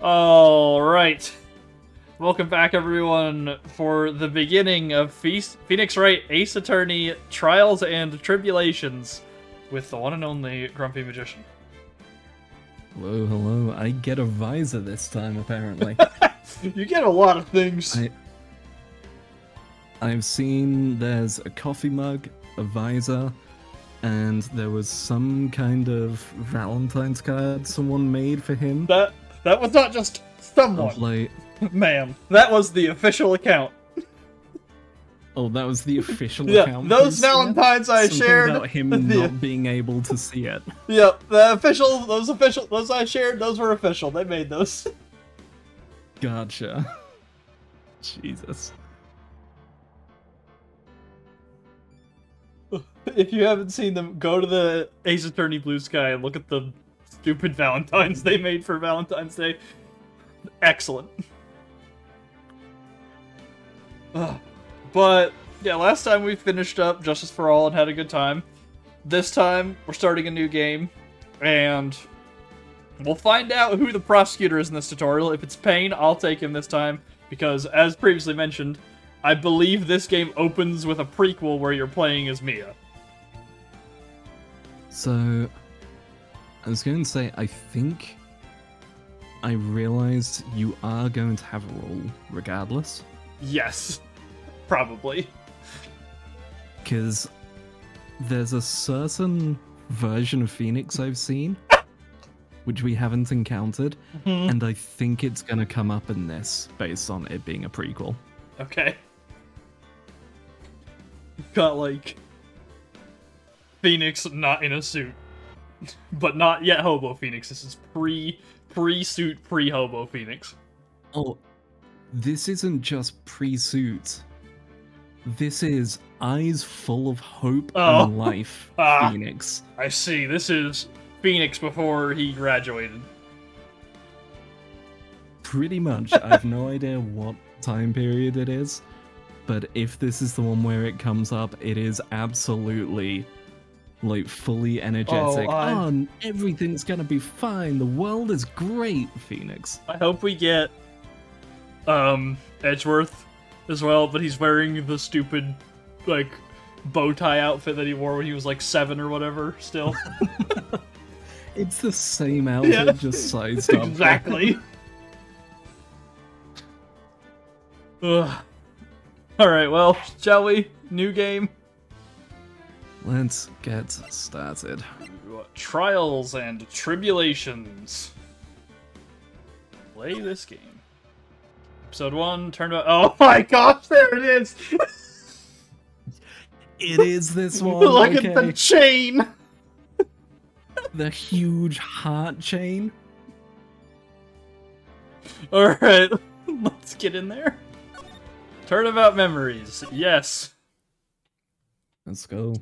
Alright. Welcome back, everyone, for the beginning of Phoenix Wright Ace Attorney Trials and Tribulations with the one and only Grumpy Magician. Hello, hello. I get a visor this time, apparently. You get a lot of things. I've seen there's a coffee mug, a visor, and there was some kind of Valentine's card someone made for him. That was not just someone. Like, ma'am. That was the official account. oh, that was the official Yeah, account. those Valentines I Something shared. about him not being able to see it. Yeah, those I shared, those were official. They made those. Gotcha. Jesus. If you haven't seen them, go to the Ace Attorney Blue Sky and look at the stupid Valentines they made for Valentine's Day. Excellent. But, yeah, last time we finished up Justice for All and had a good time. This time, we're starting a new game, and we'll find out who the prosecutor is in this tutorial. If it's Payne, I'll take him this time, because, as previously mentioned, I believe this game opens with a prequel where you're playing as Mia. So, I was going to say, I think I realized you are going to have a role regardless. Yes, probably. Because there's a certain version of Phoenix I've seen, which we haven't encountered, and I think it's going to come up in this, based on it being a prequel. Okay. Got, like, Phoenix not in a suit. But not yet Hobo Phoenix. This is pre-suit, pre-Hobo Phoenix. Oh, this isn't just pre-suit. This is eyes full of hope and life Phoenix. I see. This is Phoenix before he graduated. Pretty much. I have no idea what time period it is, but if this is the one where it comes up, it is absolutely, like, fully energetic. Oh, everything's gonna be fine. The world is great, Phoenix. I hope we get Edgeworth as well, but he's wearing the stupid, like, bow tie outfit that he wore when he was like 7 or whatever still. It's the same outfit, just sized up. Exactly. Ugh. Alright, well, shall we? New game? Let's get started. Trials and Tribulations. Play this game. Episode 1, turnabout. Oh my gosh, there it is! It is this one. Look at the chain! The huge heart chain. Alright, let's get in there. Turnabout memories, yes. Let's go.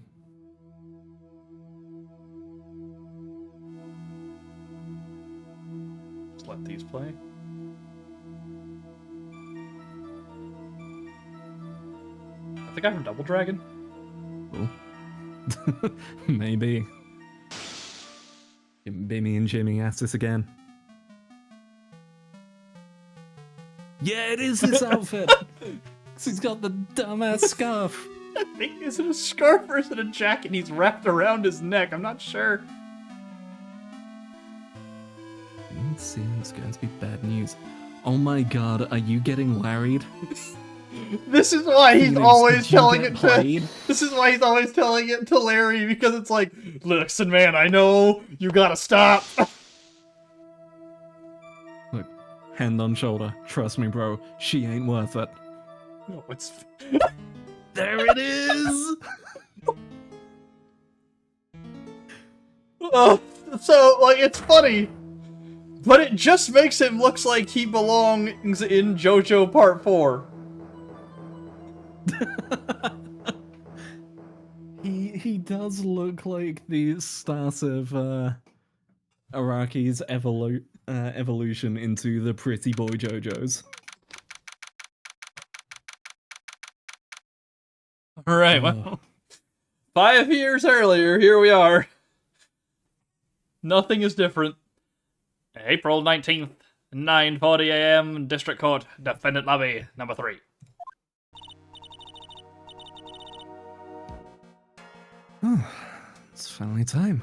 Let's let these play. The guy from Double Dragon? Oh. Maybe. Bimmy and Jimmy at it again. Yeah, it is this outfit! He's got the dumbass scarf. I think, is it a scarf or is it a jacket he's wrapped around his neck? I'm not sure. Let's see, it's going to be bad news. Oh my god, are you getting larried? This is why he's always telling it played? to. This is why he's always telling it to Larry, because it's like, listen, man, I know you gotta stop. Look, hand on shoulder. Trust me, bro. She ain't worth it. No, it's. There it is. Oh, so like it's funny, but it just makes him looks like he belongs in JoJo Part 4. He does look like the start of Araki's evolution into the pretty boy JoJo's. Alright, well, 5 years earlier, here we are. Nothing is different. April 19th, 9:40 a.m. District Court, Defendant Lobby, number 3. Oh, it's finally time.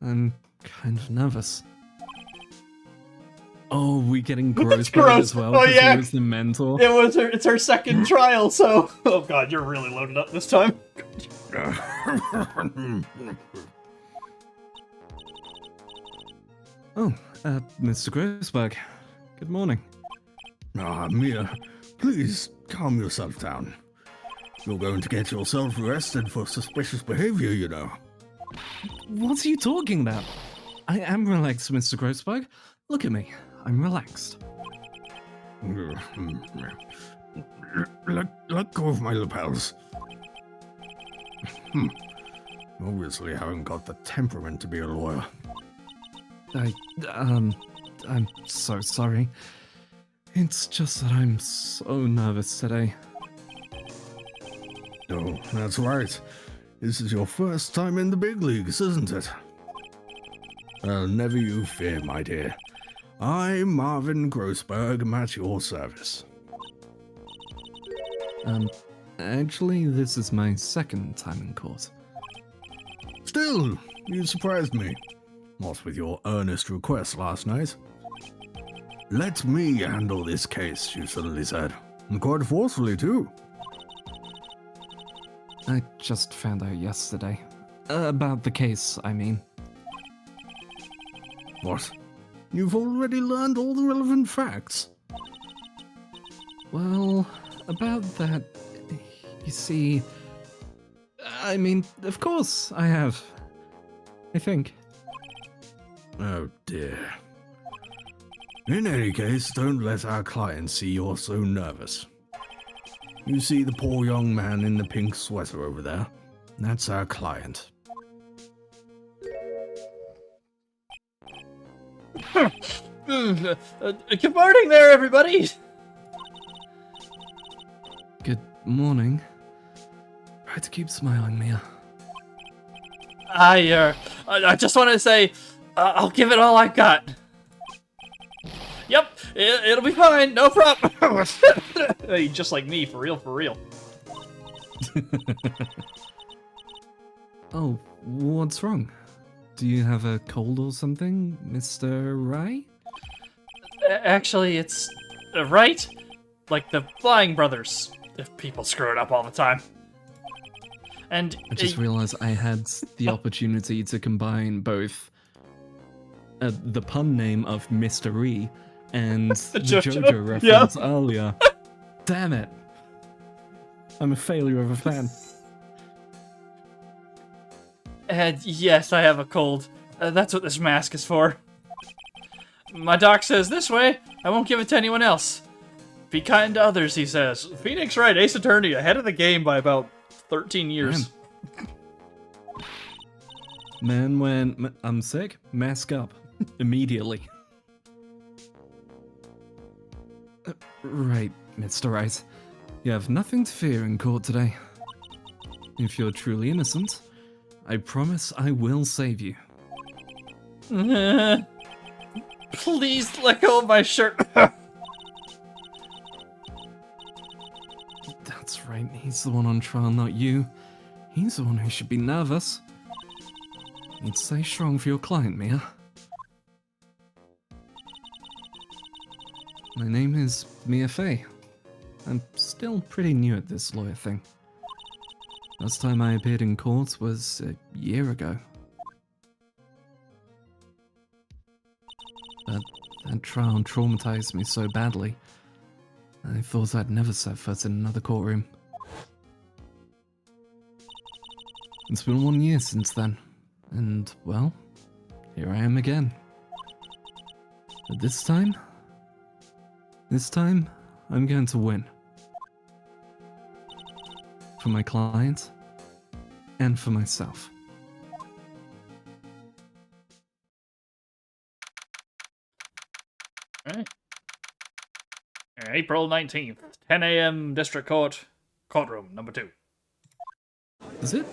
I'm kind of nervous. Oh, we getting Grossberg as well? Oh yeah, he was the mentor. It's her second trial, so oh god, you're really loaded up this time. Oh, Mr. Grossberg. Good morning. Ah, Mia, please calm yourself down. You're going to get yourself arrested for suspicious behavior, you know. What are you talking about? I am relaxed, Mr. Grossberg. Look at me. I'm relaxed. Let go of my lapels. Obviously haven't got the temperament to be a lawyer. I'm so sorry. It's just that I'm so nervous today. Oh, that's right. This is your first time in the big leagues, isn't it? Never you fear, my dear. I'm Marvin Grossberg. I'm at your service. Actually, this is my second time in court. Still, you surprised me. What with your earnest request last night? Let me handle this case, you suddenly said. And quite forcefully, too. I just found out yesterday. About the case, I mean. What? You've already learned all the relevant facts? Well, about that, you see... I mean, of course I have. I think. Oh dear. In any case, don't let our client see you're so nervous. You see the poor young man in the pink sweater over there? That's our client. Good morning there, everybody! Good morning. Try to keep smiling, Mia. I just wanted to say, I'll give it all I've got. Yep, it'll be fine, no problem. Hey, just like me, for real, for real. Oh, what's wrong? Do you have a cold or something, Mr. Wright? Actually, it's Wright, like the Flying Brothers. If people screw it up all the time. And I just realized I had the opportunity to combine both the pun name of Mr. E and the JoJo reference earlier. Damn it. I'm a failure of a fan. Yes, I have a cold. That's what this mask is for. My doc says this way, I won't give it to anyone else. Be kind to others, he says. Phoenix Wright, Ace Attorney, ahead of the game by about 13 years. Man, when I'm sick, mask up. Immediately. Right, Mr. Wright. You have nothing to fear in court today. If you're truly innocent, I promise I will save you. Please let go of my shirt. That's right, he's the one on trial, not you. He's the one who should be nervous. You'd stay strong for your client, Mia. My name is Mia Fey. I'm still pretty new at this lawyer thing. Last time I appeared in court was a year ago. That trial traumatized me so badly, I thought I'd never set foot in another courtroom. It's been 1 year since then, and, well, here I am again. But this time, I'm going to win. For my client, and for myself. Alright. April 19th, 10 a.m. District Court, courtroom number 2. Does it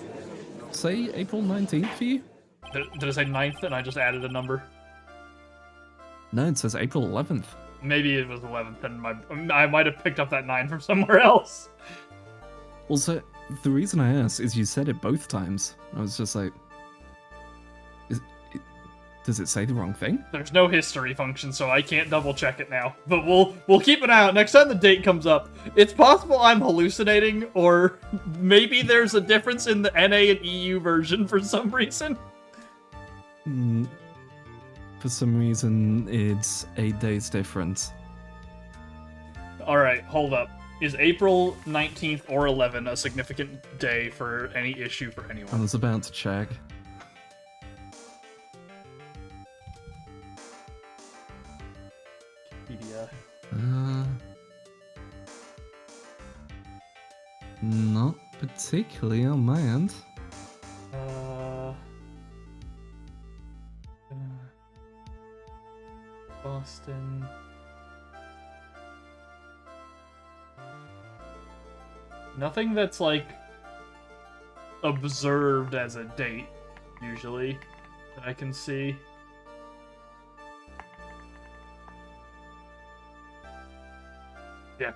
say April 19th for you? Did it say 9th and I just added a number? No, it says April 11th. Maybe it was 11th, and I might have picked up that 9 from somewhere else. Also, the reason I asked is you said it both times. I was just like, does it say the wrong thing? There's no history function, so I can't double check it now. But we'll keep an eye out. Next time the date comes up, it's possible I'm hallucinating, or maybe there's a difference in the NA and EU version for some reason. For some reason, it's 8 days difference. Alright, hold up. Is April 19th or 11 a significant day for any issue for I anyone? was about to check. Wikipedia. Not particularly on my end. Boston. Nothing that's like observed as a date, usually, that I can see. Yeah.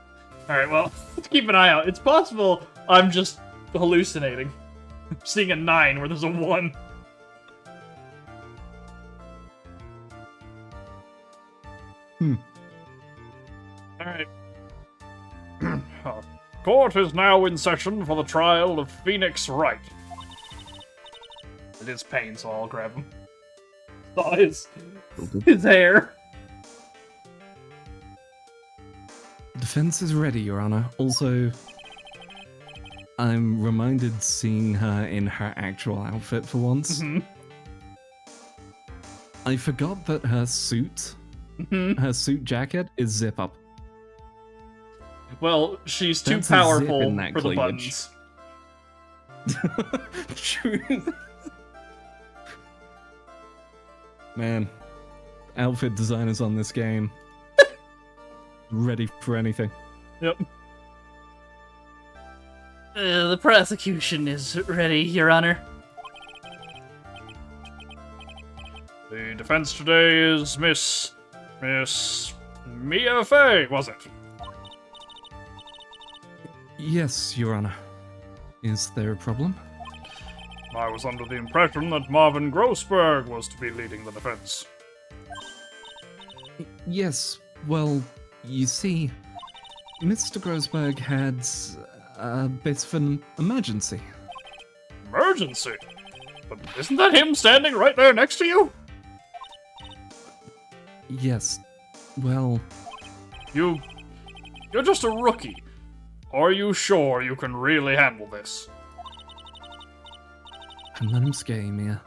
Alright, well, let's keep an eye out. It's possible I'm just hallucinating. Seeing a 9 where there's a 1. Alright. Court is now in session for the trial of Phoenix Wright. It is pain, so I'll grab him. Saw his hair. Defense is ready, Your Honor. Also, I'm reminded seeing her in her actual outfit for once. I forgot that her suit, her suit jacket, is zip up. Well, she's too That's a zip powerful in that for the cleavage. buttons. True. Man, outfit designers on this game. Ready for anything. Yep. The prosecution is ready, Your Honor. The defense today is Miss Mia Fey, was it? Yes, Your Honor. Is there a problem? I was under the impression that Marvin Grossberg was to be leading the defense. Yes, well, you see, Mr. Grossberg had a bit of an emergency. Emergency? But isn't that him standing right there next to you? Yes, well, You're just a rookie. Are you sure you can really handle this? and let him scare you, Mia.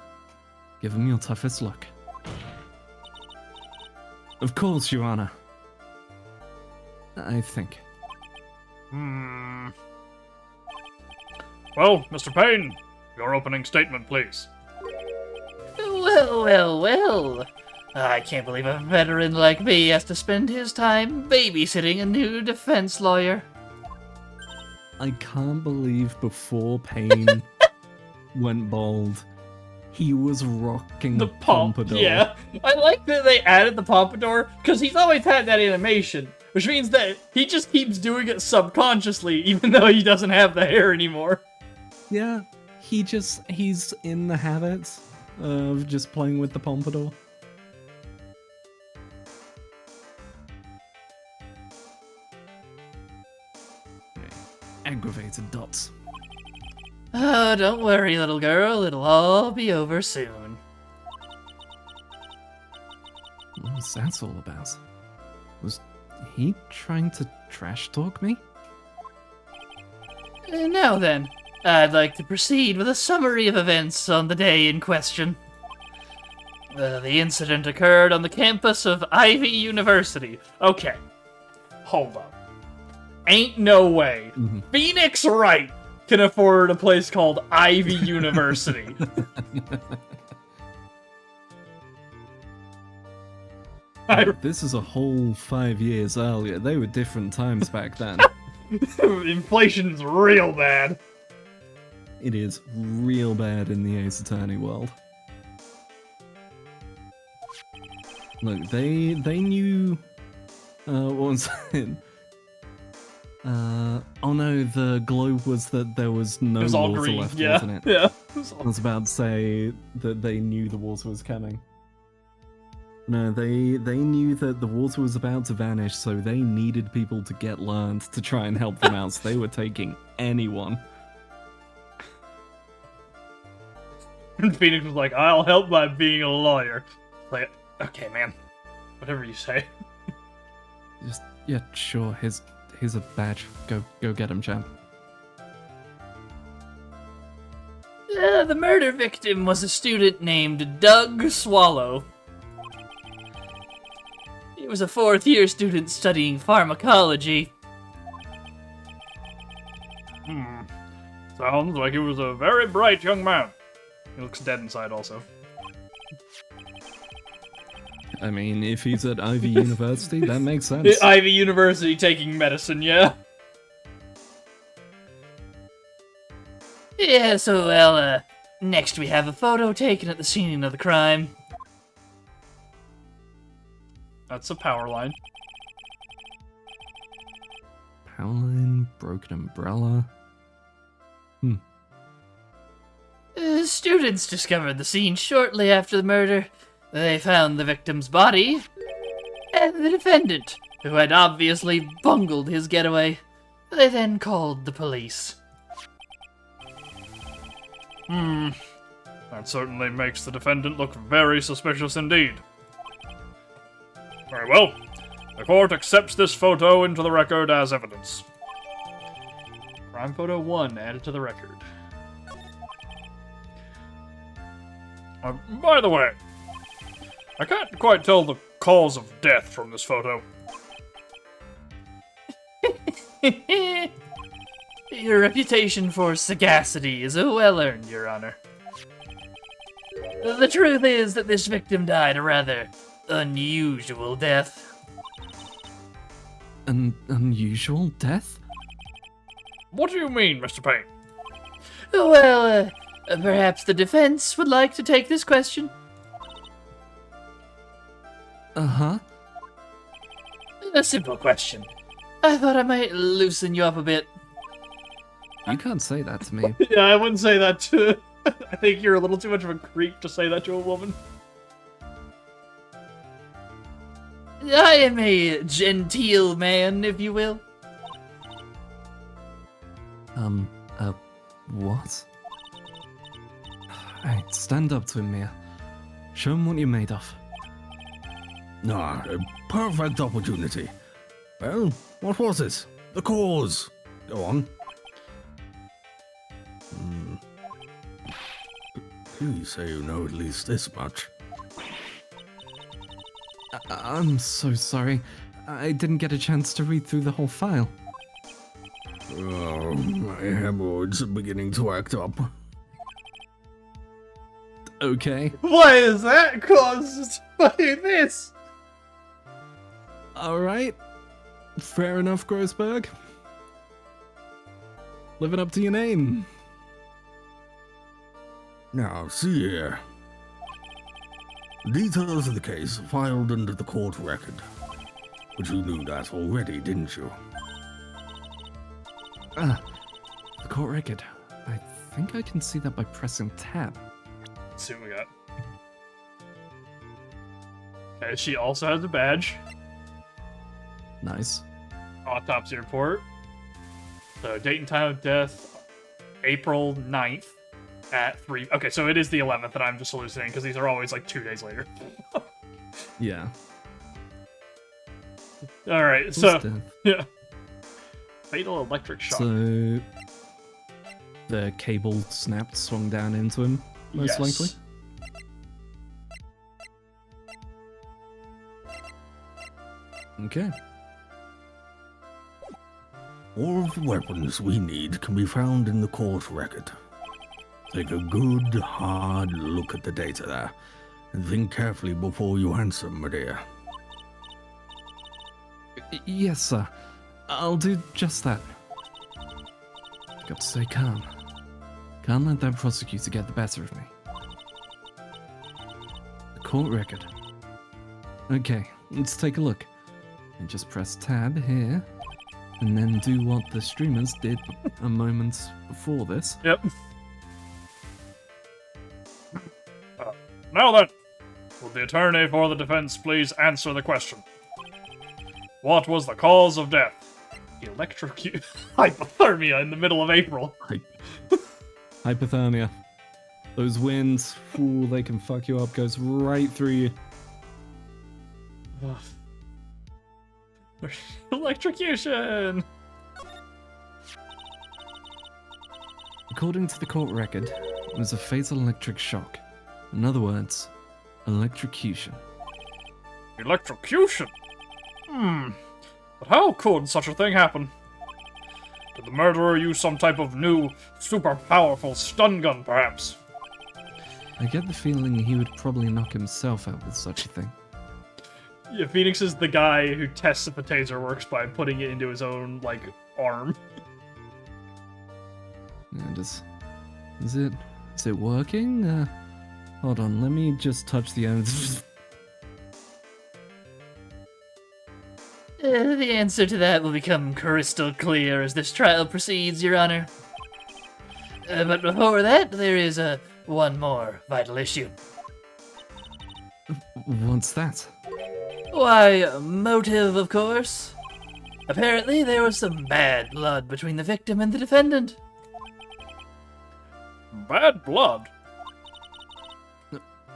Give him your toughest look. Of course, Your Honor. I think. Well, Mr. Payne, your opening statement, please. Well. I can't believe a veteran like me has to spend his time babysitting a new defense lawyer. I can't believe before Payne went bald, he was rocking The the pompadour. Yeah, I like that they added the pompadour, because he's always had that animation, which means that he just keeps doing it subconsciously, even though he doesn't have the hair anymore. Yeah, he's in the habit of just playing with the pompadour. Aggravated dots. Oh, don't worry, little girl. It'll all be over soon. What was that all about? Was he trying to trash talk me? Now then, I'd like to proceed with a summary of events on the day in question. The incident occurred on the campus of Ivy University. Okay, hold up. Ain't no way. Phoenix Wright can afford a place called Ivy University. This is a whole 5 years earlier. They were different times back then. Inflation's real bad. It is real bad in the Ace Attorney world. Look, they knew. What was it? Oh no, the globe was that there was no It was all water green. left, Yeah. wasn't it? Yeah. I was about to say that they knew the water was coming. No, they knew that the water was about to vanish, so they needed people to get learned to try and help them out, so they were taking anyone. And Phoenix was like, I'll help by being a lawyer. Like, okay, man. Whatever you say. Just, yeah, sure, here's a badge. Go get him, champ. The murder victim was a student named Doug Swallow. He was a fourth-year student studying pharmacology. Sounds like he was a very bright young man. He looks dead inside also. I mean, if he's at Ivy University, that makes sense. Ivy University taking medicine, yeah. Yeah, so, well, next we have a photo taken at the scene of the crime. That's a power line. Power line, broken umbrella. Students discovered the scene shortly after the murder. They found the victim's body and the defendant, who had obviously bungled his getaway. They then called the police. That certainly makes the defendant look very suspicious indeed. Very well. The court accepts this photo into the record as evidence. Crime photo 1 added to the record. By the way, I can't quite tell the cause of death from this photo. Your reputation for sagacity is well-earned, Your Honor. The truth is that this victim died a rather unusual death. An unusual death? What do you mean, Mr. Payne? Well, perhaps the defense would like to take this question? Uh-huh. A simple question. I thought I might loosen you up a bit. You can't say that to me. Yeah, I wouldn't say that to... I think you're a little too much of a creep to say that to a woman. I am a genteel man, if you will. What? Hey, stand up to him, Mia. Show him what you're made of. Ah, a perfect opportunity. Well, what was it? The cause. Go on. Please say you know at least this much. I'm so sorry. I didn't get a chance to read through the whole file. Oh, my hemorrhoids are beginning to act up. Okay. Why is that caused by this? Alright. Fair enough, Grossberg. Living up to your name. Now, see here. Details of the case filed under the court record. But you knew that already, didn't you? The court record. I think I can see that by pressing tab. Let's see what we got. Okay, she also has a badge. Nice. Autopsy report. So, date and time of death, April 9th at 3. Okay, so it is the 11th, and I'm just hallucinating because these are always like 2 days later. Yeah. Alright, Who's so. death? Yeah. Fatal electric shock. So the cable snapped, swung down into him, most likely. Okay. All of the weapons we need can be found in the court record. Take a good, hard look at the data there, and think carefully before you answer, my dear. Yes, sir. I'll do just that. Got to stay calm. Can't let that prosecutor get the better of me. The court record. Okay, let's take a look. And just press tab here, and then do what the streamers did a moment before this. Yep. Now then, will the attorney for the defense please answer the question? What was the cause of death? Electrocute hypothermia in the middle of April. Hypothermia. Those winds, ooh, they can fuck you up, goes right through you. Electrocution! According to the court record, it was a fatal electric shock. In other words, electrocution. Electrocution? But how could such a thing happen? Did the murderer use some type of new, super powerful stun gun, perhaps? I get the feeling he would probably knock himself out with such a thing. Yeah, Phoenix is the guy who tests if a taser works by putting it into his own, like, arm. And is it working? Hold on, let me just touch the end. The answer to that will become crystal clear as this trial proceeds, Your Honor. But before that, there is one more vital issue. What's that? Why, motive, of course. Apparently, there was some bad blood between the victim and the defendant. Bad blood?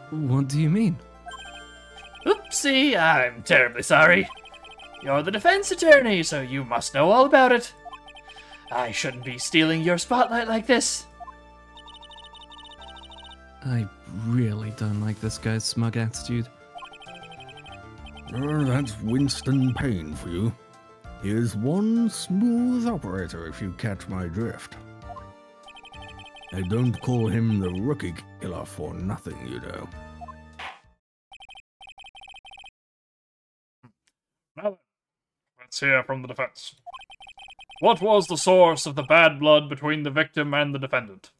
What do you mean? Oopsie, I'm terribly sorry. You're the defense attorney, so you must know all about it. I shouldn't be stealing your spotlight like this. I really don't like this guy's smug attitude. That's Winston Payne for you. He is one smooth operator, if you catch my drift. I don't call him the rookie killer for nothing, you know. Now then, let's hear from the defense. What was the source of the bad blood between the victim and the defendant?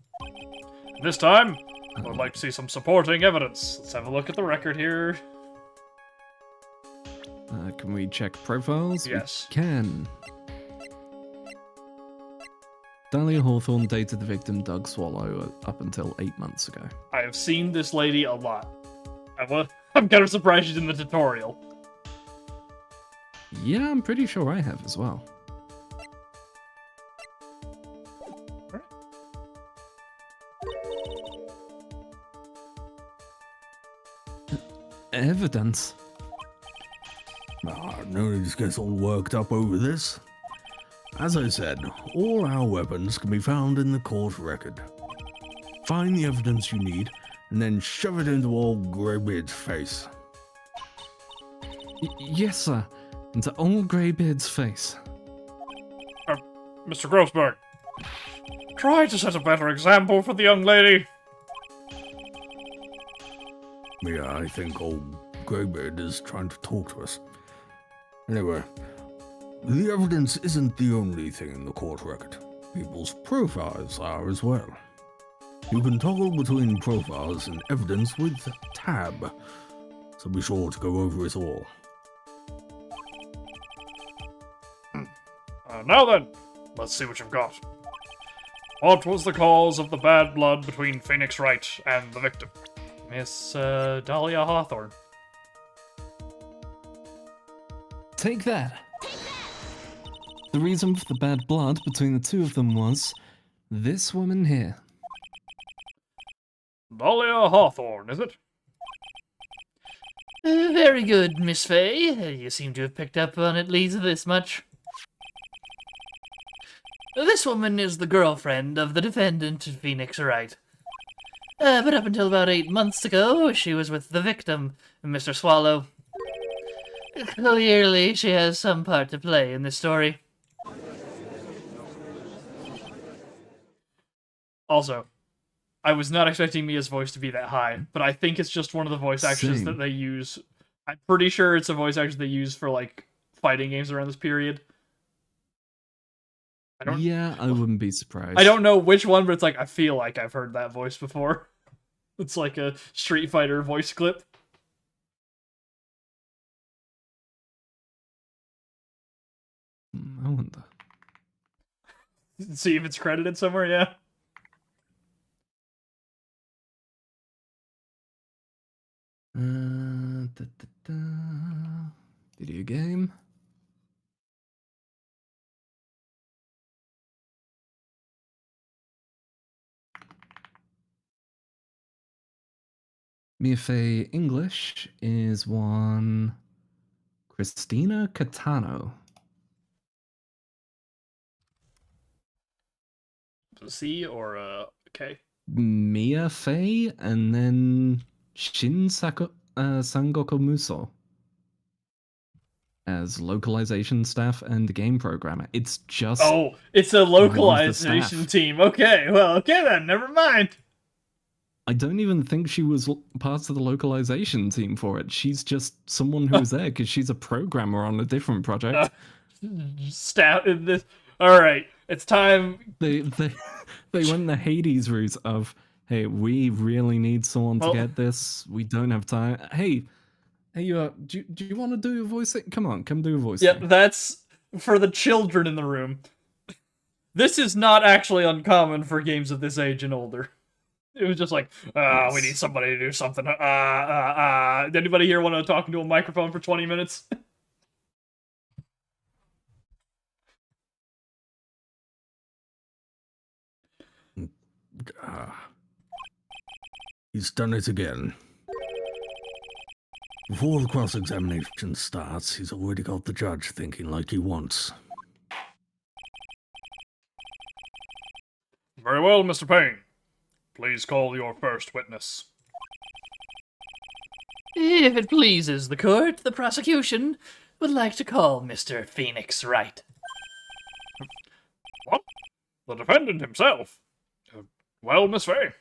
This time, I would like to see some supporting evidence. Let's have a look at the record here. Can we check profiles? Yes. We can. Dahlia Hawthorne dated the victim Doug Swallow up until 8 months ago. I have seen this lady a lot. I'm kind of surprised she's in the tutorial. Yeah, I'm pretty sure I have as well. Evidence? No need to get all worked up over this. As I said, all our weapons can be found in the court record. Find the evidence you need, and then shove it into old Greybeard's face. Yes, sir. Into old Greybeard's face. Mr. Grossberg, try to set a better example for the young lady. Yeah, I think old Greybeard is trying to talk to us. Anyway, the evidence isn't the only thing in the court record. People's profiles are as well. You can toggle between profiles and evidence with tab, so be sure to go over it all. Now then, let's see what you've got. What was the cause of the bad blood between Phoenix Wright and the victim? Miss Dahlia Hawthorne. Take that. The reason for the bad blood between the two of them was this woman here. Dahlia Hawthorne, is it? Very good, Miss Fay. You seem to have picked up on at least this much. This woman is the girlfriend of the defendant, Phoenix Wright. But up until about 8 months ago, she was with the victim, Mr. Swallow. Clearly, she has some part to play in this story. Also, I was not expecting Mia's voice to be that high, but I think it's just one of the voice actors Same. that they use. I'm pretty sure it's a voice actor they use for, like, fighting games around this period. Yeah, I wouldn't be surprised. I don't know which one, but it's like, I feel like I've heard that voice before. It's like a Street Fighter voice clip. I wonder. See if it's credited somewhere, yeah. Video game. Miafe English is one Christina Catano. C or K? Miafe and then Sangoku Muso as localization staff and game programmer. It's just Oh, it's a localization team. Okay, well, okay then, never mind. I don't even think she was part of the localization team for it. She's just someone who was there because she's a programmer on a different project. Staff in this. All right, it's time. They went the Hades route of, hey, we really need someone to get this. We don't have time. Hey, do you want to do a voice thing? Come do a voice thing. Yeah, that's for the children in the room. This is not actually uncommon for games of this age and older. It was just like, we need somebody to do something. Anybody here want to talk into a microphone for 20 minutes? He's done it again. Before the cross-examination starts, he's already got the judge thinking like he wants. Very well, Mr. Payne. Please call your first witness. If it pleases the court, the prosecution would like to call Mr. Phoenix Wright. What? The defendant himself? Well, Miss Fay.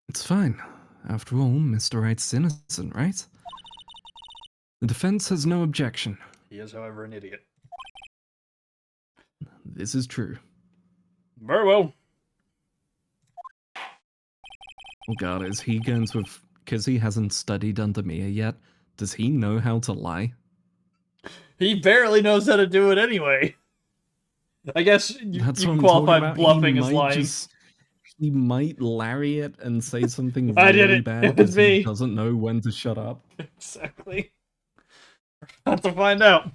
It's fine. After all, Mr. Wright's innocent, right? The defense has no objection. He is, however, an idiot. This is true. Very well. Oh god, is he going to have... Because he hasn't studied under Mia yet, does he know how to lie? He barely knows how to do it anyway. I guess you qualify bluffing as lying. He might lariat and say something I did really it. bad It was because me. he doesn't know when to shut up. Exactly. Have to find out.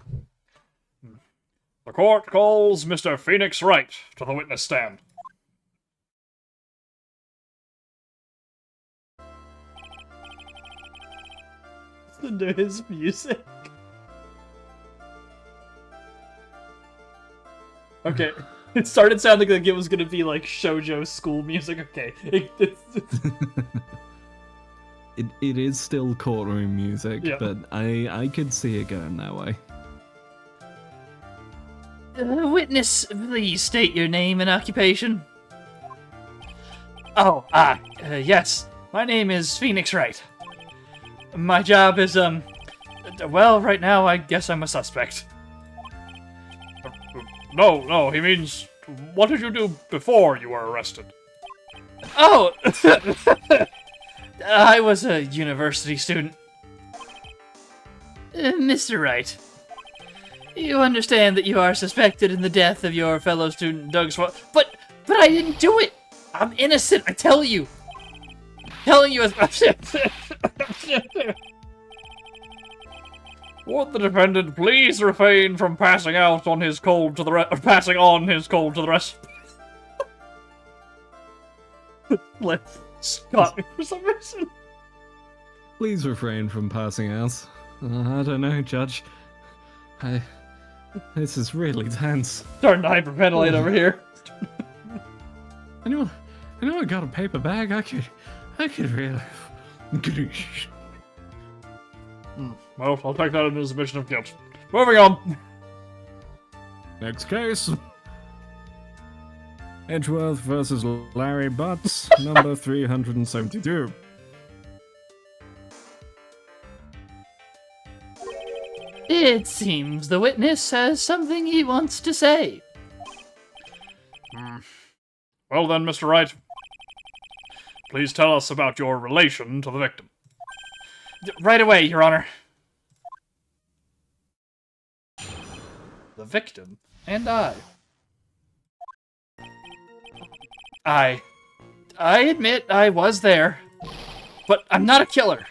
The court calls Mr. Phoenix Wright to the witness stand. Listen to his music. Okay, it started sounding like it was gonna be like shoujo school music. Okay, It is still courtroom music, yeah. but I could see it going that way. Witness, please state your name and occupation. Yes. My name is Phoenix Wright. My job is, well, right now I guess I'm a suspect. No, he means, what did you do before you were arrested? Oh! I was a university student. Mr. Wright, you understand that you are suspected in the death of your fellow student Doug's father, but I didn't do it! I'm innocent, I tell you! Telling you as Would the defendant please refrain from passing out on his cold to the rest, or passing on his cold to the rest? Let's got me for some reason. Please refrain from passing out. I don't know, Judge. This is really tense. Starting to hyperventilate over here. Anyone got a paper bag? I could really... Well, I'll take that as admission of guilt. Moving on. Next case. Edgeworth versus Larry Butts, number 372. It seems the witness has something he wants to say. Well then, Mr. Wright. Please tell us about your relation to the victim. Right away, Your Honor. the victim, and I admit I was there, but I'm not a killer.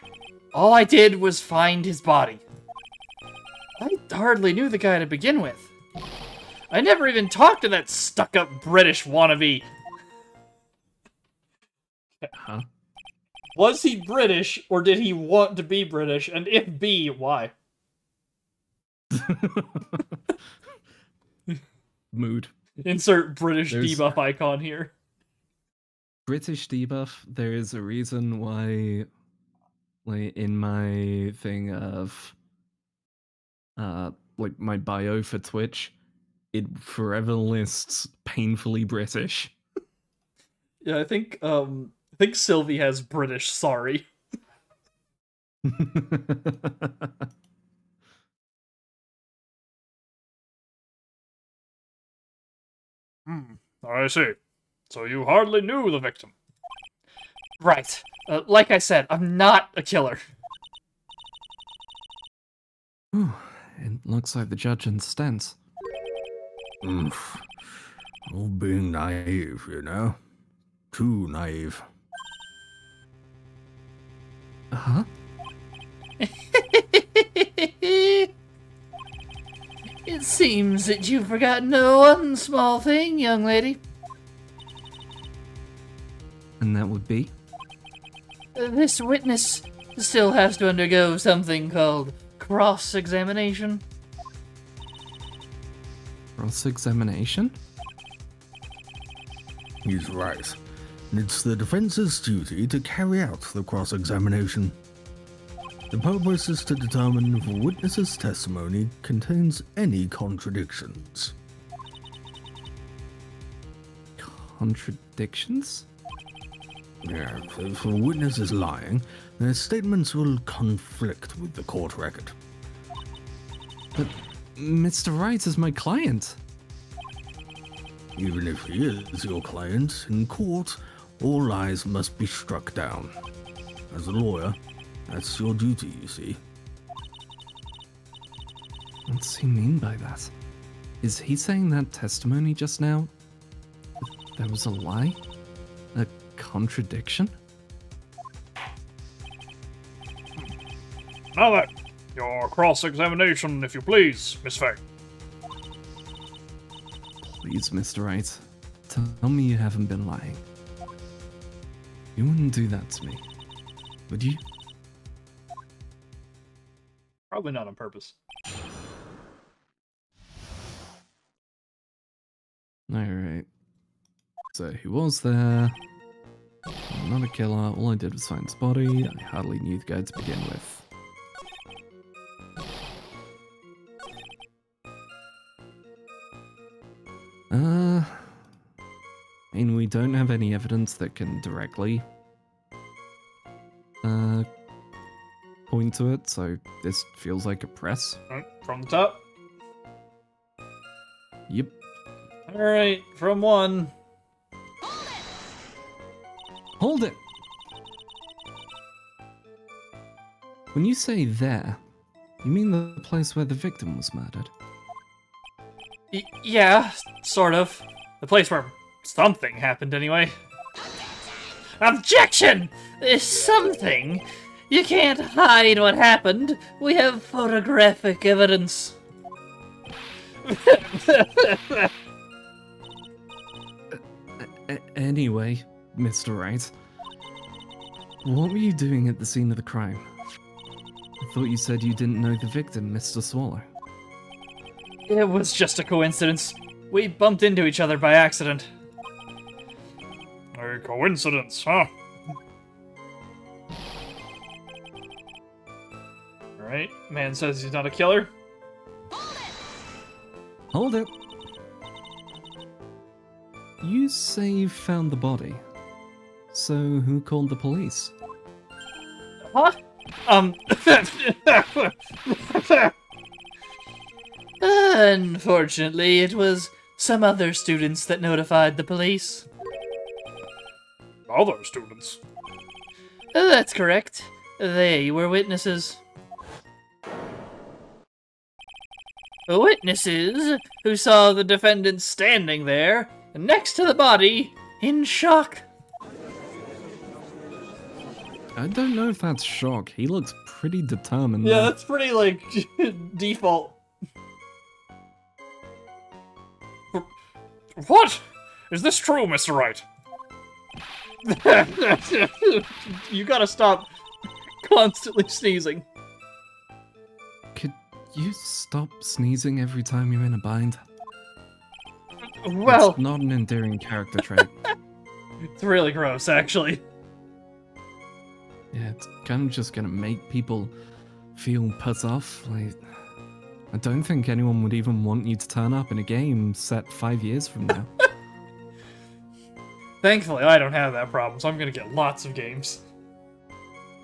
All I did was find his body. I hardly knew the guy to begin with. I never even talked to that stuck-up British wannabe. Huh? Was he British, or did he want to be British? And if B, why? Mood. Insert British debuff icon here. British debuff, there is a reason why, like, in my thing of, like, my bio for Twitch, it forever lists painfully British. Yeah, I think Sylvie has British, sorry. I see. So you hardly knew the victim. Right. Like I said, I'm not a killer. Ooh, it looks like the judge understands. All being naive, you know? Too naive. Huh? It seems that you've forgotten one small thing, young lady. And that would be? This witness still has to undergo something called cross-examination. Cross-examination? He's right. It's the defense's duty to carry out the cross-examination. The purpose is to determine if a witness's testimony contains any contradictions. Contradictions? Yeah, if a witness is lying, their statements will conflict with the court record. But Mr. Wright is my client. Even if he is your client, in court, all lies must be struck down. As a lawyer, that's your duty, you see. What does he mean by that? Is he saying that testimony just now? There was a lie? A contradiction? Now then, your cross-examination, if you please, Miss Faye. Please, Mr. Wright, tell me you haven't been lying. You wouldn't do that to me, would you? Probably not on purpose. Alright. So he was there. I'm not a killer. All I did was find his body. I hardly knew the guy to begin with. I mean, we don't have any evidence that can directly point to it, so this feels like a press. From the top? Yep. Alright, from 1. Hold it! When you say there, you mean the place where the victim was murdered? Yeah, sort of. The place where something happened, anyway. Objection! There's something. You can't hide what happened. We have photographic evidence. Anyway, Mr. Wright, what were you doing at the scene of the crime? I thought you said you didn't know the victim, Mr. Swallow. It was just a coincidence. We bumped into each other by accident. A coincidence, huh? Alright, man says he's not a killer. Hold it! You say you found the body. So who called the police? Huh? Unfortunately, it was some other students that notified the police. Other students? That's correct. They were witnesses. Witnesses who saw the defendant standing there next to the body in shock. I don't know if that's shock. He looks pretty determined. Yeah, there. that's pretty, like, default. What? Is this true, Mr. Wright? You gotta stop constantly sneezing. Could you stop sneezing every time you're in a bind? Well, It's not an endearing character trait. it's really gross, actually. Yeah, it's kind of just gonna make people feel put off. Like, I don't think anyone would even want you to turn up in a game set 5 years from now. Thankfully, I don't have that problem, so I'm gonna get lots of games.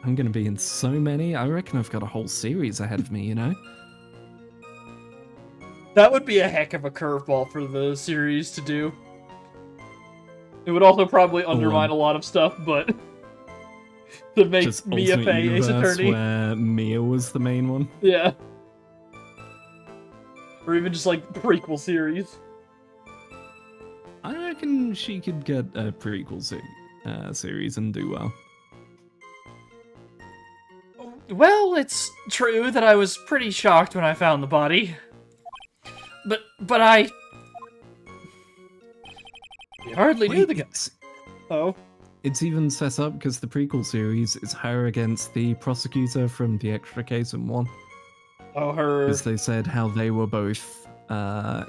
I'm gonna be in so many. I reckon I've got a whole series ahead of me, you know? That would be a heck of a curveball for the series to do. It would also probably undermine a lot of stuff, but to make Just Mia Ultimate Fey Ace Universe Attorney. where Mia was the main one. Yeah. Or even just like prequel series. I reckon she could get a prequel series and do well. Well, it's true that I was pretty shocked when I found the body. But I... You hardly knew the guy. Oh. It's even set up because the prequel series is her against the prosecutor from the extra case in 1. Oh, her... Because they said how they were both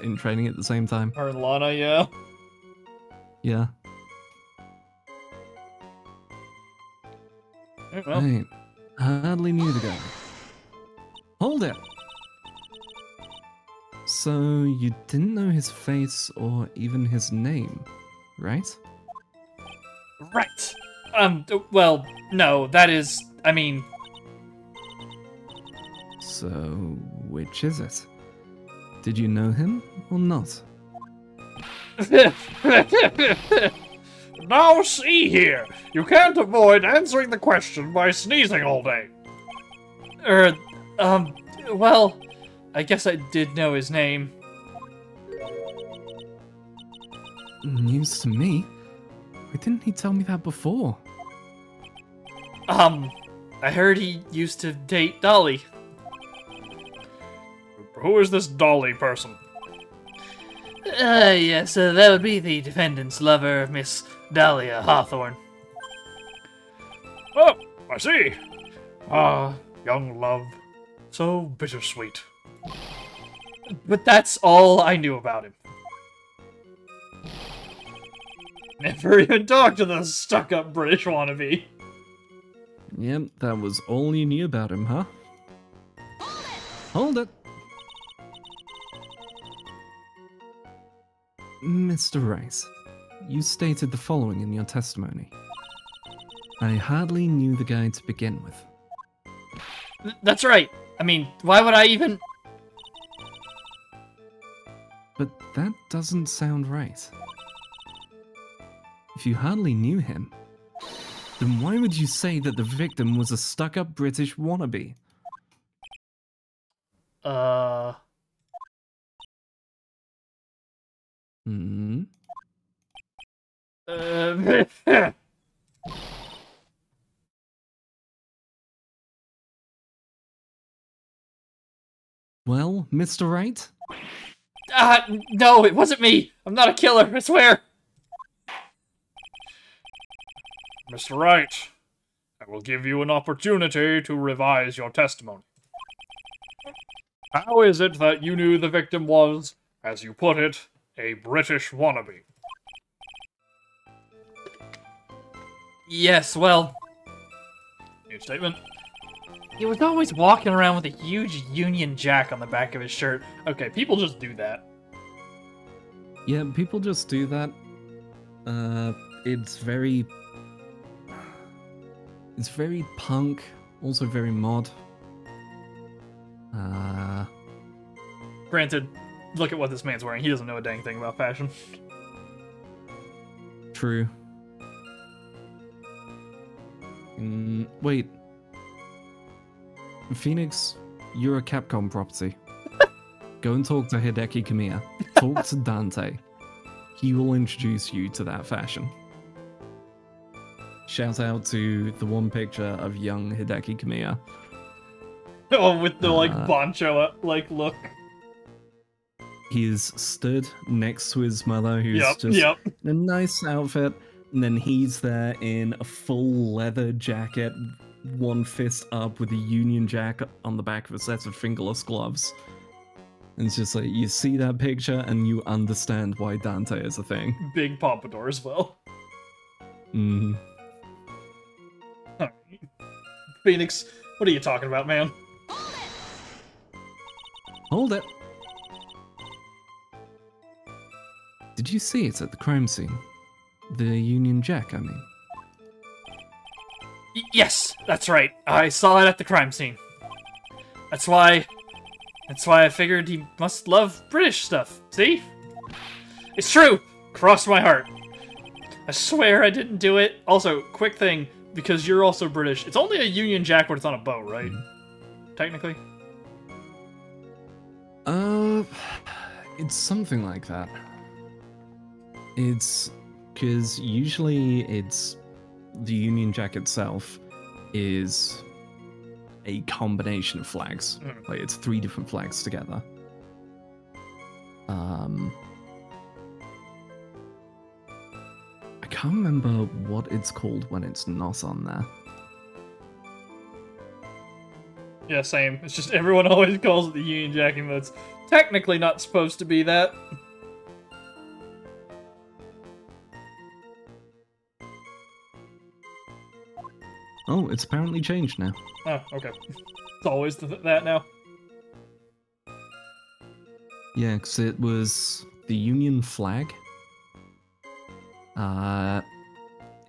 in training at the same time. Her and Lana, yeah. Yeah. Well, Right. Hardly knew the guy. Hold it! So, you didn't know his face or even his name, right? right. Well, no, that is... I mean... So, which is it? Did you know him or not? Now see here, you can't avoid answering the question by sneezing all day. Well, I guess I did know his name. News to me? Why didn't he tell me that before? I heard he used to date Dolly. Who is this Dolly person? Yes, that would be the defendant's lover, Miss Dahlia Hawthorne. Oh, I see. Ah, young love. So bittersweet. But that's all I knew about him. Never even talked to the stuck-up British wannabe. Yep, that was all you knew about him, huh? Hold it! Mr. Rice, you stated the following in your testimony. I hardly knew the guy to begin with. That's right. I mean, why would I even... But that doesn't sound right. If you hardly knew him, then why would you say that the victim was a stuck-up British wannabe? Hmm? Well, Mr. Wright? No, it wasn't me. I'm not a killer, I swear. Mr. Wright, I will give you an opportunity to revise your testimony. How is it that you knew the victim was, as you put it, a British wannabe? Yes, well... New statement. He was always walking around with a huge Union Jack on the back of his shirt. Okay, people just do that. Yeah, people just do that. It's very punk, also very mod. Granted, look at what this man's wearing. He doesn't know a dang thing about fashion. True. Wait. Phoenix, you're a Capcom property. Go and talk to Hideki Kamiya. Talk to Dante. He will introduce you to that fashion. Shout out to the one picture of young Hideki Kamiya. Oh, with the boncho look. He's stood next to his mother, who's just in a nice outfit, and then he's there in a full leather jacket, one fist up with a Union Jack on the back of a set of fingerless gloves. And it's just like, you see that picture and you understand why Dante is a thing. Big pompadour as well. Mm. Phoenix, what are you talking about, man? Hold it! Did you see it at the crime scene? The Union Jack, I mean. Yes, that's right. I saw it at the crime scene. That's why I figured he must love British stuff. See? It's true! Cross my heart. I swear I didn't do it. Also, quick thing, because you're also British, it's only a Union Jack when it's on a boat, right? Technically? It's something like that. It's because usually it's the Union Jack itself is a combination of flags. Like it's 3 different flags together. I can't remember what it's called when it's not on there. Yeah, same. It's just everyone always calls it the Union Jack, even though it's technically not supposed to be that. Oh, it's apparently changed now. Oh, okay. It's always that now. Yeah, because it was the Union flag.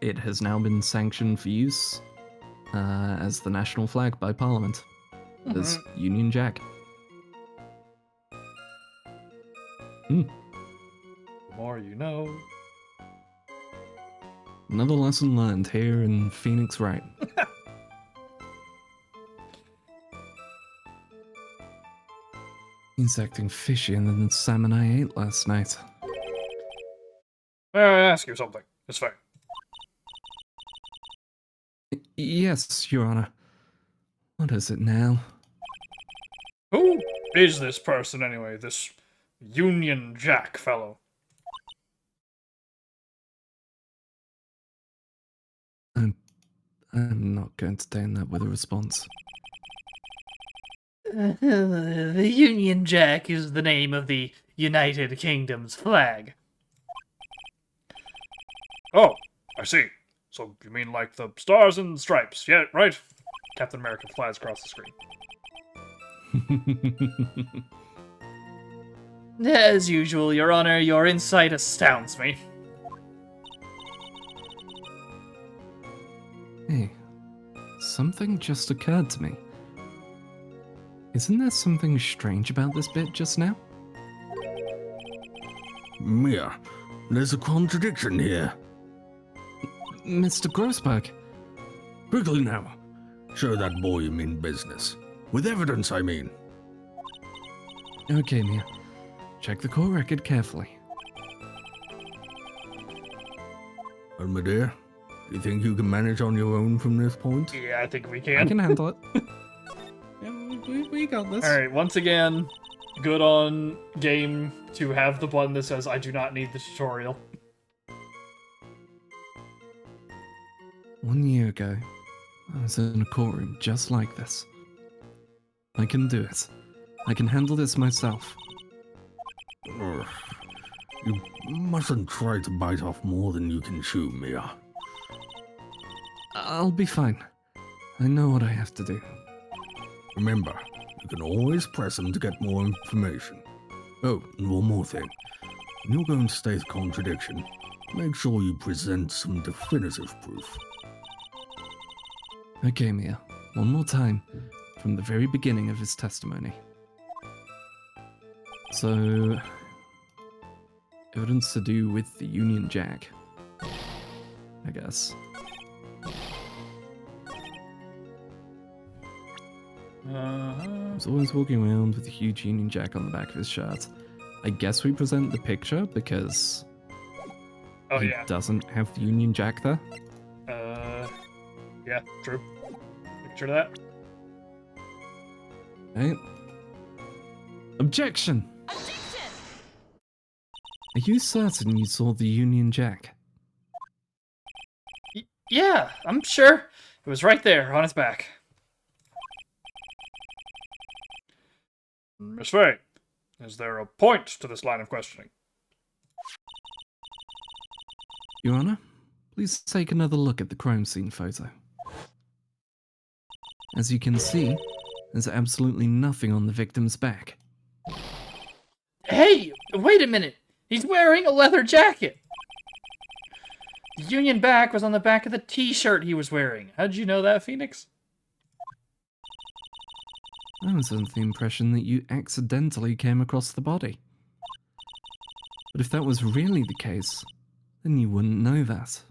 It has now been sanctioned for use as the national flag by Parliament. As Union Jack. The more you know. Another lesson learned here in Phoenix Wright. He's acting fishier than the salmon I ate last night. May I ask you something? It's fair. Yes, Your Honor. What is it now? Who is this person anyway? This Union Jack fellow? I'm not going to turn that with a response. The Union Jack is the name of the United Kingdom's flag. Oh, I see. So you mean like the stars and stripes, yeah, right? Captain America flies across the screen. As usual, Your Honor, your insight astounds me. Hey, something just occurred to me. Isn't there something strange about this bit just now? Mia, there's a contradiction here. Mr. Grossberg. Quickly now. Show that boy you mean business. With evidence, I mean. Okay, Mia. Check the court record carefully. And my dear, do you think you can manage on your own from this point? Yeah, I think we I can. can handle it. Yeah, we got this. Alright, once again, good on game to have the button that says I do not need the tutorial. 1 year ago, I was in a courtroom just like this. I can do it. I can handle this myself. Ugh. You mustn't try to bite off more than you can chew, Mia. I'll be fine. I know what I have to do. Remember, you can always press him to get more information. Oh, and one more thing. When you're going to state a contradiction, make sure you present some definitive proof. Okay, Mia. One more time, from the very beginning of his testimony. So, evidence to do with the Union Jack, I guess. He's always walking around with a huge Union Jack on the back of his shirt. I guess we present the picture because Oh, he yeah. doesn't have the Union Jack there. Yeah, true. Picture that. Right? Objection! Are you certain you saw the Union Jack? Yeah, I'm sure. It was right there on his back. Miss Faye, is there a point to this line of questioning? Your Honor, please take another look at the crime scene photo. As you can see, there's absolutely nothing on the victim's back. Hey, wait a minute. He's wearing a leather jacket. The Union back was on the back of the t-shirt he was wearing. How'd you know that, Phoenix? I was under the impression that you accidentally came across the body. But if that was really the case, then you wouldn't know that,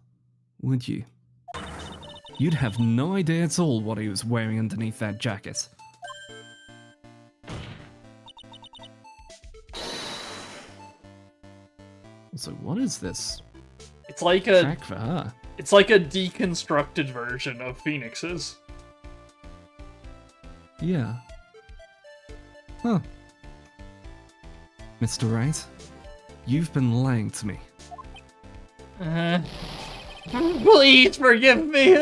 would you? You'd have no idea at all what he was wearing underneath that jacket. So what is this? It's like a Track for her. It's like a deconstructed version of Phoenix's. Yeah. Huh. Mr. Wright, you've been lying to me. Please forgive me.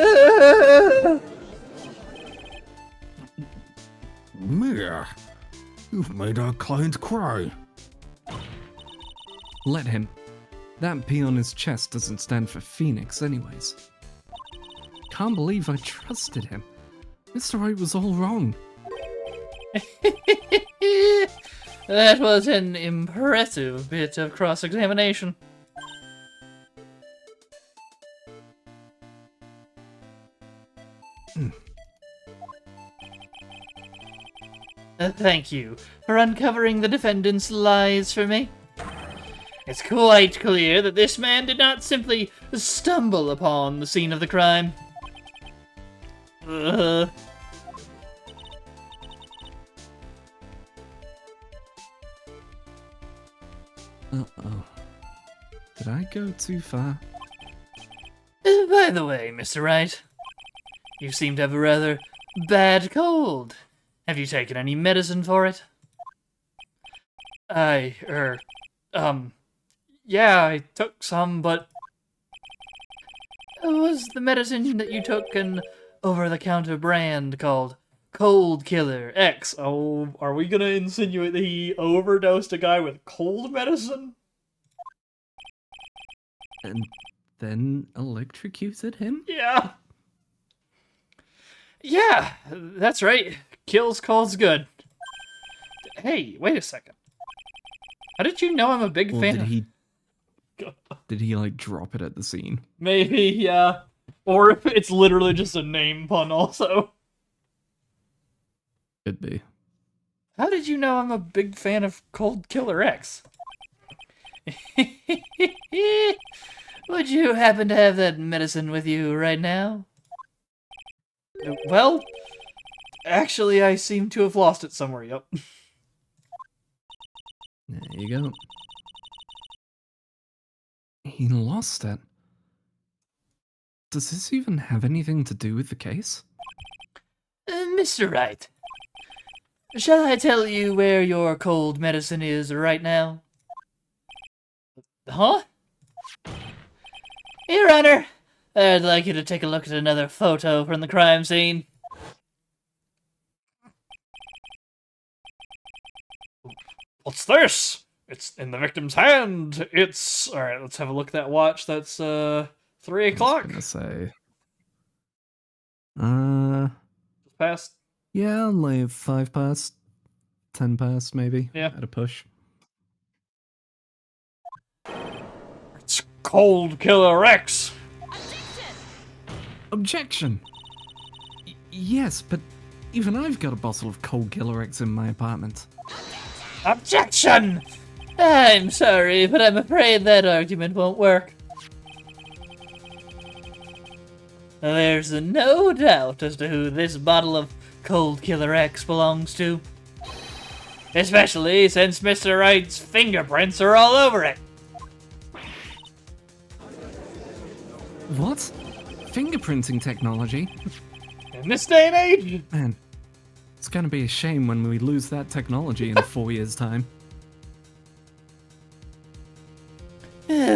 Mia, you've made our client cry. Let him. That P on his chest doesn't stand for Phoenix anyways. Can't believe I trusted him. Mr. Wright was all wrong. That was an impressive bit of cross-examination. Thank you for uncovering the defendant's lies for me. It's quite clear that this man did not simply stumble upon the scene of the crime. Uh-oh. Did I go too far? By the way, Mr. Wright, you seem to have a rather bad cold. Have you taken any medicine for it? Yeah, I took some, but Was the medicine that you took an over-the-counter brand called Cold Killer X? oh, are we gonna insinuate that he overdosed a guy with cold medicine? And then electrocuted him? Yeah. Yeah, that's right. Kills cold's good. Hey, wait a second. How did you know I'm a big Or fan did of... he... Did he, like, drop it at the scene? Maybe, yeah. Or if it's literally just a name pun also. Could be. How did you know I'm a big fan of Cold Killer X? Would you happen to have that medicine with you right now? Well, actually, I seem to have lost it somewhere, yup. There you go. He lost it. Does this even have anything to do with the case? Mr. Wright, shall I tell you where your cold medicine is right now? Huh? Your Honor, I'd like you to take a look at another photo from the crime scene. What's this? It's in the victim's hand. It's... Alright, let's have a look at that watch. That's, 3 o'clock. I was gonna say... Past. Yeah, like 5 past, 10 past maybe. Yeah. At a push. It's Cold Killer X. Objection! Yes, but even I've got a bottle of Cold Killer X in my apartment. Objection! I'm sorry, but I'm afraid that argument won't work. There's no doubt as to who this bottle of Cold Killer X belongs to. Especially since Mr. Wright's fingerprints are all over it. What? Fingerprinting technology? In this day and age? Man, it's gonna be a shame when we lose that technology in 4 years' time.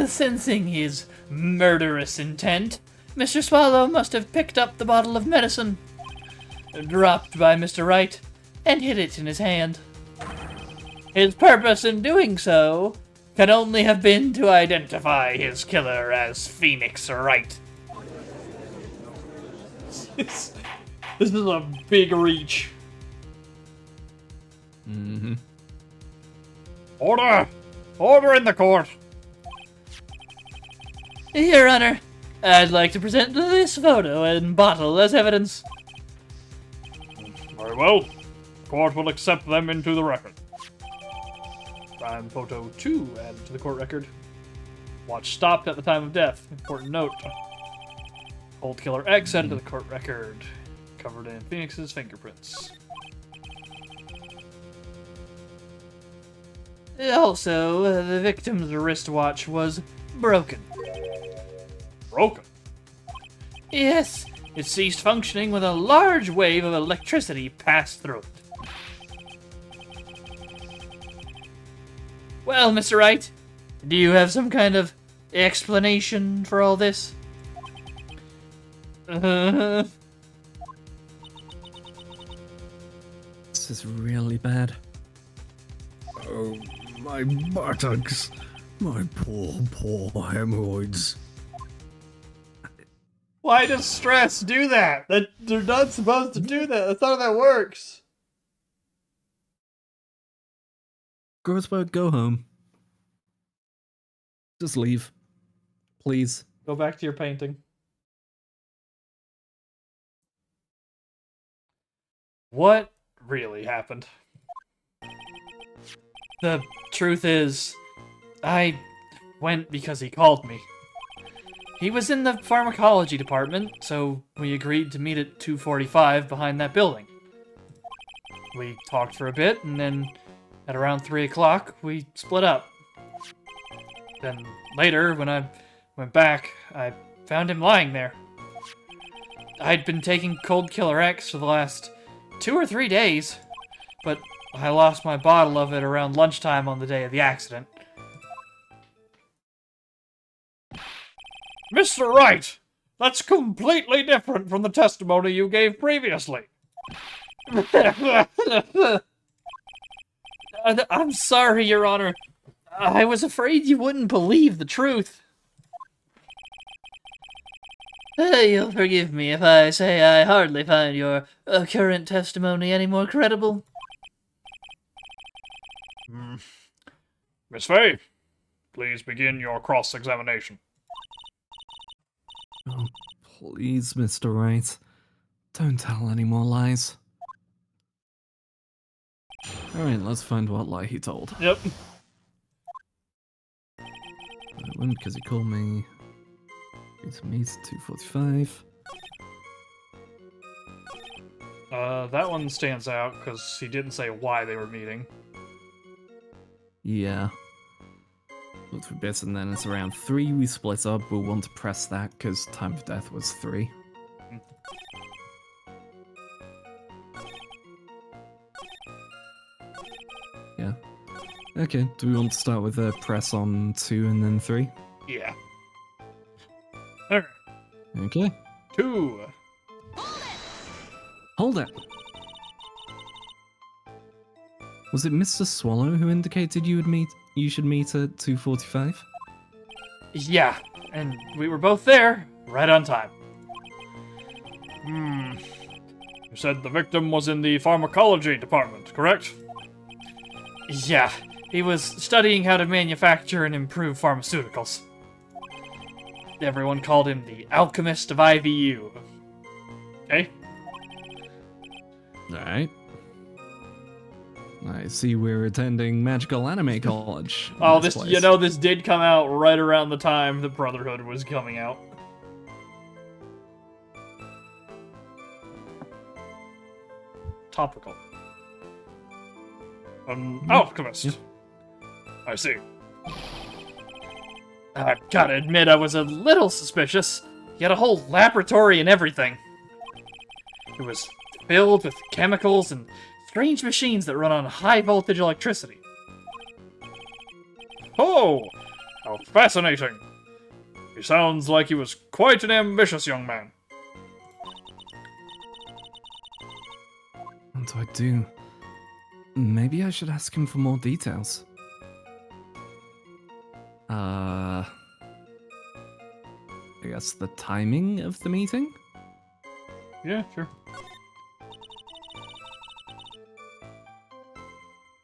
Sensing his murderous intent, Mr. Swallow must have picked up the bottle of medicine, dropped by Mr. Wright, and hid it in his hand. His purpose in doing so can only have been to identify his killer as Phoenix Wright. This is a big reach. Mm-hmm. Order! Order in the court! Your Honor, I'd like to present this photo and bottle as evidence. Very well. Court will accept them into the record. Crime photo 2 added to the court record. Watch stopped at the time of death. Important note. Cold Killer X added to the court record. Covered in Phoenix's fingerprints. Also, the victim's wristwatch was broken. Broken. Yes, it ceased functioning when a large wave of electricity passed through it. Well, Mr. Wright, do you have some kind of explanation for all this? This is really bad. Oh, my buttocks. My poor hemorrhoids. Why does stress do that? They're not supposed to do that. That's not how that works. Grossberg, go home. Just leave. Please. Go back to your painting. What really happened? The truth is, I went because he called me. He was in the pharmacology department, so we agreed to meet at 2:45 behind that building. We talked for a bit, and then at around 3 o'clock, we split up. Then later, when I went back, I found him lying there. I'd been taking Cold Killer X for the last 2 or 3 days, but I lost my bottle of it around lunchtime on the day of the accident. Mr. Wright, that's completely different from the testimony you gave previously. I'm sorry, Your Honor. I was afraid you wouldn't believe the truth. You'll forgive me if I say I hardly find your current testimony any more credible. Miss Fay, please begin your cross-examination. Oh, please, Mr. Wright. Don't tell any more lies. Alright, let's find what lie he told. Yep. That one, because he called me. It's me, it's 2:45. That one stands out because he didn't say why they were meeting. Yeah. Looked for bits, and then it's around 3 we split up. We'll want to press that because time of death was 3. Yeah. Okay, do we want to start with a press on 2 and then 3? Yeah. Okay. Okay. 2. Hold it! Was it Mr. Swallow who indicated you should meet at 2:45? Yeah, and we were both there, right on time. You said the victim was in the pharmacology department, correct? Yeah, he was studying how to manufacture and improve pharmaceuticals. Everyone called him the alchemist of IVU. Okay. Alright. I see we're attending Magical Anime College. Oh, in this place. you know, this did come out right around the time the Brotherhood was coming out. topical. Alchemist. Yep. I see. I gotta admit, I was a little suspicious. He had a whole laboratory and everything. It was filled with chemicals and strange machines that run on high-voltage electricity. Oh, how fascinating. He sounds like he was quite an ambitious young man. What do I do? Maybe I should ask him for more details. I guess the timing of the meeting? Yeah, sure.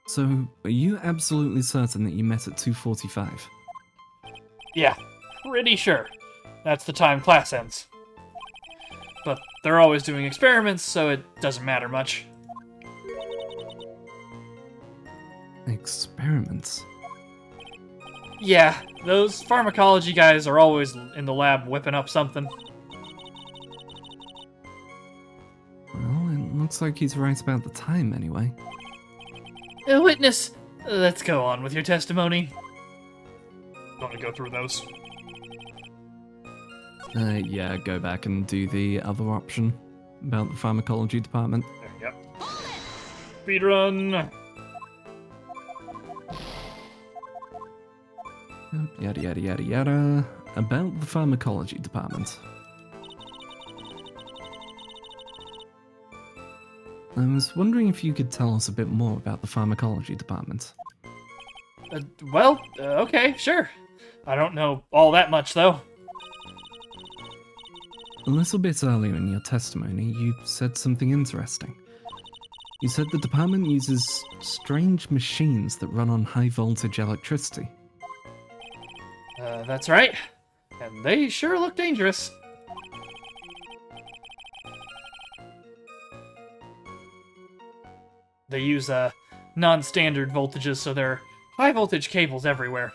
So, are you absolutely certain that you met at 2:45? Yeah, pretty sure. That's the time class ends. But they're always doing experiments, so it doesn't matter much. Experiments? Yeah, those pharmacology guys are always in the lab whipping up something. Well, it looks like he's right about the time anyway. Witness, let's go on with your testimony. Want to go through those? Yeah, go back and do the other option about the pharmacology department. Yep. Speedrun. Yada yada yada yada. About the pharmacology department. I was wondering if you could tell us a bit more about the pharmacology department. Okay, sure. I don't know all that much, though. A little bit earlier in your testimony, you said something interesting. You said the department uses strange machines that run on high-voltage electricity. That's right. And they sure look dangerous. They use, non-standard voltages, so there are high-voltage cables everywhere.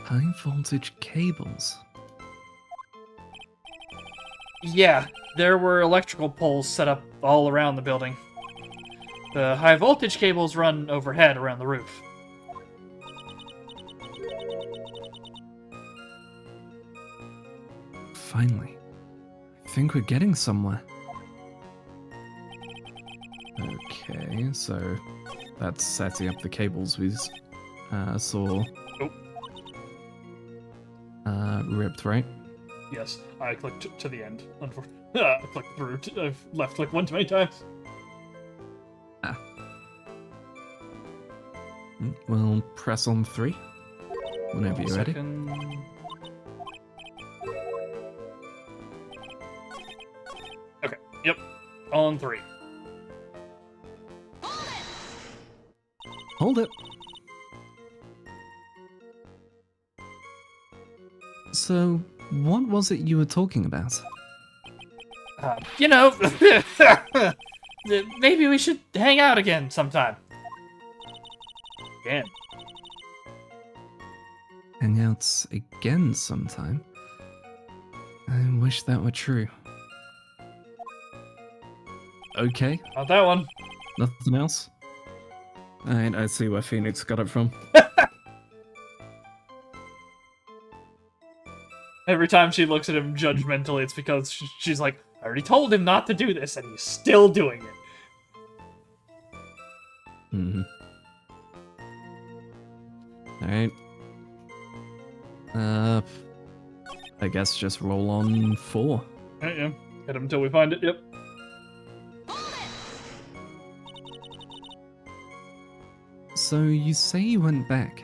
High-voltage cables? Yeah, there were electrical poles set up all around the building. The high-voltage cables run overhead around the roof. Finally. I think we're getting somewhere. Okay, so that's setting up the cables we saw. Ripped, right? Yes, I clicked to the end. Unfortunately, I clicked through. I've left click one too many times. Well, press on 3 whenever you're ready. Okay, yep, on 3. Hold it. So, what was it you were talking about? Maybe we should hang out again sometime. Again. Hangouts again sometime? I wish that were true. Okay, Not that one. nothing else? Alright, I see where Phoenix got it from. Every time she looks at him judgmentally, it's because she's like, I already told him not to do this, and he's still doing it. Mm-hmm. Alright. I guess just roll on 4. Yeah. Hit him until we find it, yep. So you say you went back?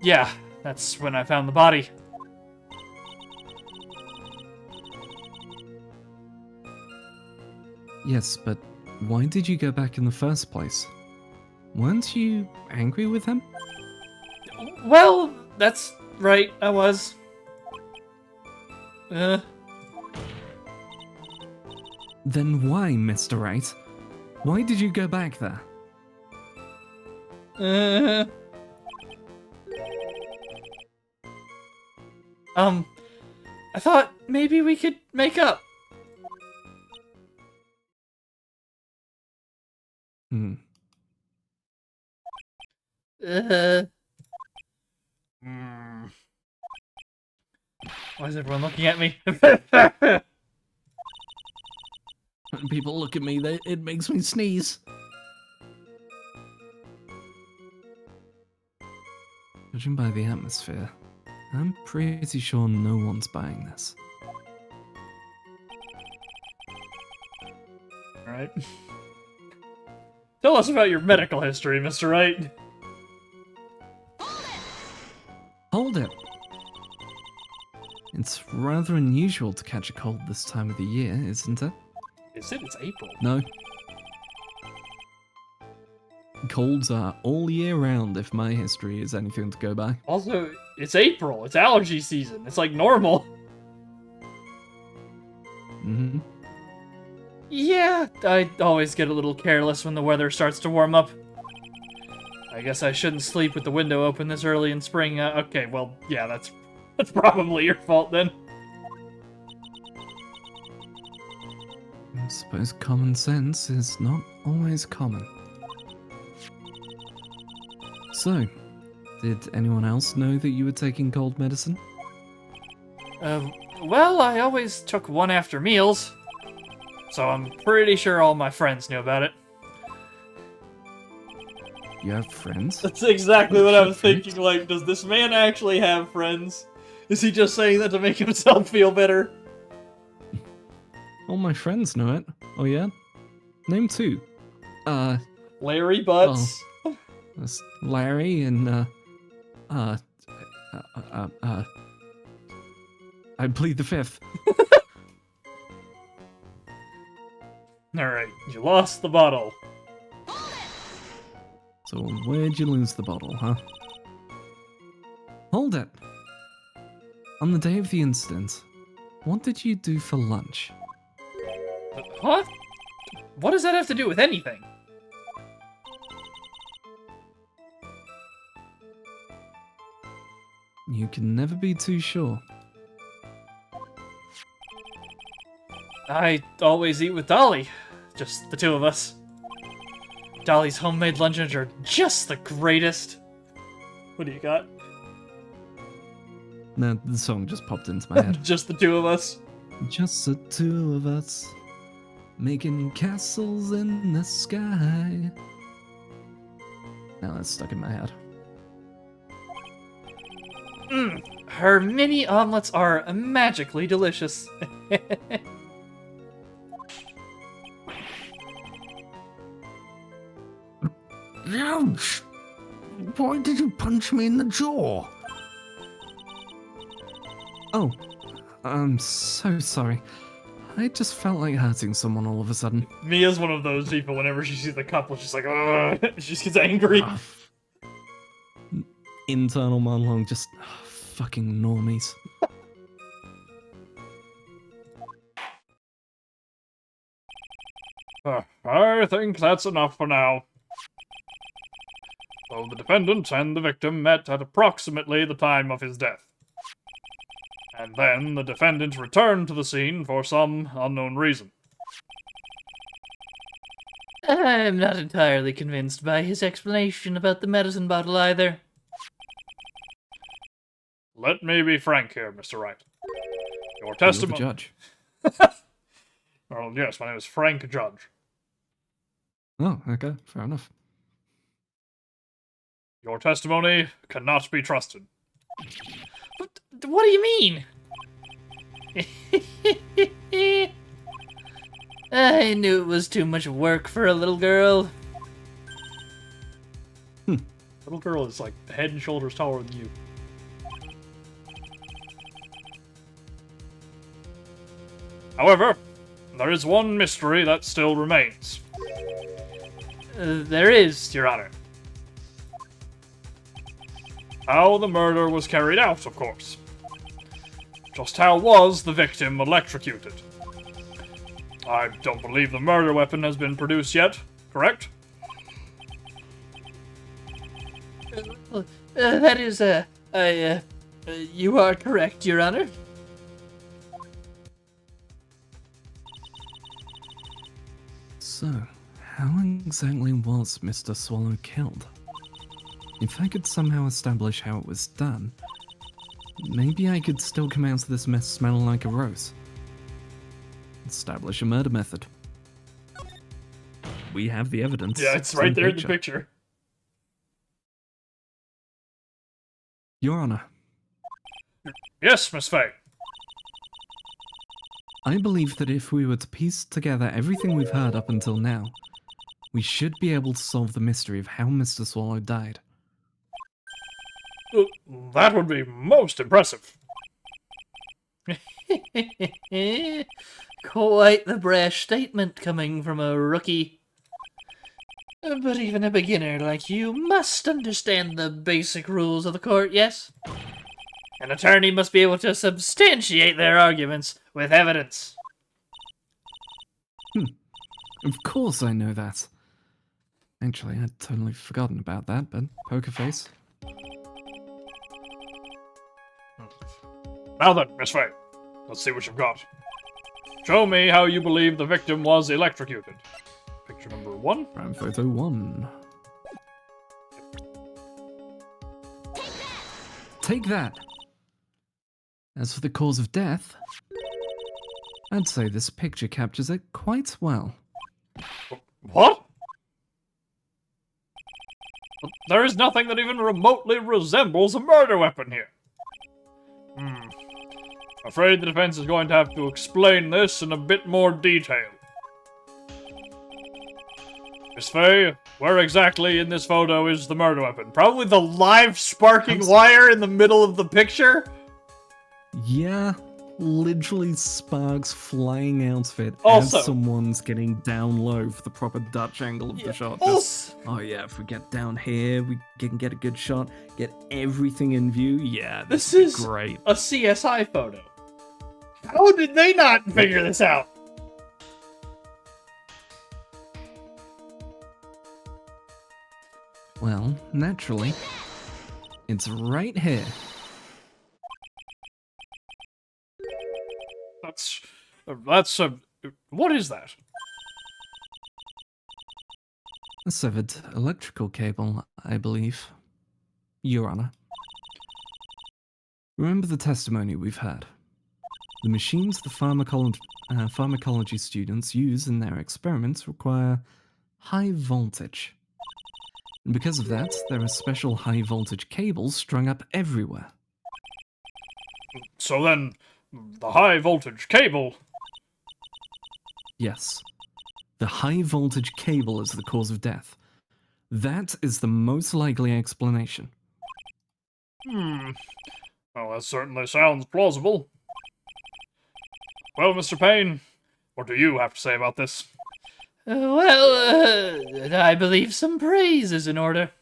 Yeah. That's when I found the body. Yes, but why did you go back in the first place? Weren't you angry with him? Well, that's right, I was. Then why, Mr. Wright? Why did you go back there? I thought maybe we could make up. Hmm. Why is everyone looking at me? When people look at me, it makes me sneeze. Judging by the atmosphere, I'm pretty sure no one's buying this. Alright. Tell us about your medical history, Mr. Wright. Hold it! It's rather unusual to catch a cold this time of the year, isn't it? Is it? It's April. No. Colds are all year round if my history is anything to go by. Also, it's April. It's allergy season. It's like normal. Mm-hmm. Yeah, I always get a little careless when the weather starts to warm up. I guess I shouldn't sleep with the window open this early in spring. Okay, well, yeah, that's probably your fault then. I suppose common sense is not always common. So, did anyone else know that you were taking cold medicine? Well, I always took one after meals, so I'm pretty sure all my friends knew about it. You have friends? That's exactly what I was thinking, like, does this man actually have friends? Is he just saying that to make himself feel better? All my friends know it. Oh yeah? Name two. Larry Butts. There's Larry and, I plead the fifth. Alright, you lost the bottle. So where'd you lose the bottle, huh? Hold it! On the day of the incident, what did you do for lunch? Huh? What does that have to do with anything? You can never be too sure. I always eat with Dolly. Just the two of us. Dolly's homemade lunches are just the greatest. What do you got? No, the song just popped into my head. Just the two of us. Just the two of us, making castles in the sky. Now that's stuck in my head. Her mini omelets are magically delicious. Ouch! Why did you punch me in the jaw? Oh, I'm so sorry. I just felt like hurting someone all of a sudden. Mia's one of those people, whenever she sees the couple, she's like, ugh, she just gets angry. Internal monologue, just fucking normies. I think that's enough for now. So the defendant and the victim met at approximately the time of his death. And then the defendant returned to the scene for some unknown reason. I'm not entirely convinced by his explanation about the medicine bottle either. Let me be frank here, Mr. Wright. Your You're the testimony... judge. Oh, yes, my name is Frank Judge. Oh, okay, fair enough. Your testimony cannot be trusted. What do you mean? I knew it was too much work for a little girl. Little girl is like head and shoulders taller than you. However, there is one mystery that still remains. There is, Your Honor. How the murder was carried out, of course. Just how was the victim electrocuted? I don't believe the murder weapon has been produced yet, correct? That is, You are correct, Your Honor. So, how exactly was Mr. Swallow killed? If I could somehow establish how it was done, maybe I could still come out of this mess smelling like a rose. Establish a murder method. We have the evidence. Yeah, it's right there in the picture. Your Honor, Yes, Miss Faye. I believe that if we were to piece together everything we've heard up until now, we should be able to solve the mystery of how Mr. Swallow died. That would be most impressive. Quite the brash statement coming from a rookie. But even a beginner like you must understand the basic rules of the court, yes? An attorney must be able to substantiate their arguments with evidence. Of course I know that. Actually, I'd totally forgotten about that, but poker face. Now then, Miss Faye, let's see what you've got. Show me how you believe the victim was electrocuted. Picture number 1. Prime photo 1. Take that! As for the cause of death, I'd say this picture captures it quite well. What? There is nothing that even remotely resembles a murder weapon here. Afraid the defense is going to have to explain this in a bit more detail. Miss Faye, where exactly in this photo is the murder weapon? Probably the live sparking wire in the middle of the picture? Yeah, literally sparks flying out of it Also, as someone's getting down low for the proper Dutch angle of the shot. Just, oh yeah, if we get down here, we can get a good shot, get everything in view. Yeah, this is great. A CSI photo. How did they not figure this out? Well, naturally, it's right here. What is that? A severed electrical cable, I believe. Your Honor. Remember the testimony we've had. The machines the pharmacology students use in their experiments require high voltage. And because of that, there are special high voltage cables strung up everywhere. So then, the high voltage cable... Yes. The high voltage cable is the cause of death. That is the most likely explanation. Well, that certainly sounds plausible. Well, Mr. Payne, what do you have to say about this? I believe some praise is in order.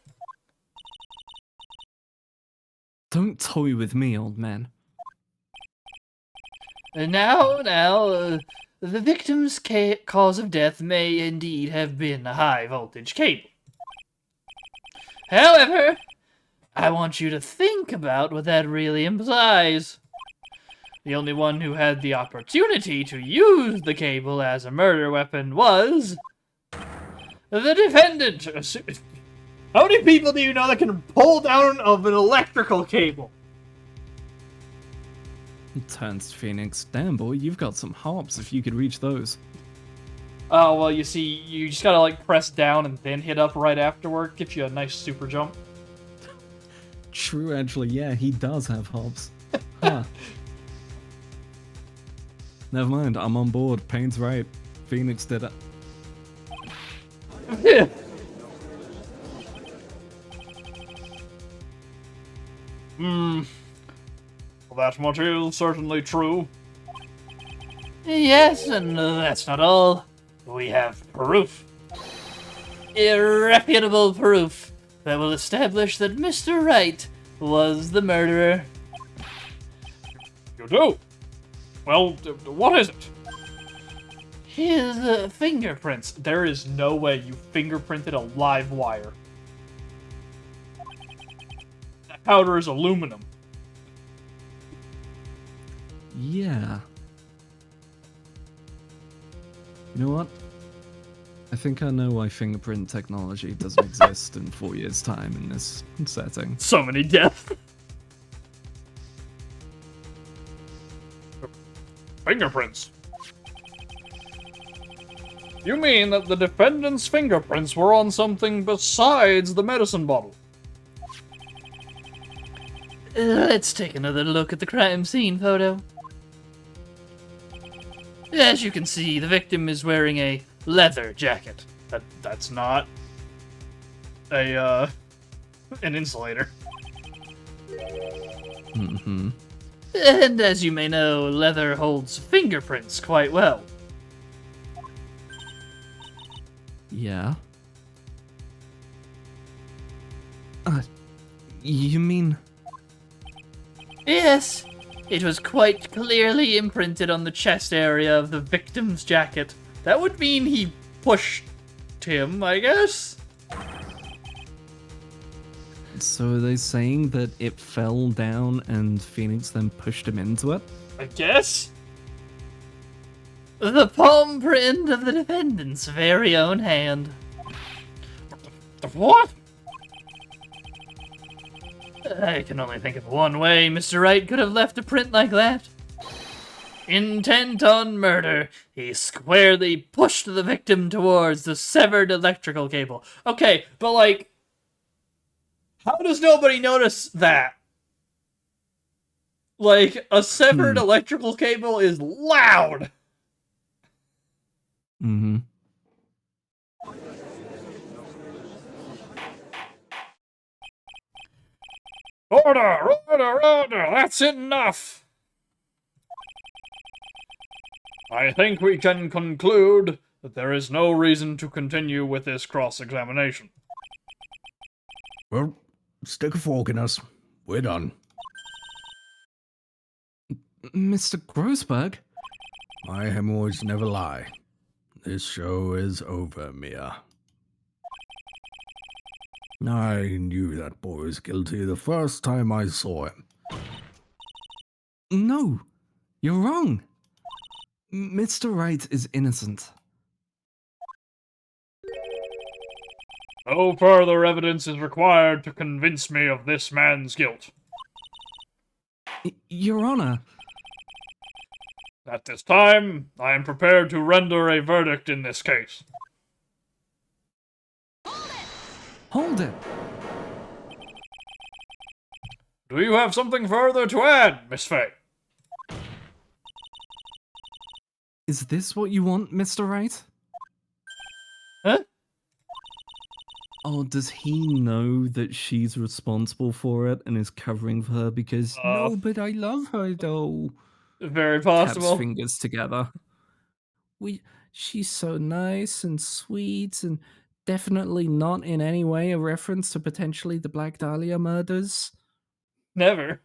Don't toy with me, old man. Now, the victim's cause of death may indeed have been a high-voltage cable. However, I want you to think about what that really implies. The only one who had the opportunity to use the cable as a murder weapon was... the defendant! How many people do you know that can pull down of an electrical cable? Turns to Phoenix. Damn, boy, you've got some hops if you could reach those. Oh, well, you see, you just gotta, like, press down and then hit up right afterward. Gives you a nice super jump. True, actually, yeah, he does have hops. Huh. Never mind, I'm on board. Payne's right. Phoenix did it. Well, that much is certainly true. Yes, and that's not all. We have proof. Irrefutable proof that will establish that Mr. Wright was the murderer. You do? Well, what is it? His fingerprints. There is no way you fingerprinted a live wire. That powder is aluminum. Yeah. You know what? I think I know why fingerprint technology doesn't exist in 4 years' time in this setting. So many deaths. Fingerprints. You mean that the defendant's fingerprints were on something besides the medicine bottle? Let's take another look at the crime scene photo. As you can see, the victim is wearing a leather jacket. That's not an insulator. Mm-hmm. And as you may know, leather holds fingerprints quite well. Yeah. You mean... Yes, it was quite clearly imprinted on the chest area of the victim's jacket. That would mean he pushed him, I guess? So are they saying that it fell down and Phoenix then pushed him into it? I guess? The palm print of the defendant's very own hand. What? I can only think of one way Mr. Wright could have left a print like that. Intent on murder, he squarely pushed the victim towards the severed electrical cable. Okay, but like, how does nobody notice that? Like, a severed electrical cable is loud! Mm-hmm. Order! That's enough! I think we can conclude that there is no reason to continue with this cross-examination. Well, stick a fork in us. We're done. Mr. Grossberg? My hemorrhoids never lie. This show is over, Mia. I knew that boy was guilty the first time I saw him. No, you're wrong. Mr. Wright is innocent. No further evidence is required to convince me of this man's guilt. Your Honor. At this time, I am prepared to render a verdict in this case. Hold it. Do you have something further to add, Miss Fay? Is this what you want, Mr. Wright? Huh? Or does he know that she's responsible for it and is covering for her because, no, but I love her, though. Very Taps possible. fingers together. She's so nice and sweet and definitely not in any way a reference to potentially the Black Dahlia murders. Never.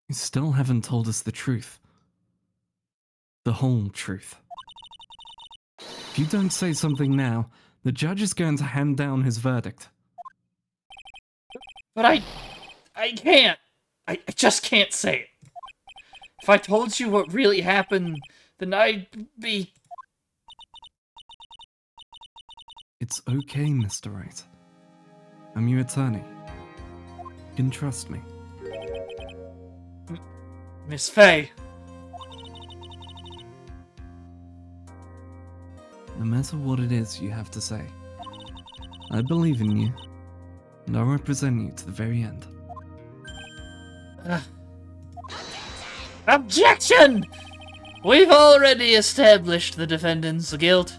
You still haven't told us the truth. The whole truth. If you don't say something now, the judge is going to hand down his verdict. But I can't. I just can't say it. If I told you what really happened, then I'd be... It's okay, Mr. Wright. I'm your attorney. You can trust me. Miss Fay. No matter what it is you have to say, I believe in you, and I'll represent you to the very end. Objection! We've already established the defendant's guilt.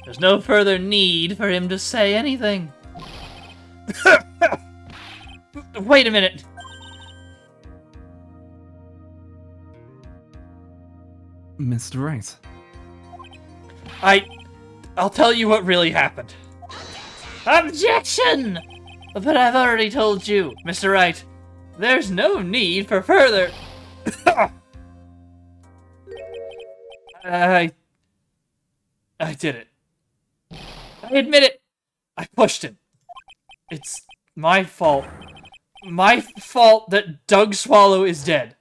There's no further need for him to say anything. Wait a minute. Mr. Wright. I'll tell you what really happened. Objection! But I've already told you, Mr. Wright. There's no need for further... I did it. I admit it. I pushed him. It's My fault. My fault that Doug Swallow is dead.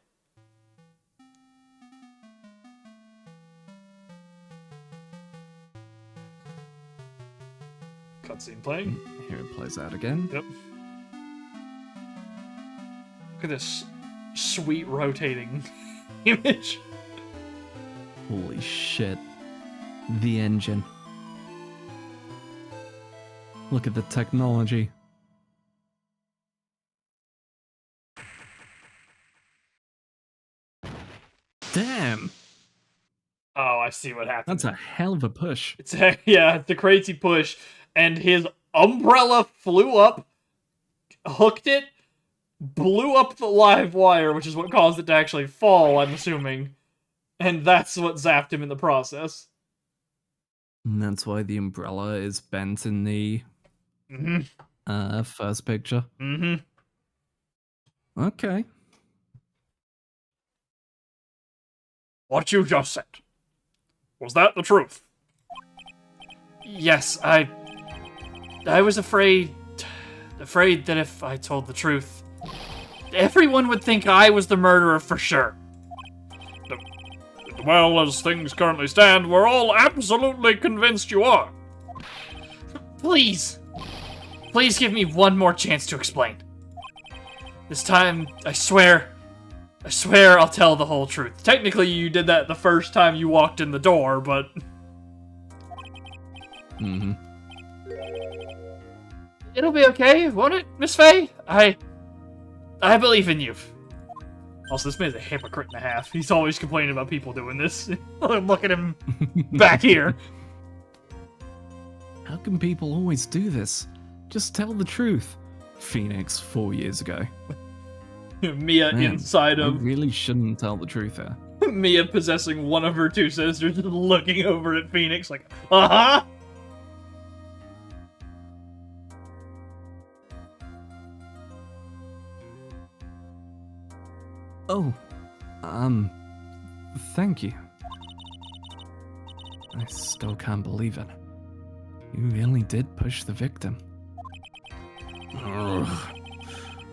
Cutscene playing. Here it plays out again. Yep. Look at this sweet rotating image. Holy shit. The engine. Look at the technology. Damn! Oh, I see what happened. That's a hell of a push. It's a crazy push, and his umbrella flew up, hooked it, blew up the live wire, which is what caused it to actually fall, I'm assuming, and that's what zapped him in the process. And that's why the umbrella is bent in the first picture. Okay. What you just said, was that the truth? Yes, I was afraid that if I told the truth, everyone would think I was the murderer for sure. Well, as things currently stand, we're all absolutely convinced you are. Please give me one more chance to explain. This time, I swear I'll tell the whole truth. Technically, you did that the first time you walked in the door, but... It'll be okay, won't it, Miss Faye? I believe in you. Also, this man's a hypocrite and a half. He's always complaining about people doing this. Look at him back here. How can people always do this? Just tell the truth. Phoenix 4 years ago. Mia inside I of... really shouldn't tell the truth here. Mia possessing one of her two sisters, just looking over at Phoenix like, uh-huh! Oh, thank you. I still can't believe it. You really did push the victim. Ugh.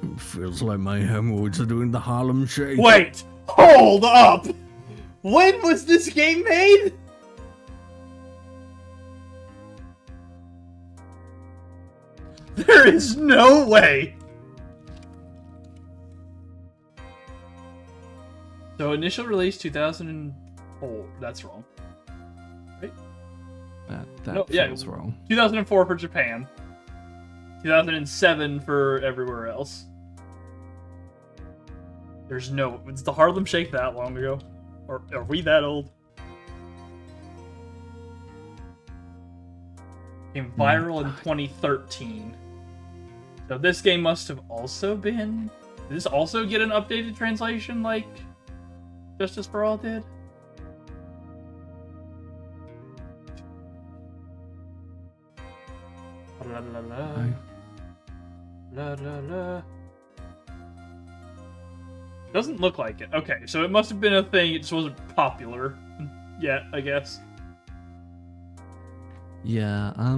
It feels like my hemorrhoids are doing the Harlem Shake. Wait! Hold up! When was this game made? There is no way! So initial release 2004. That's wrong. Right? That feels wrong. 2004 for Japan. 2007 for everywhere else. There's no... It's the Harlem Shake that long ago? Or are we that old? Came viral in 2013. So this game must have also been... Did this also get an updated translation like Justice for All did? La la la. La la la. Doesn't look like it. Okay, so it must have been a thing, it just wasn't popular yet, I guess. Yeah, I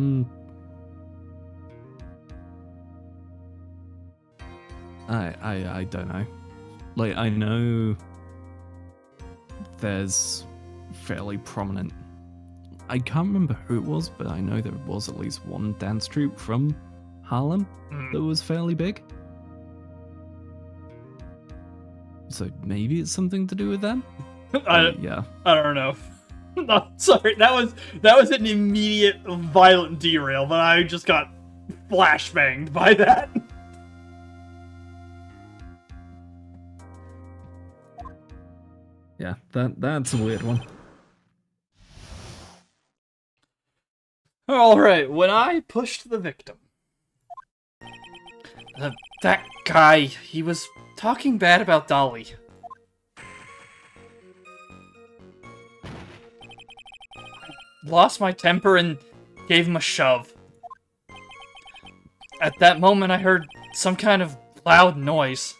don't know. Like, I know there's fairly prominent... I can't remember who it was, but I know there was at least one dance troupe from Harlem that was fairly big. So maybe it's something to do with them? Yeah. I don't know. No, sorry, that was an immediate violent derail, but I just got flashbanged by that. Yeah, that's a weird one. Alright, when I pushed the victim. That guy, he was talking bad about Dolly. Lost my temper and gave him a shove. At that moment, I heard some kind of loud noise.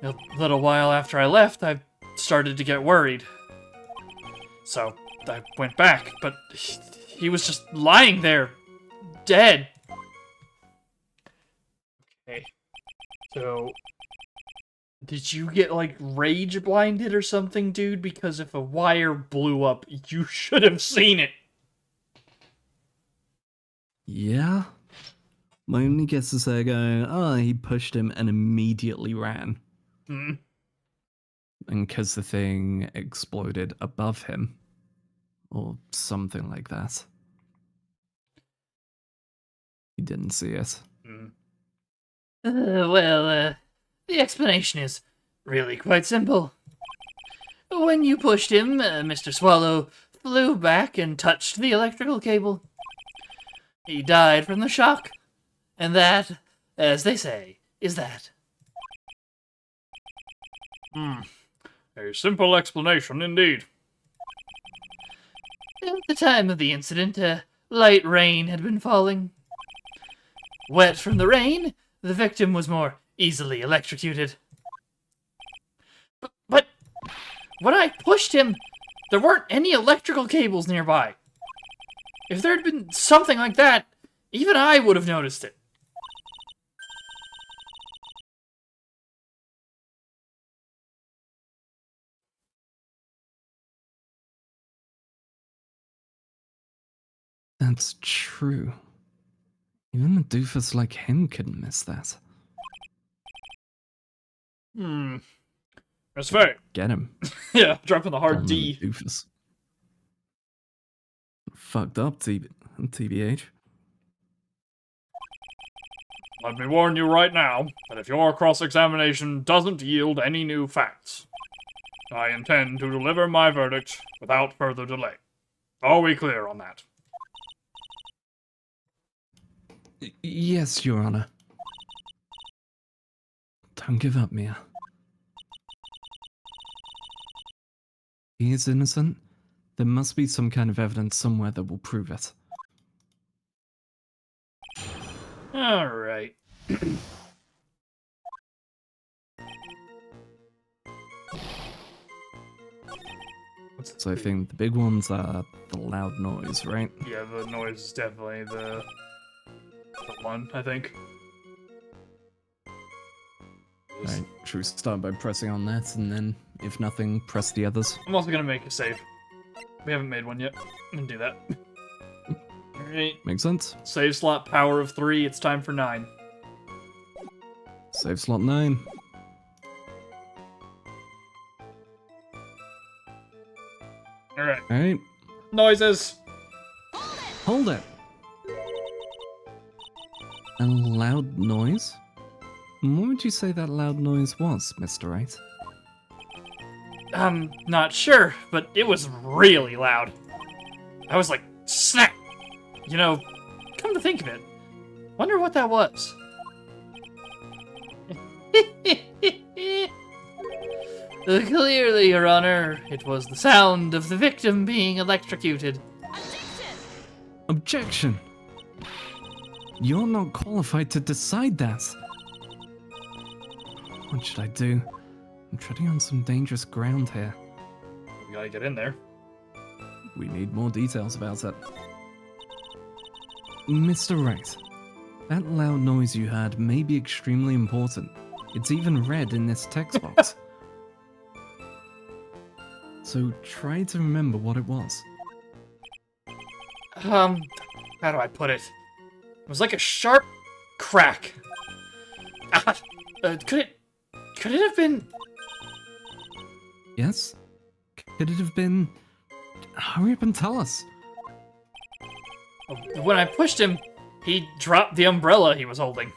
A little while after I left, I started to get worried. So, I went back, but he was just lying there, dead. Hey. So, did you get, like, rage blinded or something, dude? Because if a wire blew up, you should have seen it. Yeah? My only guess is they're going, oh, he pushed him and immediately ran. Hmm. And because the thing exploded above him. Or something like that. He didn't see it. The explanation is really quite simple. When you pushed him, Mr. Swallow flew back and touched the electrical cable. He died from the shock. And that, as they say, is that. A simple explanation indeed. At the time of the incident, light rain had been falling. Wet from the rain, the victim was more easily electrocuted. But when I pushed him, there weren't any electrical cables nearby. If there had been something like that, even I would have noticed it. That's true. Even a doofus like him couldn't miss that. That's fair. Get him. Yeah, dropping the hard Calling him a D. doofus. Fucked up, TBH. Let me warn you right now that if your cross-examination doesn't yield any new facts, I intend to deliver my verdict without further delay. Are we clear on that? Yes, Your Honor. Don't give up, Mia. He is innocent. There must be some kind of evidence somewhere that will prove it. Alright. So I think the big ones are the loud noise, right? Yeah, the noise is definitely the one, I think. Right, should we start by pressing on that, and then, if nothing, press the others? I'm also gonna make a save. We haven't made one yet. I'm gonna do that. Alright. Makes sense. Save slot power of 3, it's time for 9. Save slot 9. Alright. Alright, Noises! hold it! A loud noise? What would you say that loud noise was, Mr. Wright? I'm not sure, but it was really loud. I was like, snap! You know, come to think of it, wonder what that was. Clearly, Your Honor, it was the sound of the victim being electrocuted. Objection! You're not qualified to decide that. What should I do? I'm treading on some dangerous ground here. We gotta get in there. We need more details about it. Mr. Wright, that loud noise you heard may be extremely important. It's even read in this text box. So try to remember what it was. How do I put it? It was like a sharp crack. Could it have been... Yes? Could it have been... Hurry up and tell us. When I pushed him, he dropped the umbrella he was holding.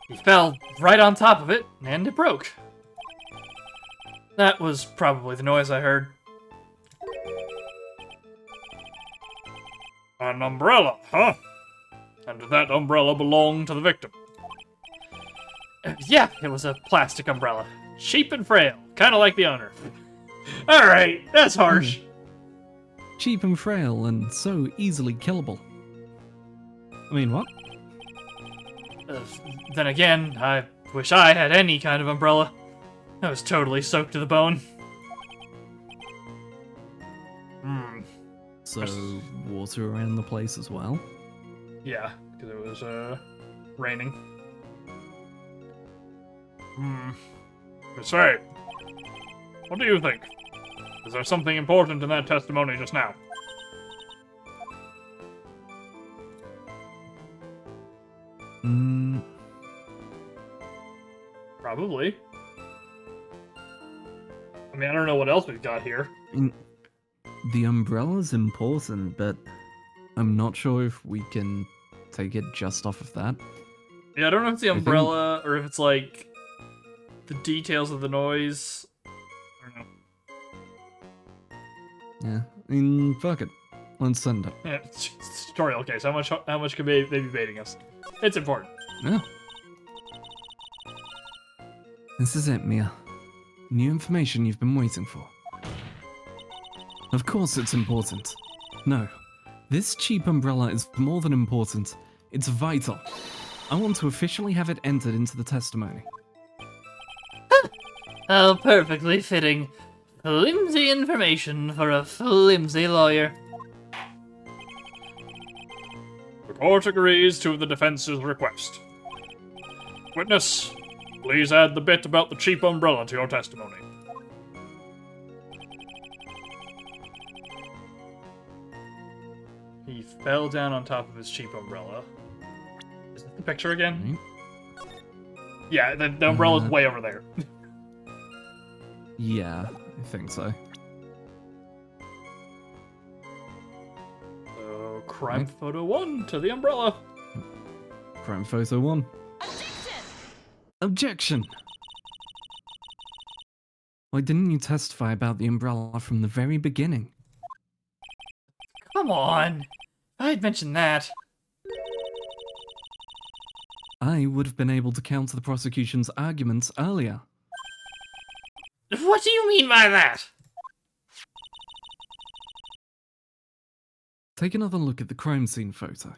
He fell right on top of it, and it broke. That was probably the noise I heard. An umbrella, huh? And did that umbrella belong to the victim? Yeah, it was a plastic umbrella. Cheap and frail, kind of like the owner. Alright, that's harsh. Cheap and frail and so easily killable. I mean, what? Then again, I wish I had any kind of umbrella. I was totally soaked to the bone. So, water around the place as well? Yeah, because it was raining. Say, what do you think? Is there something important in that testimony just now? Probably. I mean, I don't know what else we've got here. The umbrella's important, but I'm not sure if we can take it just off of that. Yeah, I don't know if it's the umbrella or if it's like the details of the noise. I don't know. Yeah, I mean, fuck it. Let's send it. Yeah, it's tutorial case. How much can they be baiting us? It's important. Yeah. This is it, Mia. New information you've been waiting for. Of course it's important. No, this cheap umbrella is more than important. It's vital. I want to officially have it entered into the testimony. How perfectly fitting. Flimsy information for a flimsy lawyer. The court agrees to the defense's request. Witness, please add the bit about the cheap umbrella to your testimony. He fell down on top of his cheap umbrella. Is it the picture again? Yeah, the umbrella's way over there. Yeah, I think so. So, crime photo 1 to the umbrella. Crime photo 1. Objection! Why didn't you testify about the umbrella from the very beginning? Come on. I'd mentioned that. I would have been able to counter the prosecution's arguments earlier. What do you mean by that? Take another look at the crime scene photo.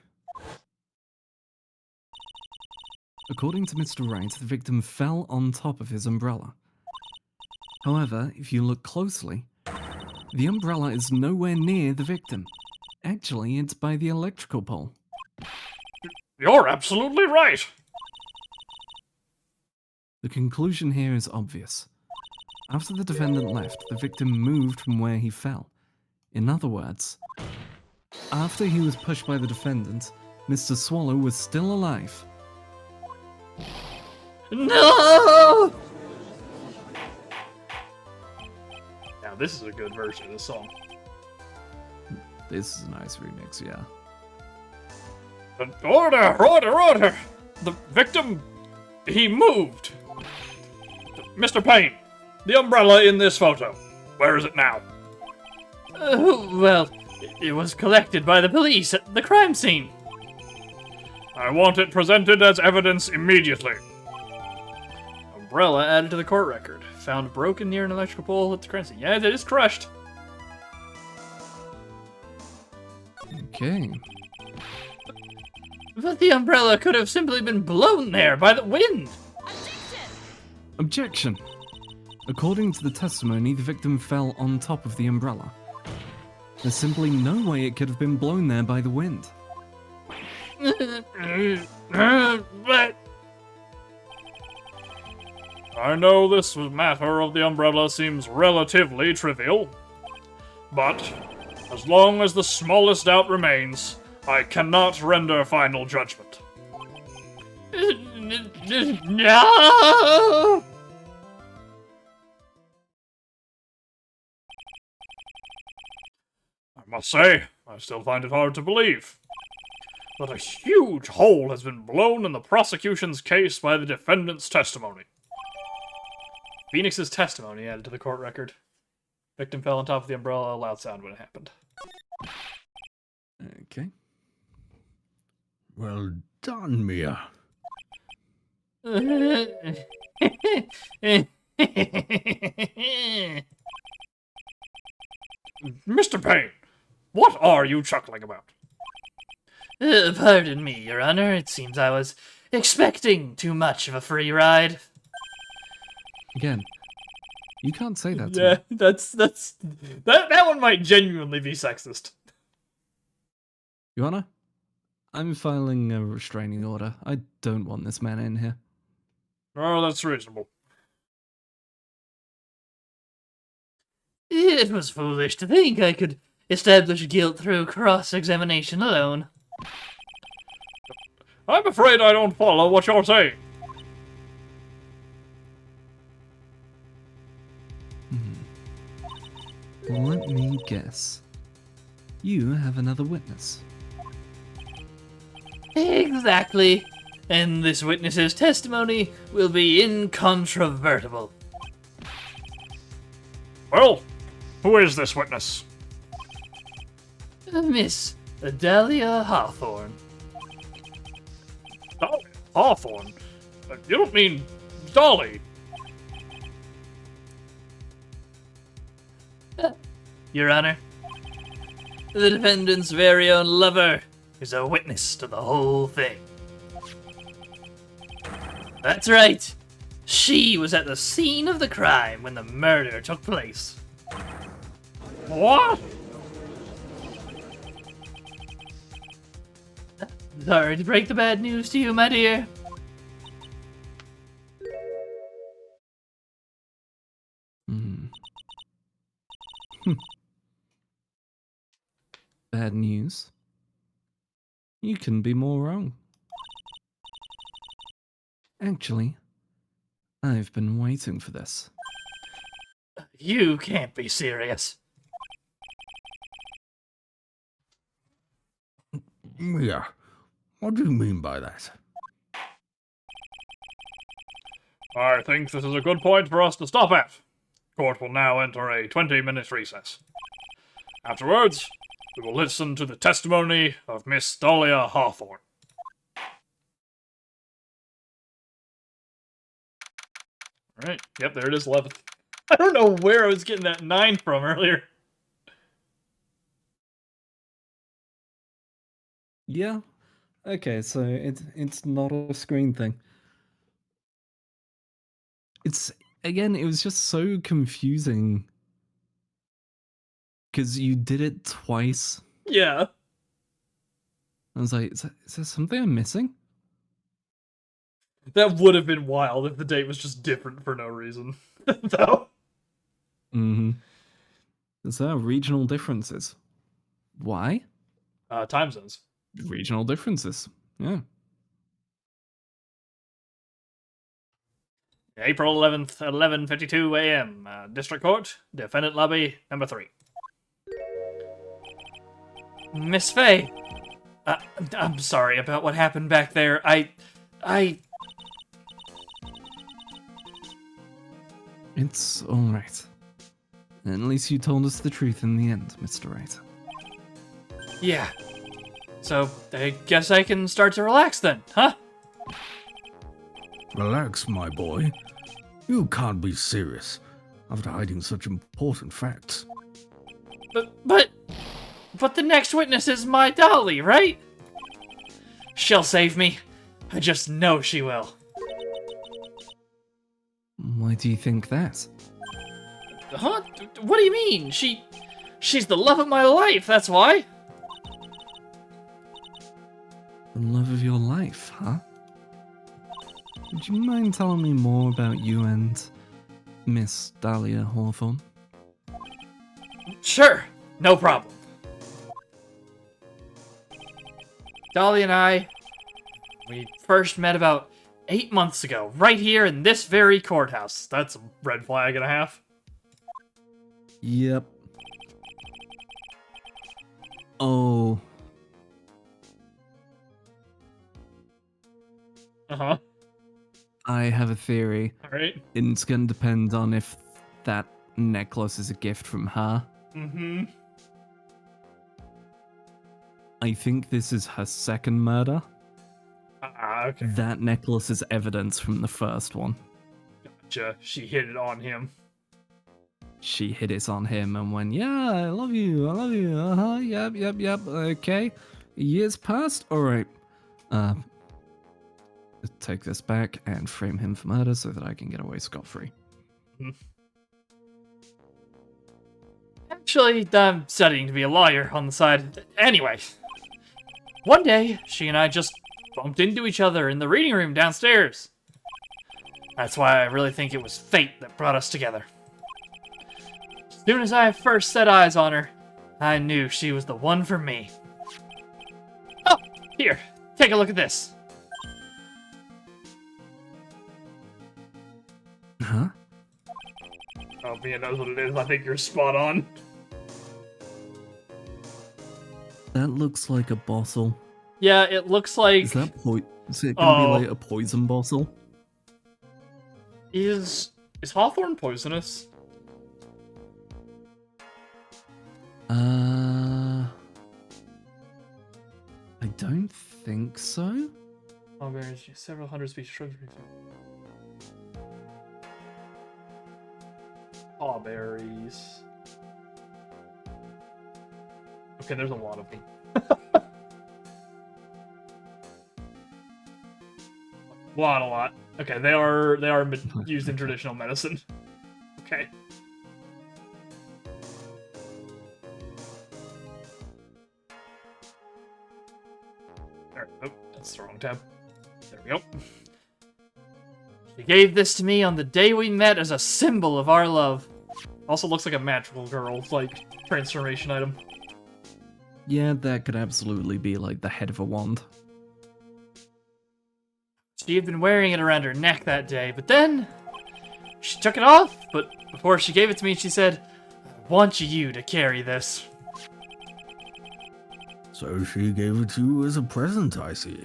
According to Mr. Wright, the victim fell on top of his umbrella. However, if you look closely, the umbrella is nowhere near the victim. Actually, it's by the electrical pole. You're absolutely right! The conclusion here is obvious. After the defendant left, the victim moved from where he fell. In other words, after he was pushed by the defendant, Mr. Swallow was still alive. No! Now, this is a good version of the song. This is a nice remix, yeah. Order! The victim, he moved. Mr. Payne, the umbrella in this photo, where is it now? Well, it was collected by the police at the crime scene. I want it presented as evidence immediately. Umbrella added to the court record. Found broken near an electrical pole at the crime scene. Yeah, it is crushed. Okay. But the umbrella could have simply been blown there by the wind. Objection! According to the testimony, the victim fell on top of the umbrella. There's simply no way it could have been blown there by the wind. But I know this matter of the umbrella seems relatively trivial, but as long as the smallest doubt remains, I cannot render final judgment. no! I must say, I still find it hard to believe that a huge hole has been blown in the prosecution's case by the defendant's testimony. Phoenix's testimony added to the court record. Victim fell on top of the umbrella, a loud sound when it happened. Okay. Well done, Mia. Mr. Payne, what are you chuckling about? Pardon me, Your Honor. It seems I was expecting too much of a free ride. Again, you can't say that to Yeah, me. that one might genuinely be sexist. Your Honor, I'm filing a restraining order. I don't want this man in here. Oh, that's reasonable. It was foolish to think I could establish guilt through cross-examination alone. I'm afraid I don't follow what you're saying. Let me guess. You have another witness. Exactly. And this witness's testimony will be incontrovertible. Well, who is this witness? Miss Dahlia Hawthorne. Dolly Hawthorne? You don't mean Dolly? Your Honor, the defendant's very own lover is a witness to the whole thing. That's right. She was at the scene of the crime when the murder took place. What? Sorry to break the bad news to you, my dear. Bad news? You couldn't be more wrong. Actually, I've been waiting for this. You can't be serious. Yeah. What do you mean by that? I think this is a good point for us to stop at. Court will now enter a 20-minute recess. Afterwards, we will listen to the testimony of Miss Dahlia Hawthorne. Alright, yep, there it is, 11th. I don't know where I was getting that 9 from earlier. Yeah. Okay, so it's not a screen thing. It's again, it was just so confusing because you did it twice. Yeah. I was like, is there something I'm missing? That would have been wild if the date was just different for no reason. Though. Mm-hmm. There are regional differences. Why? Time zones. Regional differences. Yeah. April 11th at 11:52 a.m. District Court, Defendant Lobby, number 3. Miss Faye, I'm sorry about what happened back there. It's alright. At least you told us the truth in the end, Mr. Wright. Yeah. So, I guess I can start to relax then, huh? Relax, my boy. You can't be serious after hiding such important facts. But the next witness is my Dolly, right? She'll save me. I just know she will. Why do you think that? Huh? What do you mean? She's the love of my life, that's why. The love of your life, huh? Would you mind telling me more about you and Miss Dahlia Hawthorne? Sure, no problem. Dolly and I, we first met about 8 months ago, right here in this very courthouse. That's a red flag and a half. Yep. Oh. Uh-huh. I have a theory. Alright. It's gonna depend on if that necklace is a gift from her. Mm-hmm. I think this is her second murder. Okay. That necklace is evidence from the first one. Gotcha. She hit it on him. She hit it on him and went, yeah, I love you, uh-huh, yep, okay. Years passed, alright. Take this back and frame him for murder so that I can get away scot-free. Actually, I'm studying to be a lawyer on the side. Anyway, One day, she and I just bumped into each other in the reading room downstairs. That's why I really think it was fate that brought us together. As soon as I first set eyes on her, I knew she was the one for me. Oh, here, take a look at this. Huh? Oh, Mia knows what it is. I think you're spot on. That looks like a bottle. Yeah, it looks like... Is it gonna be like a poison bottle? Is Hawthorne poisonous? I don't think so. Oh, there's several hundred species of shrubs. Strawberries. Okay, there's a lot of them. A lot. Okay, they are used in traditional medicine. Okay. There, oh, that's the wrong tab. There we go. She gave this to me on the day we met as a symbol of our love. Also looks like a magical girl, like, transformation item. Yeah, that could absolutely be like the head of a wand. She had been wearing it around her neck that day, but then she took it off, but before she gave it to me, she said, I want you to carry this. So she gave it to you as a present, I see.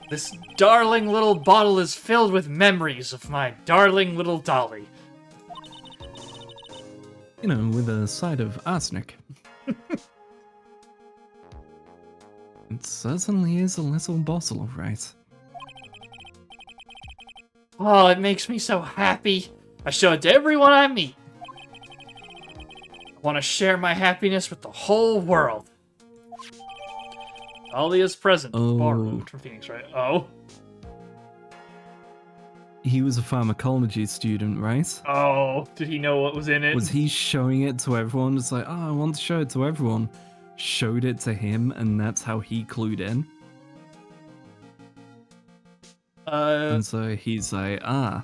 This darling little bottle is filled with memories of my darling little dolly. You know, with a side of arsenic. It certainly is a little bottle, alright. Oh, it makes me so happy. I show it to everyone I meet. I want to share my happiness with the whole world. Dahlia's present, borrowed from Phoenix, right? Oh. He was a pharmacology student, right? Oh, did he know what was in it? Was he showing it to everyone? It's like, oh, I want to show it to everyone. Showed it to him, and that's how he clued in? And so he's like, yeah,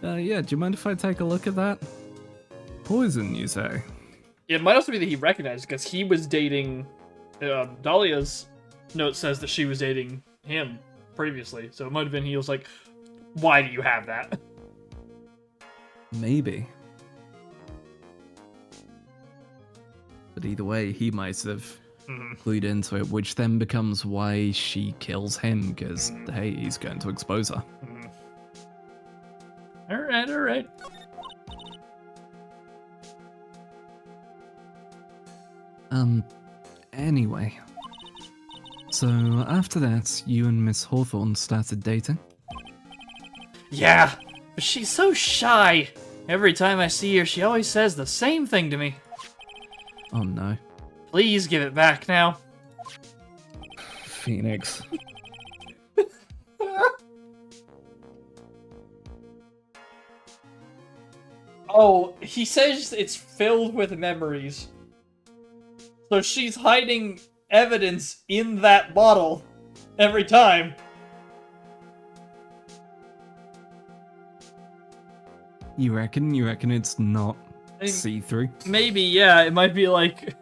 do you mind if I take a look at that? Poison, you say? It might also be that he recognized, because he was dating... Dahlia's note says that she was dating him previously, so it might have been he was like, why do you have that? Maybe. But either way, he might have clued into it, which then becomes why she kills him, because, hey, he's going to expose her. Alright. Anyway. So, after that, you and Miss Hawthorne started dating? Yeah, but she's so shy. Every time I see her, she always says the same thing to me. Oh no. Please give it back now. Phoenix. Oh, he says it's filled with memories. So she's hiding evidence in that bottle every time. You reckon? You reckon it's not see-through? Maybe, yeah. It might be like...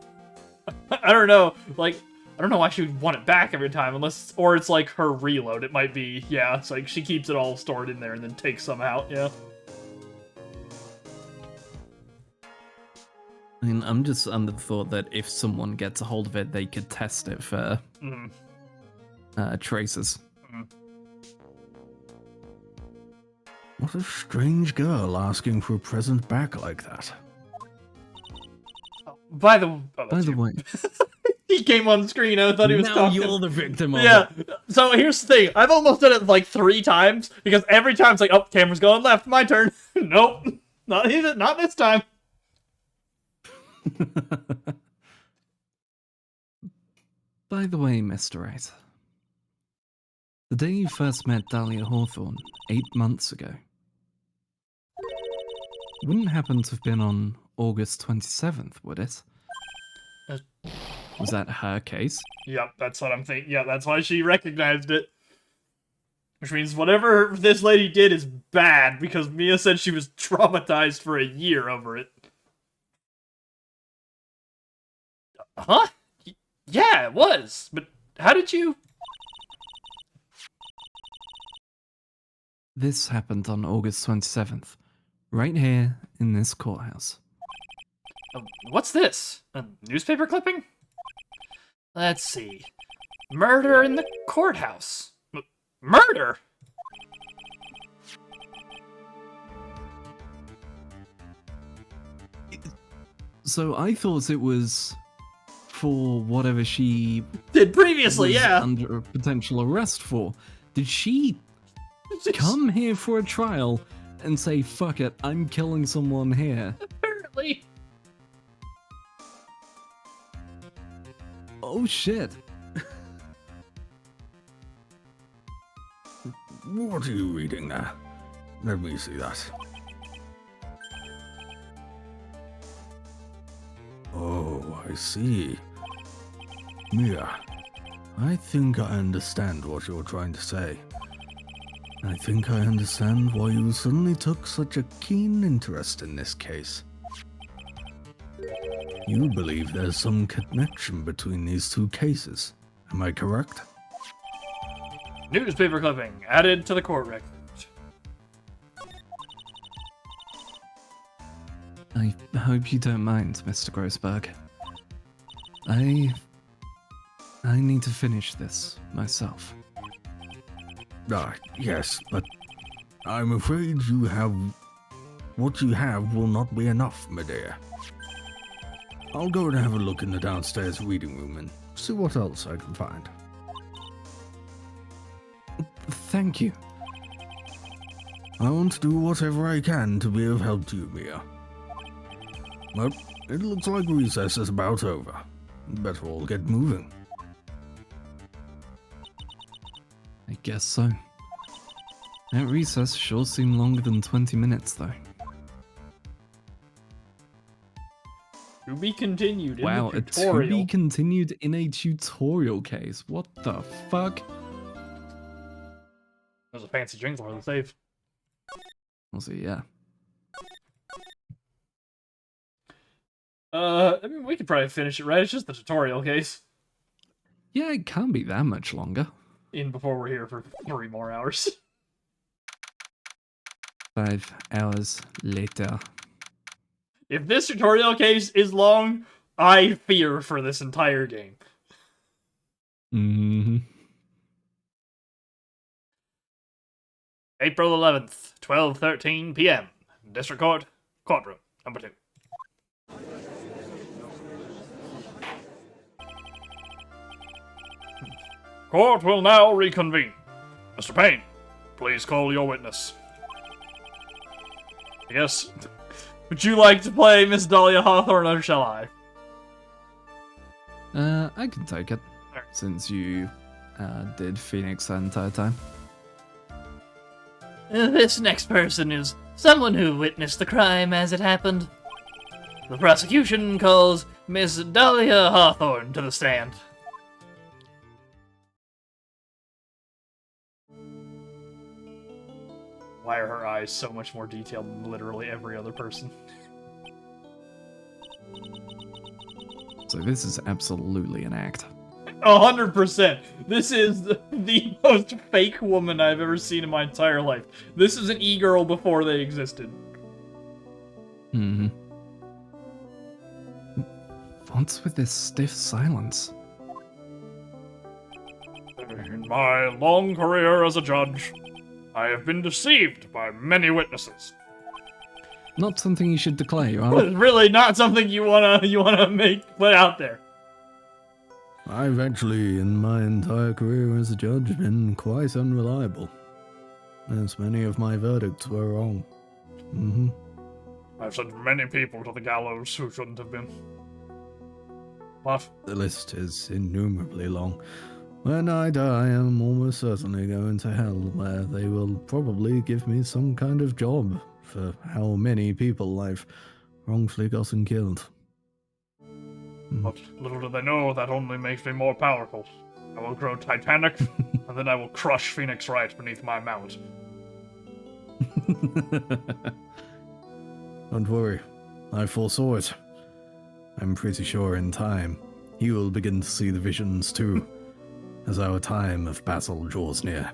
I don't know. Like, I don't know why she would want it back every time, unless... Or it's like her reload. It might be, yeah. It's like she keeps it all stored in there and then takes some out, yeah. I mean, I'm just under the thought that if someone gets a hold of it, they could test it for traces. What a strange girl asking for a present back like that. By the way, he came on screen. I thought he was talking. Now you're the victim of it. So here's the thing. I've almost done it like 3 times because every time it's like, oh, camera's going left. My turn. Nope, not this time. By the way, Mr. Wright, the day you first met Dahlia Hawthorne 8 months ago wouldn't happen to have been on August 27th, would it? Was that her case? Yep, that's what I'm thinking. Yeah, that's why she recognized it. Which means whatever this lady did is bad, because Mia said she was traumatized for a year over it. Huh? Yeah, it was. But how did you... This happened on August 27th, right here in this courthouse. What's this? A newspaper clipping? Let's see. Murder in the courthouse. Murder? So I thought it was for whatever she Did previously, was yeah. under potential arrest for. Did she come here for a trial and say, fuck it, I'm killing someone here? Apparently. Oh shit. What are you reading there? Let me see that. Oh, I see. Mia, I think I understand what you're trying to say. I think I understand why you suddenly took such a keen interest in this case. You believe there's some connection between these two cases. Am I correct? Newspaper clipping added to the court record. I hope you don't mind, Mr. Grossberg. I need to finish this myself. Yes, but I'm afraid what you have will not be enough, my dear. I'll go and have a look in the downstairs reading room and see what else I can find. Thank you. I want to do whatever I can to be of help to you, Mia. Well, it looks like recess is about over. Better all get moving. I guess so. That recess sure seemed longer than 20 minutes, though. To be continued in Wow, the a tutorial. to be continued in a tutorial case. What the fuck? There's a fancy drink for the save. We'll see, yeah. I mean, we could probably finish it, right? It's just the tutorial case. Yeah, it can't be that much longer. In before we're here for 3 more hours. 5 hours later. If this tutorial case is long, I fear for this entire game. Mm-hmm. April 11th, 12:13 p.m. District Court, courtroom number 2. Court will now reconvene. Mr. Payne, please call your witness. Yes. Would you like to play Miss Dahlia Hawthorne, or shall I? I can take it, since you did Phoenix that entire time. This next person is someone who witnessed the crime as it happened. The prosecution calls Miss Dahlia Hawthorne to the stand. Why are her eyes so much more detailed than literally every other person? So this is absolutely an act. 100%. This is the most fake woman I've ever seen in my entire life. This is an e-girl before they existed. Mm-hmm. What's with this stiff silence? In my long career as a judge, I have been deceived by many witnesses. Not something you should declare, Your But Honor. it's really not something you wanna put out there. I've actually, in my entire career as a judge, been quite unreliable. As many of my verdicts were wrong. Mm-hmm. I've sent many people to the gallows who shouldn't have been. What? The list is innumerably long. When I die, I'm almost certainly going to hell, where they will probably give me some kind of job for how many people I've wrongfully gotten killed. But little do they know that only makes me more powerful. I will grow titanic, and then I will crush Phoenix Wright beneath my mount. Don't worry, I foresaw it. I'm pretty sure in time, you will begin to see the visions too, as our time of battle draws near.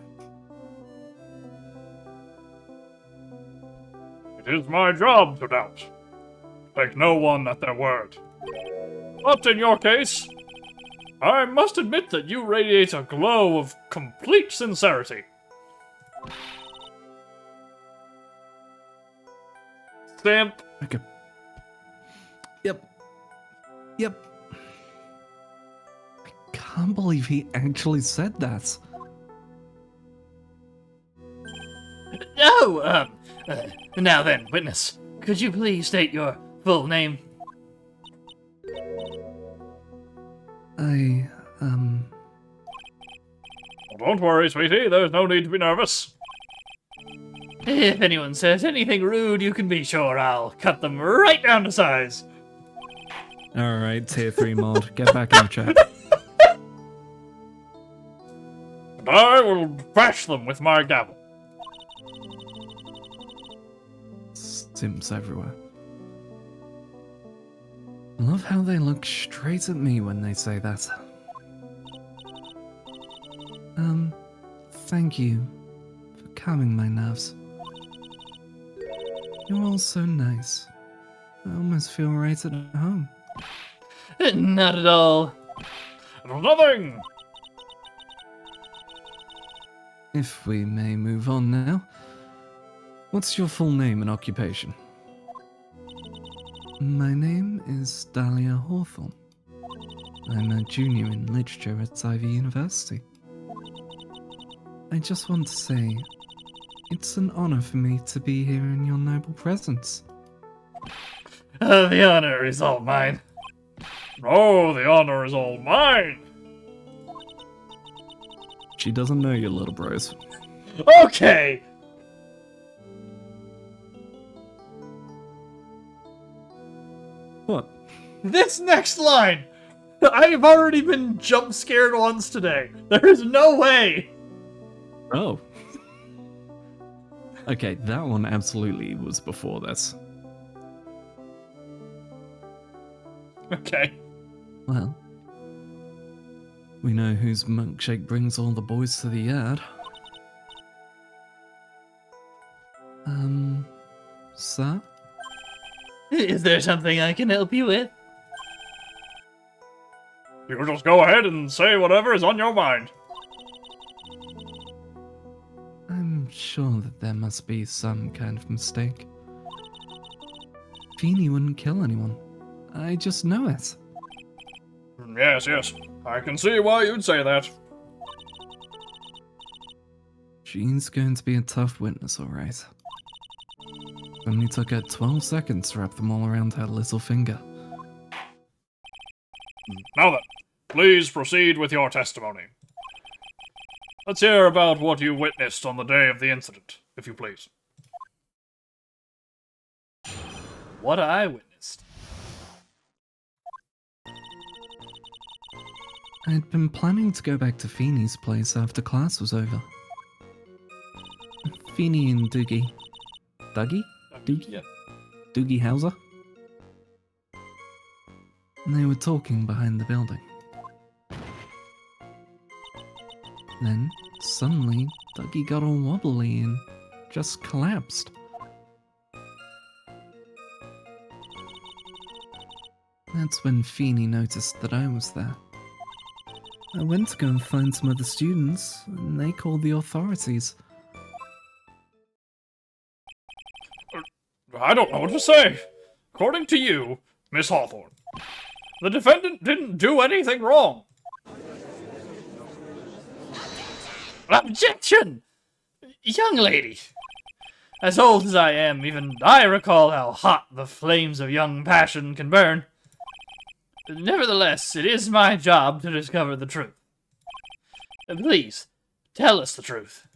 It is my job to doubt. Take no one at their word. But in your case, I must admit that you radiate a glow of complete sincerity. Simp. Okay. Yep. I can't believe he actually said that. Oh, now then, witness, could you please state your full name? Well, don't worry, sweetie. There's no need to be nervous. If anyone says anything rude, you can be sure I'll cut them right down to size. Alright, tier 3 mod, get back in the chat. And I will bash them with my gavel. Simps everywhere. I love how they look straight at me when they say that. Thank you for calming my nerves. You're all so nice. I almost feel right at home. Not at all. Nothing! If we may move on now. What's your full name and occupation? My name is Dahlia Hawthorne. I'm a junior in literature at Ivy University. I just want to say, it's an honor for me to be here in your noble presence. The honor is all mine. Oh, the honor is all mine! She doesn't know you, little bros. Okay! What? This next line! I've already been jump scared once today. There is no way! Oh. Okay, that one absolutely was before this. Okay. Well, we know whose milkshake brings all the boys to the yard. Sir? Is there something I can help you with? You just go ahead and say whatever is on your mind. I'm sure that there must be some kind of mistake. Feeny wouldn't kill anyone. I just know it. Yes, yes. I can see why you'd say that. She's going to be a tough witness, alright. Only took her 12 seconds to wrap them all around her little finger. Now then, please proceed with your testimony. Let's hear about what you witnessed on the day of the incident, if you please. What I witnessed. I'd been planning to go back to Feeny's place after class was over. Feeny and Doogie. Dougie? Doogie? Yeah. Doogie Howser? They were talking behind the building. Then, suddenly, Dougie got all wobbly and just collapsed. That's when Feeny noticed that I was there. I went to go and find some other students, and they called the authorities. I don't know what to say. According to you, Miss Hawthorne, the defendant didn't do anything wrong. Objection! Young lady! As old as I am, even I recall how hot the flames of young passion can burn. Nevertheless, it is my job to discover the truth. Please, tell us the truth.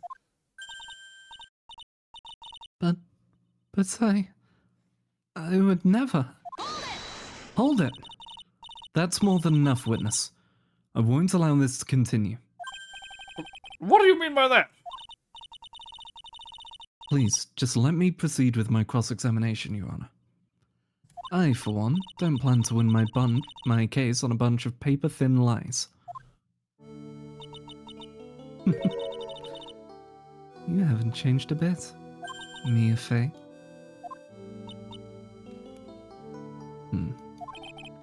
But I would never. Hold it! That's more than enough, witness. I won't allow this to continue. What do you mean by that? Please, just let me proceed with my cross-examination, Your Honor. I, for one, don't plan to win my case on a bunch of paper-thin lies. You haven't changed a bit, Mia Fey.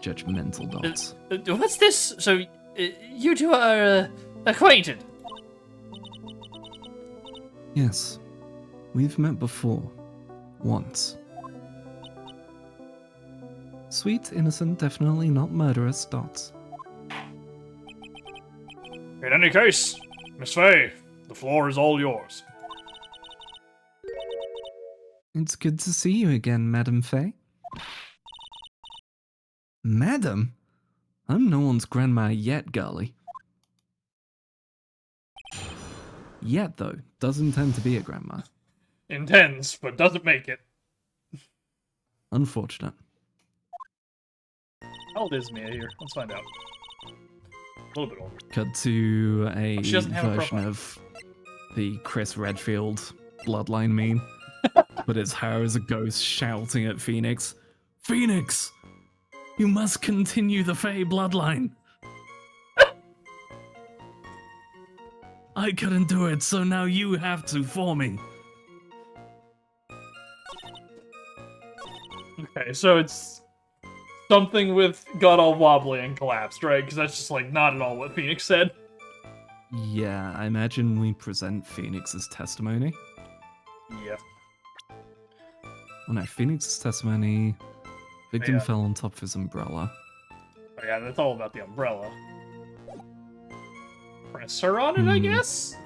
Judgmental dots. What's this? So, you two are acquainted? Yes, we've met before. Once. Sweet, innocent, definitely not murderous dots. In any case, Miss Fey, the floor is all yours. It's good to see you again, Madam Fey. Madam? I'm no one's grandma yet, girlie. Yet, though, does intend to be a grandma. Intends, but doesn't make it. Unfortunate. How old is Mia here? Let's find out. A little bit older. Cut to a She doesn't have a version profile. of the Chris Redfield bloodline meme. But it's her as a ghost shouting at Phoenix. Phoenix! You must continue the Fey bloodline! I couldn't do it, so now you have to for me. Okay, so it's something with got all wobbly and collapsed, right? Because that's just like not at all what Phoenix said. Yeah, I imagine we present Phoenix's testimony. Yeah. Oh no, Phoenix's testimony. Victim Yeah. fell on top of his umbrella. Oh, yeah, that's all about the umbrella. Press her on it, I guess?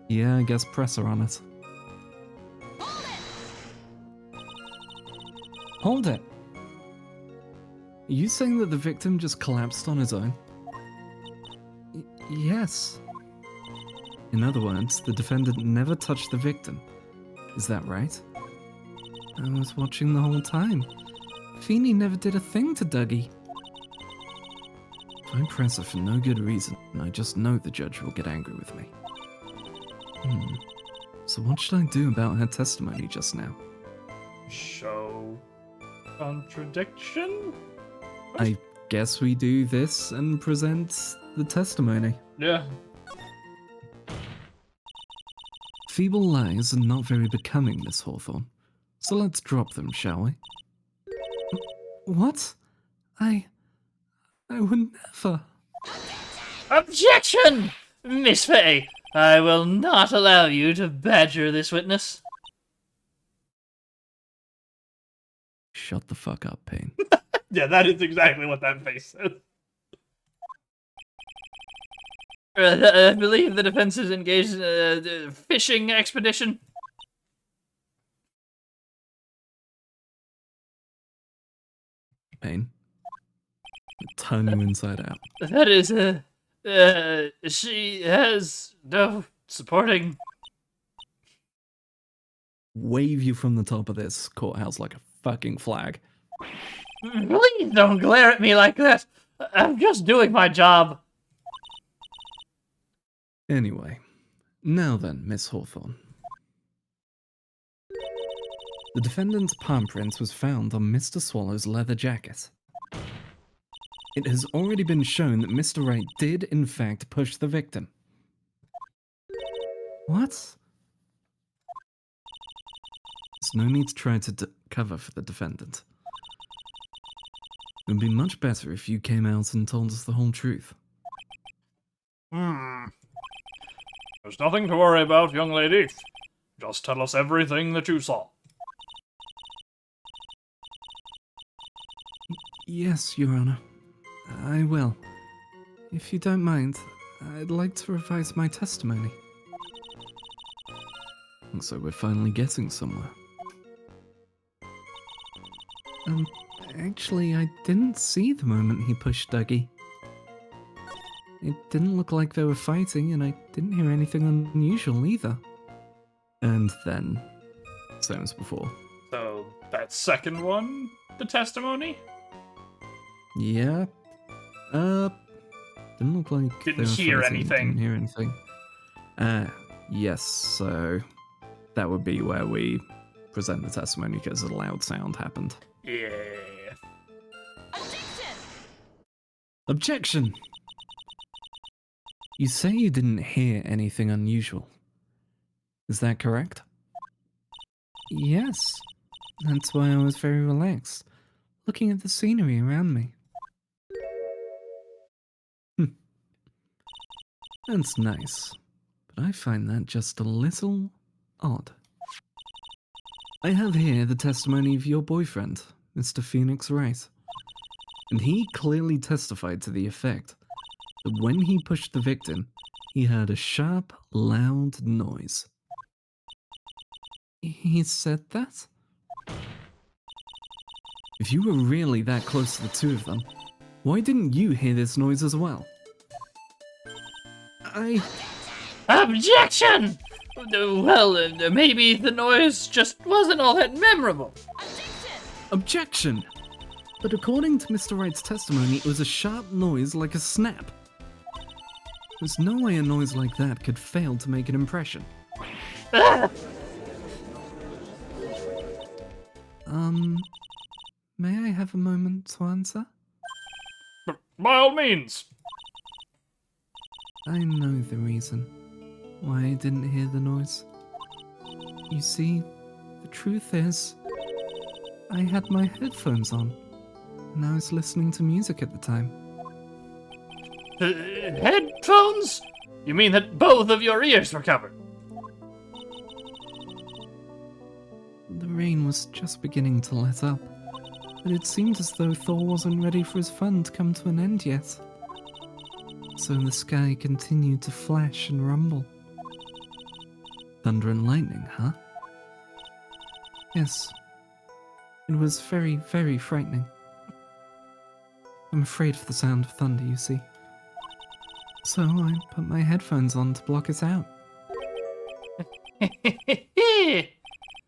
Yeah, I guess press her on it. Hold it! Are you saying that the victim just collapsed on his own? Yes. In other words, the defendant never touched the victim. Is that right? I was watching the whole time. Feeny never did a thing to Dougie. If I press her for no good reason, I just know the judge will get angry with me. So what should I do about her testimony just now? Show contradiction? I guess we do this and present the testimony. Yeah. Feeble lies are not very becoming, Miss Hawthorne. So let's drop them, shall we? What? I would never. Objection! Miss Fey, I will not allow you to badger this witness. Shut the fuck up, Payne. Yeah, that is exactly what that face says. I believe the defense is engaged in a fishing expedition. Payne. Turn you inside out. That is, she has no supporting. Wave you from the top of this courthouse like a fucking flag. Please don't glare at me like that. I'm just doing my job. Anyway, now then, Miss Hawthorne. The defendant's palm print was found on Mr. Swallow's leather jacket. It has already been shown that Mr. Wright did, in fact, push the victim. What? There's no need to try to cover for the defendant. It would be much better if you came out and told us the whole truth. There's nothing to worry about, young lady. Just tell us everything that you saw. Yes, Your Honor. I will. If you don't mind, I'd like to revise my testimony. So we're finally getting somewhere. Actually, I didn't see the moment he pushed Dougie. It didn't look like they were fighting, and I didn't hear anything unusual either. And then, same as before. So, that second one, the testimony? Yeah. Didn't look like Didn't they were hear fighting, anything. Didn't hear anything. Yes, so that would be where we present the testimony because a loud sound happened. Yeah. Objection! You say you didn't hear anything unusual. Is that correct? Yes. That's why I was very relaxed, looking at the scenery around me. That's nice, but I find that just a little odd. I have here the testimony of your boyfriend, Mr. Phoenix Wright, and he clearly testified to the effect that when he pushed the victim, he heard a sharp, loud noise. He said that? If you were really that close to the two of them, why didn't you hear this noise as well? Objection! Well, maybe the noise just wasn't all that memorable. Objection! But according to Mr. Wright's testimony, it was a sharp noise like a snap. There's no way a noise like that could fail to make an impression. May I have a moment to answer? By all means. I know the reason why I didn't hear the noise. You see, the truth is, I had my headphones on, and I was listening to music at the time. Headphones? You mean that both of your ears were covered? The rain was just beginning to let up, but it seemed as though Thor wasn't ready for his fun to come to an end yet. So the sky continued to flash and rumble. Thunder and lightning, huh? Yes. It was very, very frightening. I'm afraid for the sound of thunder, you see. So I put my headphones on to block it out.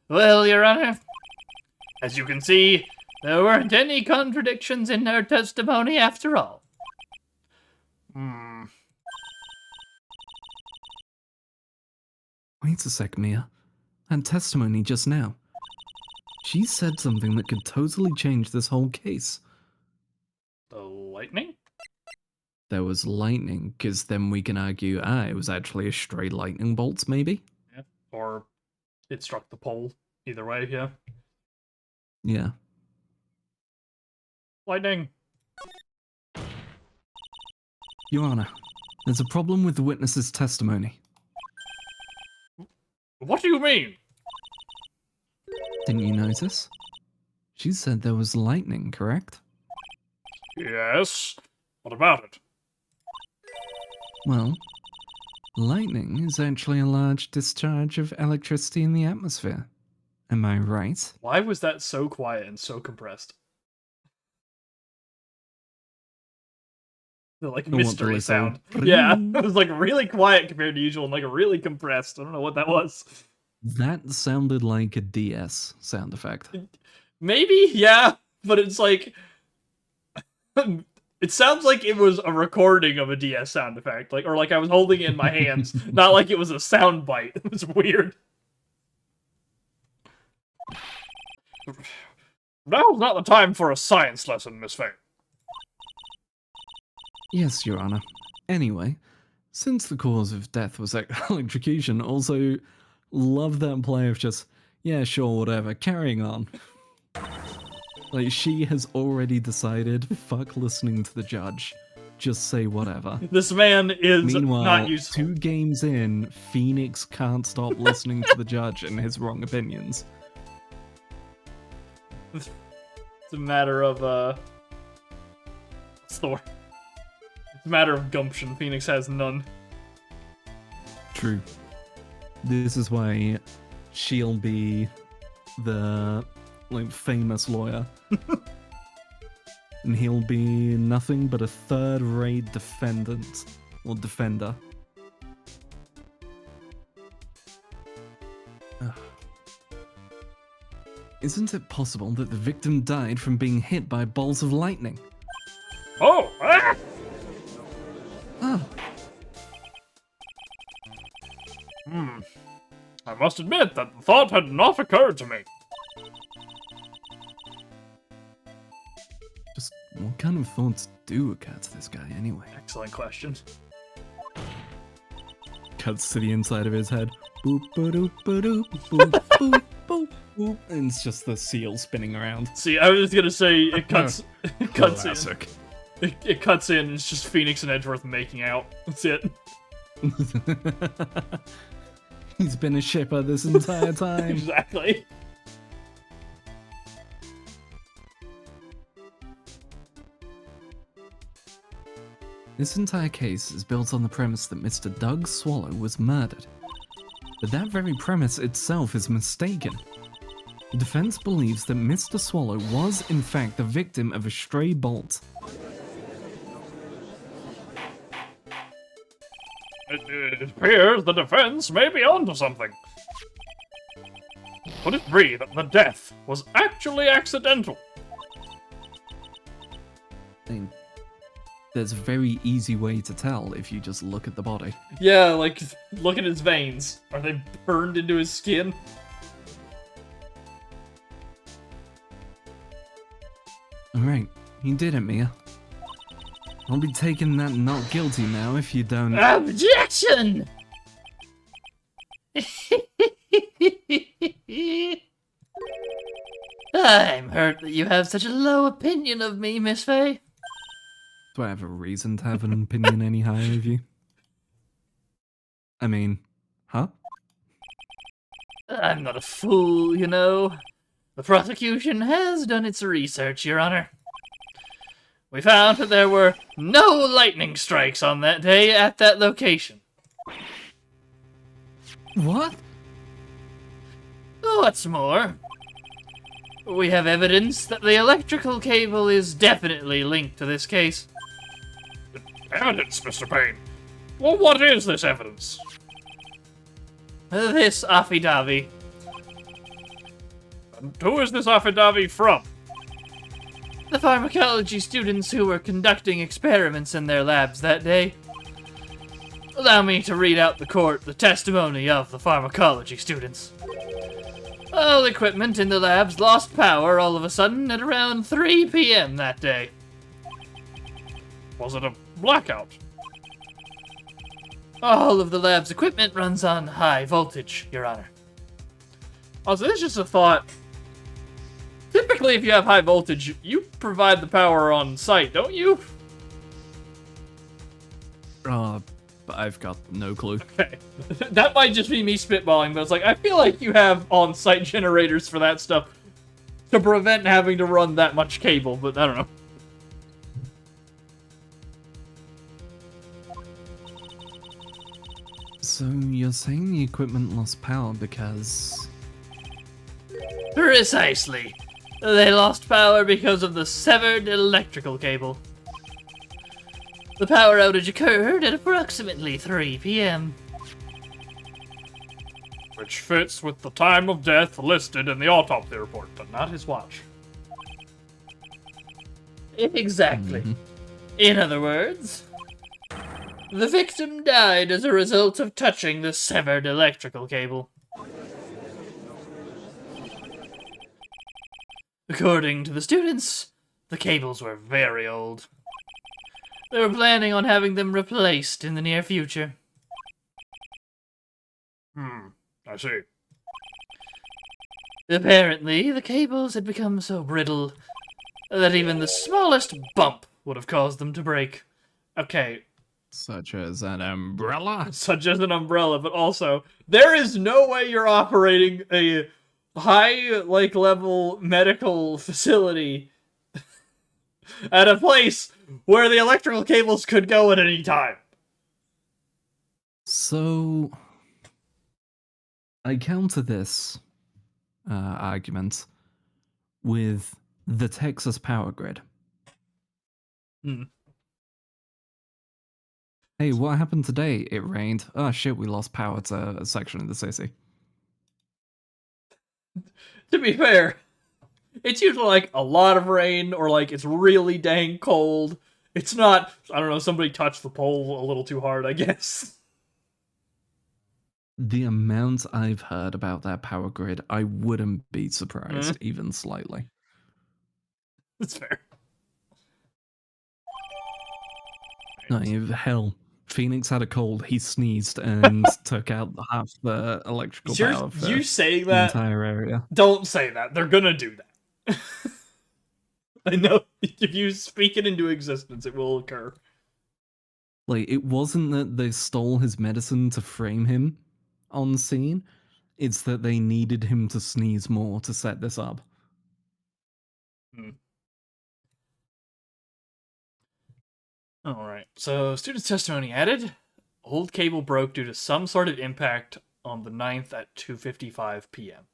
Well, Your Honor, as you can see, there weren't any contradictions in her testimony after all. Wait a sec, Mia. That testimony just now. She said something that could totally change this whole case. The lightning? There was lightning, because then we can argue, it was actually a stray lightning bolt, maybe? Yeah. Or it struck the pole. Either way, yeah. Yeah. Lightning. Your Honor, there's a problem with the witness's testimony. What do you mean? Didn't you notice? She said there was lightning, correct? Yes. What about it? Well, lightning is actually a large discharge of electricity in the atmosphere. Am I right? Why was that so quiet and so compressed? The like mystery sound. Yeah, it was like really quiet compared to usual and like really compressed. I don't know what that was. That sounded like a DS sound effect. Maybe, yeah, but it's like it sounds like it was a recording of a DS sound effect, like or like I was holding it in my hands, not like it was a sound bite. It was weird. Now's not the time for a science lesson, Miss Faye. Yes, Your Honor. Anyway, since the cause of death was electrocution, also love that play of just, yeah, sure, whatever, carrying on. Like, she has already decided, fuck listening to the judge. Just say whatever. This man is Meanwhile, not useful. 2 games in, Phoenix can't stop listening to the judge and his wrong opinions. It's a matter of, what's the word? It's a matter of gumption. Phoenix has none. True. This is why she'll be the, like, famous lawyer. And he'll be nothing but a third-rate defendant. Or defender. Ugh. Isn't it possible that the victim died from being hit by bolts of lightning? Ah, I must admit that the thought had not occurred to me. just what kind of thoughts do occur to this guy anyway? Excellent question. Cuts to the inside of his head. Boop, ba-doop, ba-doop, boop, boop, boop, boop. And it's just the seal spinning around. See, I was just gonna say, it cuts in. Classic. It cuts in, and it's just Phoenix and Edgeworth making out. That's it. He's been a shipper this entire time. Exactly. This entire case is built on the premise that Mr. Doug Swallow was murdered. But that very premise itself is mistaken. The defense believes that Mr. Swallow was, in fact, the victim of a stray bolt. It appears the defense may be onto something. Could it be that the death was actually accidental? I mean, there's a very easy way to tell if you just look at the body. Yeah, like, look at his veins. Are they burned into his skin? Alright, you did it, Mia. I'll be taking that not guilty now if you don't. Objection! I'm hurt that you have such a low opinion of me, Miss Faye. Do I have a reason to have an opinion any higher of you? I mean, huh? I'm not a fool, you know. The prosecution has done its research, Your Honor. We found that there were no lightning strikes on that day at that location. What? What's more, we have evidence that the electrical cable is definitely linked to this case. Evidence, Mr. Payne. Well, what is this evidence? This affidavit. And who is this affidavit from? The pharmacology students who were conducting experiments in their labs that day. Allow me to read out the court the testimony of the pharmacology students. All equipment in the labs lost power all of a sudden at around 3 p.m. that day. Was it a blackout? All of the lab's equipment runs on high voltage, Your Honor. Also, this is just a thought. Typically, if you have high voltage, you provide the power on site, don't you? But I've got no clue. Okay. That might just be me spitballing, but it's like, I feel like you have on-site generators for that stuff to prevent having to run that much cable, but I don't know. So you're saying the equipment lost power because... Precisely. They lost power because of the severed electrical cable. The power outage occurred at approximately 3 p.m. Which fits with the time of death listed in the autopsy report, but not his watch. Exactly. In other words, the victim died as a result of touching the severed electrical cable. According to the students, the cables were very old. They were planning on having them replaced in the near future. I see. Apparently, the cables had become so brittle that even the smallest bump would have caused them to break. Okay, Such as an umbrella? such as an umbrella, but also, there is no way you're operating a high, level medical facility at a place where the electrical cables could go at any time. So... I counter this argument with the Texas power grid. Hey, what happened today? It rained. Oh shit, we lost power to a section of the city. To be fair, it's usually a lot of rain or it's really dang cold It's not, I don't know, somebody touched the pole a little too hard, I guess. The amount I've heard about that power grid, I wouldn't be surprised, even slightly. That's fair. No, hell, Phoenix had a cold, he sneezed, and took out half the electrical power for you saying the that? entire area. Don't say that. They're gonna do that. I know. If you speak it into existence, it will occur. Like, it wasn't that they stole his medicine to frame him on scene, it's that they needed him to sneeze more to set this up. Alright, so student's testimony added. Old cable broke due to some sort of impact on the 9th at 2:55 p.m.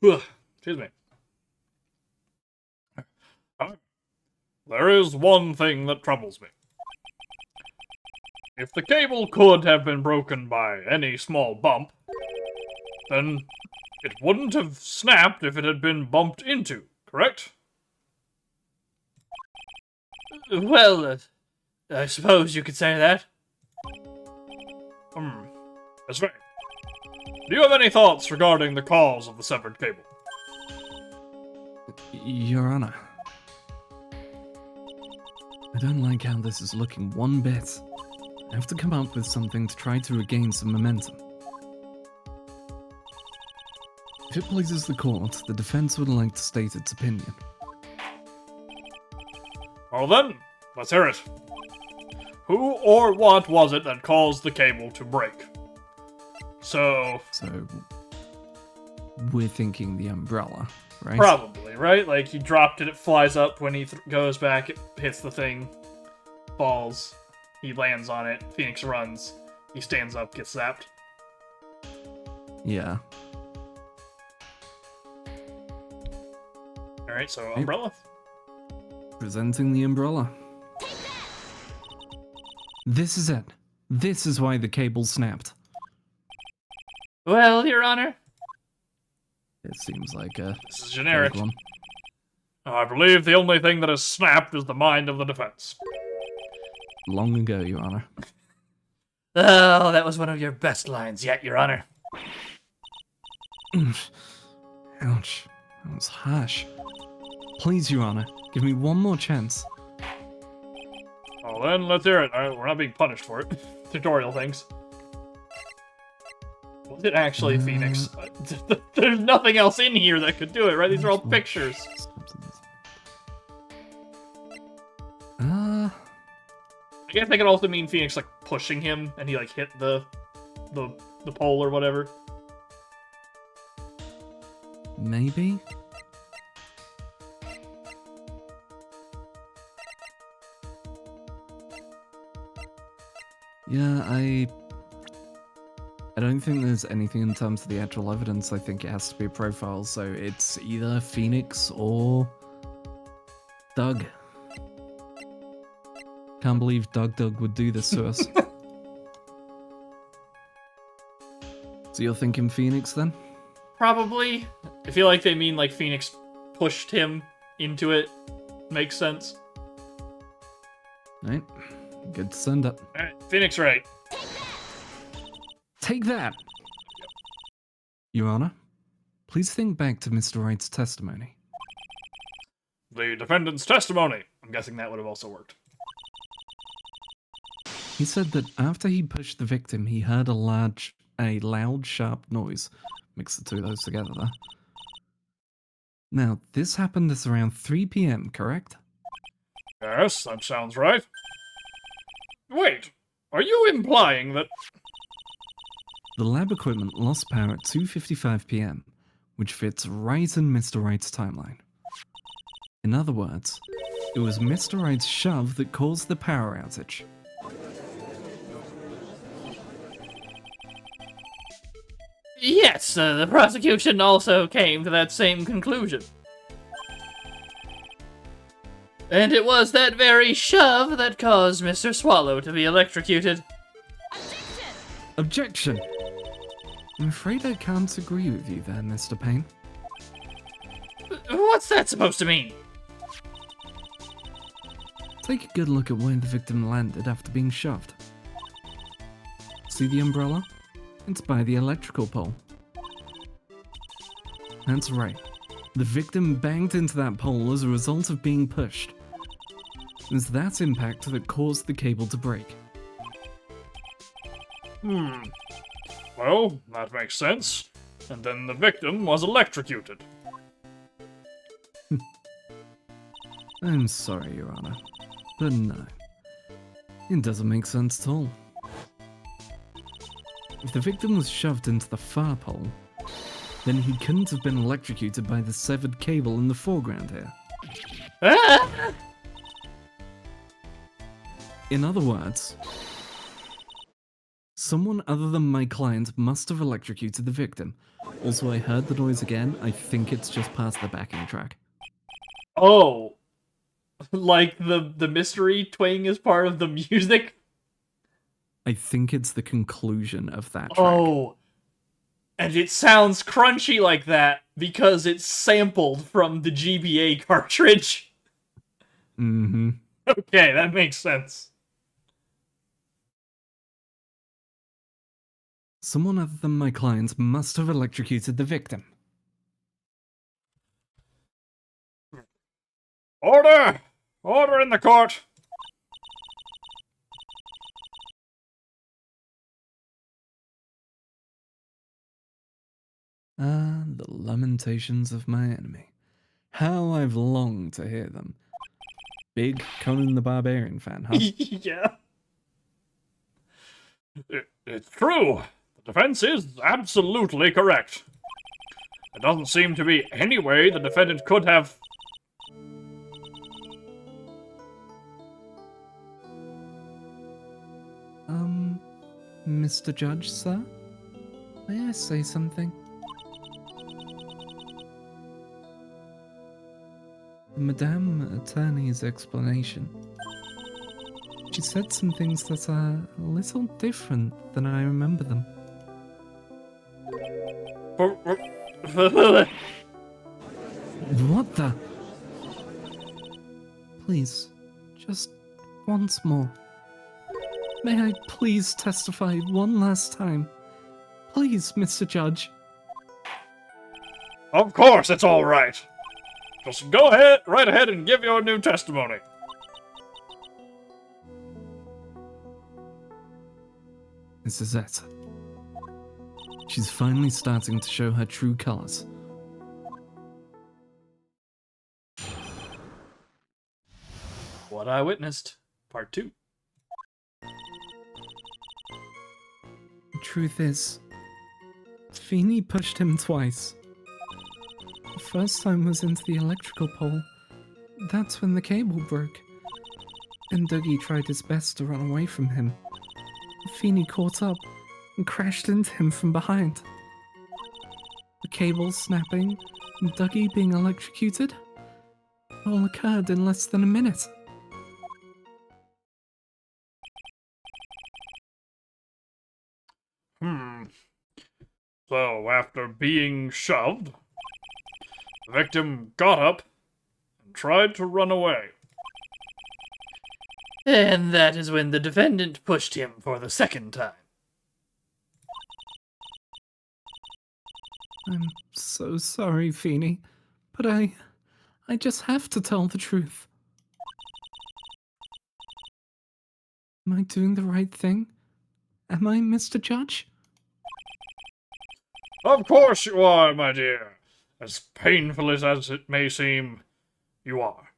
Excuse me. There is one thing that troubles me. If the cable could have been broken by any small bump, then it wouldn't have snapped if it had been bumped into, correct? Well, I suppose you could say that. That's right. Do you have any thoughts regarding the cause of the severed cable? Your Honor, I don't like how this is looking one bit. I have to come up with something to try to regain some momentum. If it pleases the court, the defense would like to state its opinion. Well then, let's hear it. Who or what was it that caused the cable to break? So, we're thinking the umbrella, right? probably, right? Like, he dropped it, it flies up, when he goes back, it hits the thing, falls, he lands on it, Phoenix runs, he stands up, gets zapped. Yeah. Alright, so umbrella? Presenting the umbrella. This is it. This is why the cable snapped. Well, Your Honor. It seems like a This is generic. vague one. I believe the only thing that has snapped is the mind of the defense. Long ago, Your Honor. Oh, that was one of your best lines yet, Your Honor. Ouch. That was harsh. Please, Your Honor, give me one more chance. Well then, let's hear it. We're not being punished for it. Tutorial things. Was it actually Phoenix? There's nothing else in here that could do it, right? These are all pictures. I guess that could also mean Phoenix, like, pushing him, and he, like, hit the pole or whatever. Maybe? Yeah, I don't think there's anything in terms of the actual evidence. I think it has to be a profile, so it's either Phoenix or Doug. Can't believe Doug would do this to us. So you're thinking Phoenix then? Probably. I feel like they mean, like, Phoenix pushed him into it. Makes sense. Right. Good to send up. Alright, Phoenix right. Take that! Your Honor, please think back to Mr. Wright's testimony. The defendant's testimony. I'm guessing that would have also worked. He said that after he pushed the victim, he heard a loud, sharp noise. Mix the two of those together, there. Now, this happened at around 3 p.m., correct? Yes, that sounds right. Wait, are you implying that... The lab equipment lost power at 2:55 p.m., which fits right in Mr. Wright's timeline. In other words, it was Mr. Wright's shove that caused the power outage. Yes, the prosecution also came to that same conclusion. And it was that very shove that caused Mr. Swallow to be electrocuted. Objection! I'm afraid I can't agree with you there, Mr. Payne. What's that supposed to mean? Take a good look at where the victim landed after being shoved. See the umbrella? It's by the electrical pole. That's right. The victim banged into that pole as a result of being pushed. It was that impact that caused the cable to break. Well, that makes sense. And then the victim was electrocuted. I'm sorry, Your Honor, but no. It doesn't make sense at all. If the victim was shoved into the far pole, then he couldn't have been electrocuted by the severed cable in the foreground here. Ah! In other words, someone other than my client must have electrocuted the victim. Also, I heard the noise again. I think it's just past the backing track. Oh. Like the mystery twang is part of the music? I think it's the conclusion of that track. Oh. And it sounds crunchy like that because it's sampled from the GBA cartridge. Mm-hmm. Okay, that makes sense. Someone other than my client must have electrocuted the victim. Order! Order in the court! Ah, the lamentations of my enemy. How I've longed to hear them. Big Conan the Barbarian fan, huh? Yeah. It's true. The defense is absolutely correct. There doesn't seem to be any way the defendant could have... Mr. Judge, sir? May I say something? Madame Attorney's explanation. She said some things that are a little different than I remember them. What the? Please, just once more. May I please testify one last time? Please, Mr. Judge. Of course, it's all right. Just go ahead, right ahead and give your new testimony. This is it. She's finally starting to show her true colors. What I Witnessed, Part 2. The truth is, Feeney pushed him twice. The first time was into the electrical pole. That's when the cable broke. And Dougie tried his best to run away from him. Feeney caught up and crashed into him from behind. The cable snapping and Dougie being electrocuted all occurred in less than a minute. So, after being shoved, the victim got up and tried to run away. And that is when the defendant pushed him for the second time. I'm so sorry, Feeney, but I just have to tell the truth. Am I doing the right thing? Am I, Mr. Judge? Of course you are, my dear. As painful as it may seem, you are.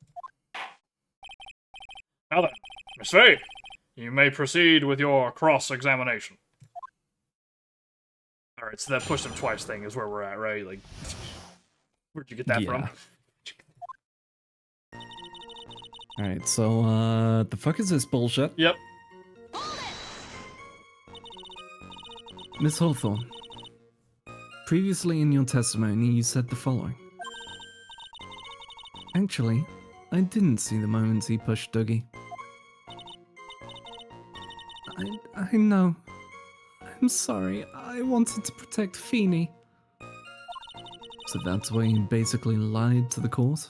Now then, Miss Faye, you may proceed with your cross-examination. Alright, so that push him twice thing is where we're at, right? Like, where'd you get that from? Alright, so, the fuck is this bullshit? Yep. Miss Hawthorne, previously in your testimony you said the following. Actually, I didn't see the moment he pushed Dougie. I know. I'm sorry, I wanted to protect Feeney. So that's why you basically lied to the court?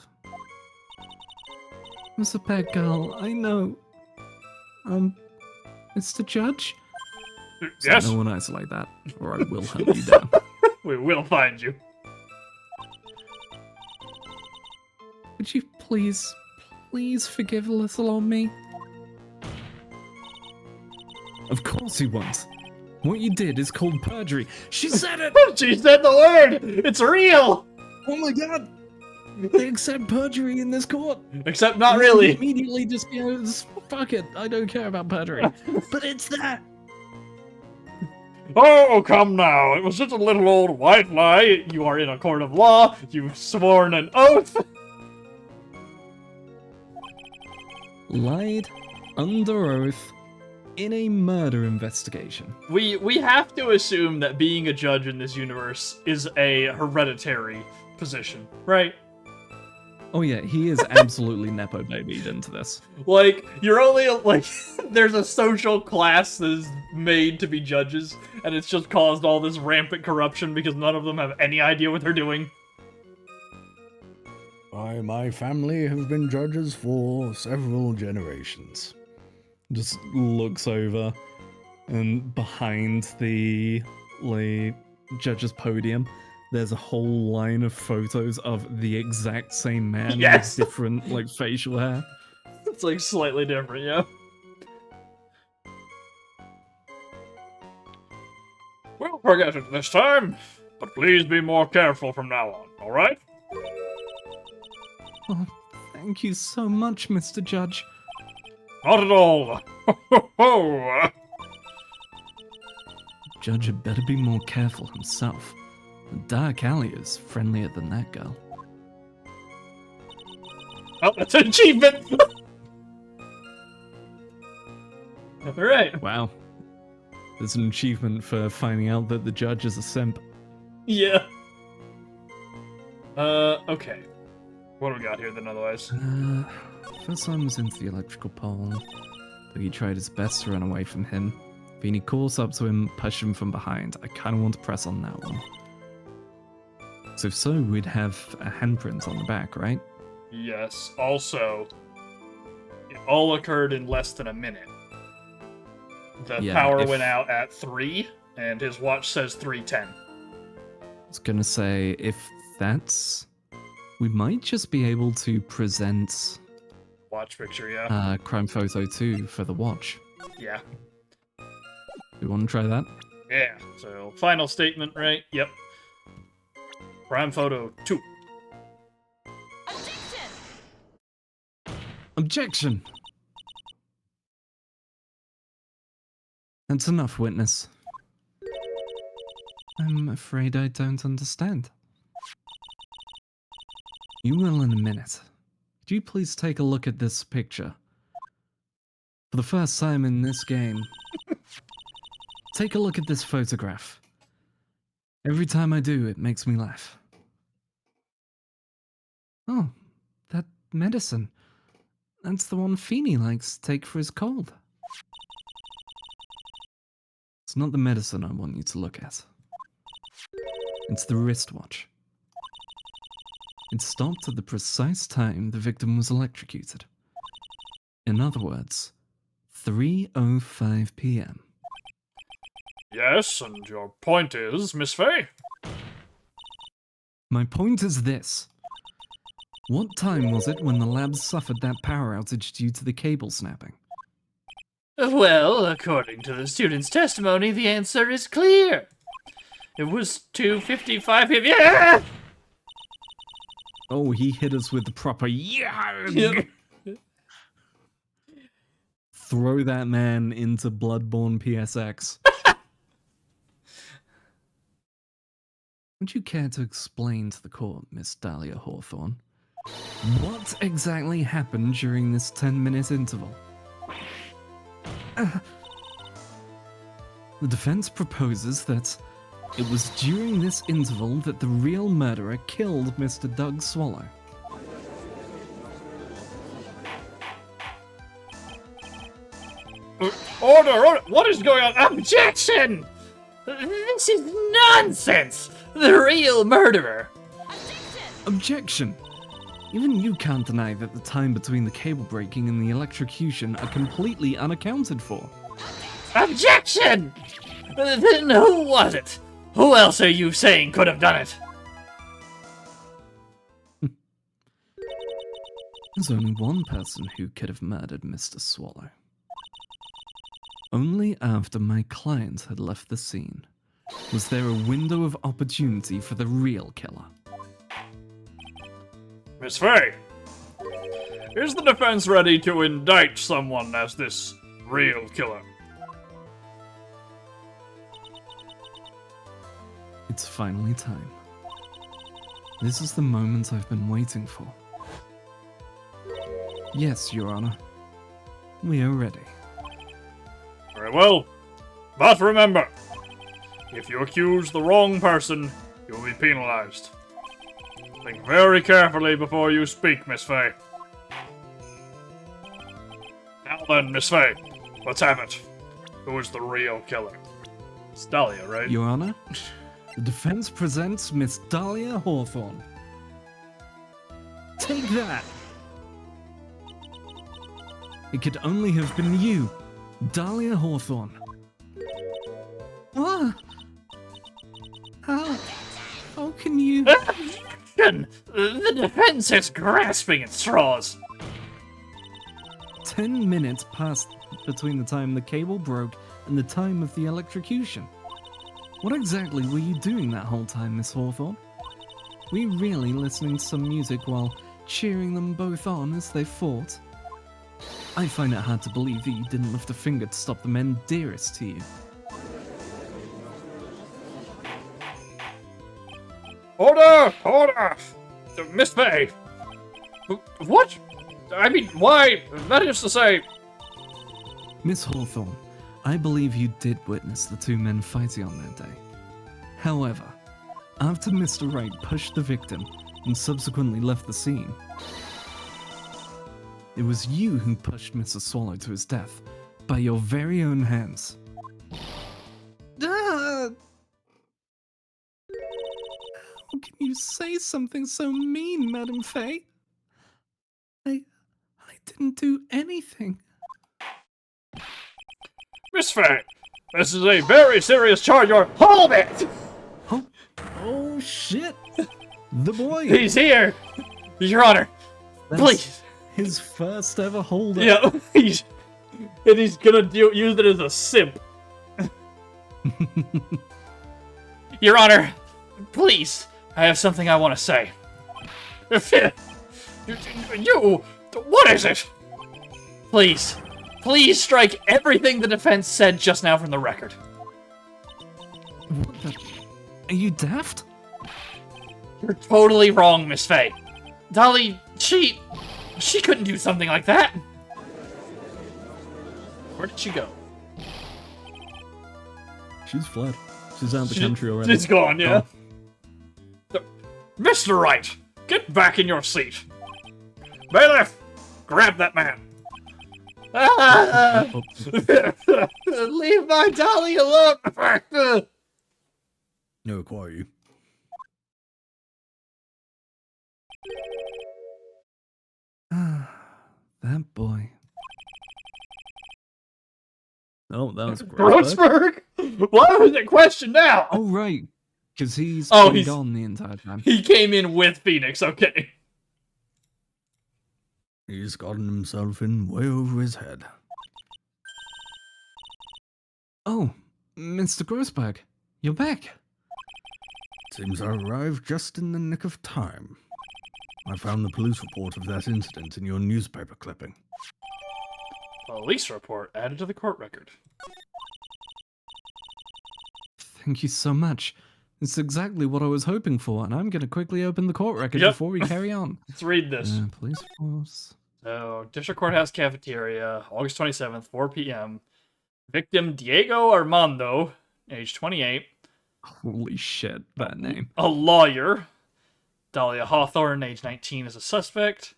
Mr. Pet Girl, I know. Mr. Judge? Yes? No one isolate that, or I will hunt you down. We will find you. Would you please forgive a little on me? Of course you won't. What you did is called perjury. She said it! She said the word! It's real! Oh my god! They accept perjury in this court. Except not really. Immediately just goes, fuck it, I don't care about perjury. But it's that! Oh, come now. It was just a little old white lie. You are in a court of law. You've sworn an oath. Lied under oath in a murder investigation. We have to assume that being a judge in this universe is a hereditary position, right? Oh yeah, he is absolutely nepo babied into this. Like, you're only, like, there's a social class that is made to be judges, and it's just caused all this rampant corruption because none of them have any idea what they're doing. My family have been judges for several generations. Just looks over, and behind the judge's podium, there's a whole line of photos of the exact same man Yes! with different facial hair. It's like slightly different, yeah. We'll forget it this time, but please be more careful from now on, alright? Oh, thank you so much, Mr. Judge. Not at all. Ho! Judge had better be more careful himself. The Dark Alley is friendlier than that girl. Oh, that's an achievement! Alright. Wow. There's an achievement for finding out that the judge is a simp. Yeah. Okay. What do we got here then otherwise? First time was into the electrical pole. Though he tried his best to run away from him. Beanie calls up to him, pushed him from behind. I kinda want to press on that one. So if so, we'd have a handprint on the back, right? Yes. Also, it all occurred in less than a minute. The power went out at 3, and his watch says 3:10. I was gonna say, if that's... We might just be able to present... Watch picture, yeah. Crime Photo 2 for the watch. Yeah. You want to try that? Yeah. So, final statement, right? Yep. Prime Photo 2. Objection! That's enough, witness. I'm afraid I don't understand. You will in a minute. Could you please take a look at this picture? For the first time in this game, take a look at this photograph. Every time I do, it makes me laugh. Oh, that medicine. That's the one Feeny likes to take for his cold. It's not the medicine I want you to look at. It's the wristwatch. It stopped at the precise time the victim was electrocuted. In other words, 3:05 p.m. Yes, and your point is, Miss Faye? My point is this. What time was it when the lab suffered that power outage due to the cable snapping? Well, according to the student's testimony, the answer is clear. It was 2:55 p.m. Yeah! Oh, he hit us with the proper yeah! Yep. Throw that man into Bloodborne PSX. Would you care to explain to the court, Miss Dahlia Hawthorne, what exactly happened during this 10-minute interval? The defense proposes that it was during this interval that the real murderer killed Mr. Doug Swallow. Order! What is going on? Objection! This is nonsense! The real murderer Objection! Even you can't deny that the time between the cable breaking and the electrocution are completely unaccounted for. Objection! Then who was it? Who else are you saying could have done it? There's only one person who could have murdered Mr. Swallow. Only after my client had left the scene was there a window of opportunity for the real killer. Miss Faye, is the defense ready to indict someone as this real killer? It's finally time. This is the moment I've been waiting for. Yes, Your Honor. We are ready. Very well. But remember, if you accuse the wrong person, you'll be penalized. Think very carefully before you speak, Miss Faye. Now then, Miss Faye, let's have it. Who is the real killer? It's Dahlia, right? Your Honor, the defense presents Miss Dahlia Hawthorne. Take that! It could only have been you, Dahlia Hawthorne. What? How can you... The defense is grasping at straws. 10 minutes passed between the time the cable broke and the time of the electrocution. What exactly were you doing that whole time, Miss Hawthorne? Were you really listening to some music while cheering them both on as they fought? I find it hard to believe that you didn't lift a finger to stop the men dearest to you. Order! Order! Miss Faye! What? I mean, why? That is to say... Miss Hawthorne, I believe you did witness the two men fighting on that day. However, after Mr. Wright pushed the victim and subsequently left the scene, it was you who pushed Mr. Swallow to his death by your very own hands. How can you say something so mean, Madam Faye? I didn't do anything. Miss Faye, this is a very serious charge. Hold it! Oh shit! The boy! He's here! Your Honor, That's please! his first ever holder. Yeah, he's gonna use it as a simp. Your Honor, please! I have something I want to say. You, what is it? Please. Please strike everything the defense said just now from the record. What the? Are you daft? You're totally wrong, Miss Faye. Dolly, she couldn't do something like that. Where did she go? She's fled. She's out of the country already. She's gone, yeah. Oh. Mr. Wright, get back in your seat. Bailiff, grab that man. Leave my Dolly alone. No, acquire you. That boy. Oh, that was Grossberg? Why was it questioned now? Oh, right. Because he's Oh, been he's- gone the entire time. He came in with Phoenix, okay. He's gotten himself in way over his head. Oh, Mr. Grossberg, you're back. Seems I arrived just in the nick of time. I found the police report of that incident in your newspaper clipping. Police report added to the court record. Thank you so much. It's exactly what I was hoping for, and I'm going to quickly open the court record Yep. before we carry on. Let's read this. Police force. So, District Courthouse Cafeteria, August 27th, 4 p.m. Victim Diego Armando, age 28. Holy shit, that name. A lawyer. Dahlia Hawthorne, age 19, is a suspect.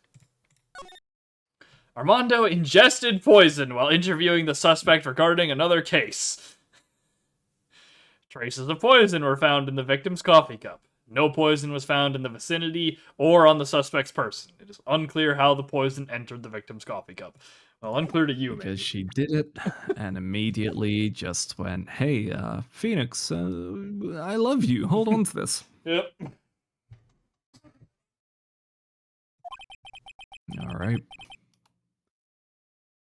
Armando ingested poison while interviewing the suspect regarding another case. Traces of poison were found in the victim's coffee cup. No poison was found in the vicinity or on the suspect's person. It is unclear how the poison entered the victim's coffee cup. Well, unclear to you, Because maybe. she did it and immediately just went, hey, Phoenix, I love you. Hold on to this. Yep. All right.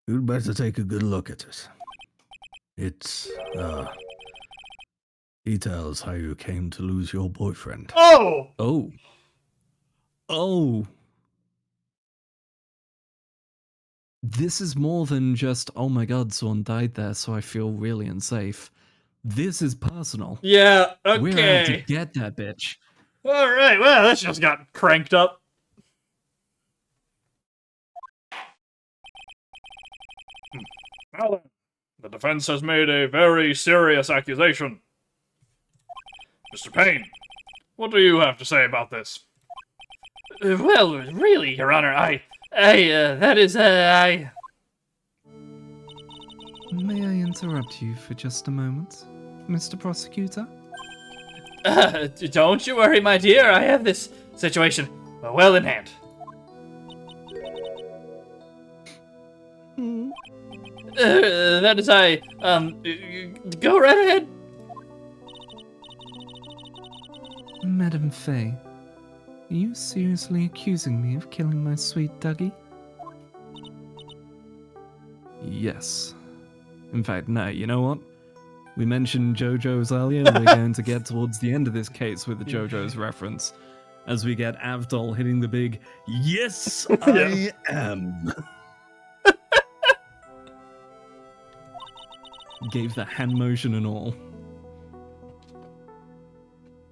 You'd better take a good look at it. It's, details how you came to lose your boyfriend. Oh! Oh. Oh. This is more than just, oh my god, someone died there, so I feel really unsafe. This is personal. Yeah, We're out to okay. get that bitch. Alright, well, this just got cranked up. Now then, the defense has made a very serious accusation. Mr. Payne, what do you have to say about this? Well, really, Your Honor, I... May I interrupt you for just a moment, Mr. Prosecutor? Don't you worry, my dear. I have this situation well in hand. That is, go right ahead. Madam Faye, are you seriously accusing me of killing my sweet Dougie? Yes. In fact, no, you know what? We mentioned JoJo's earlier, and we're going to get towards the end of this case with the JoJo's reference, as we get Avdol hitting the big, yes, I am. Gave the hand motion and all.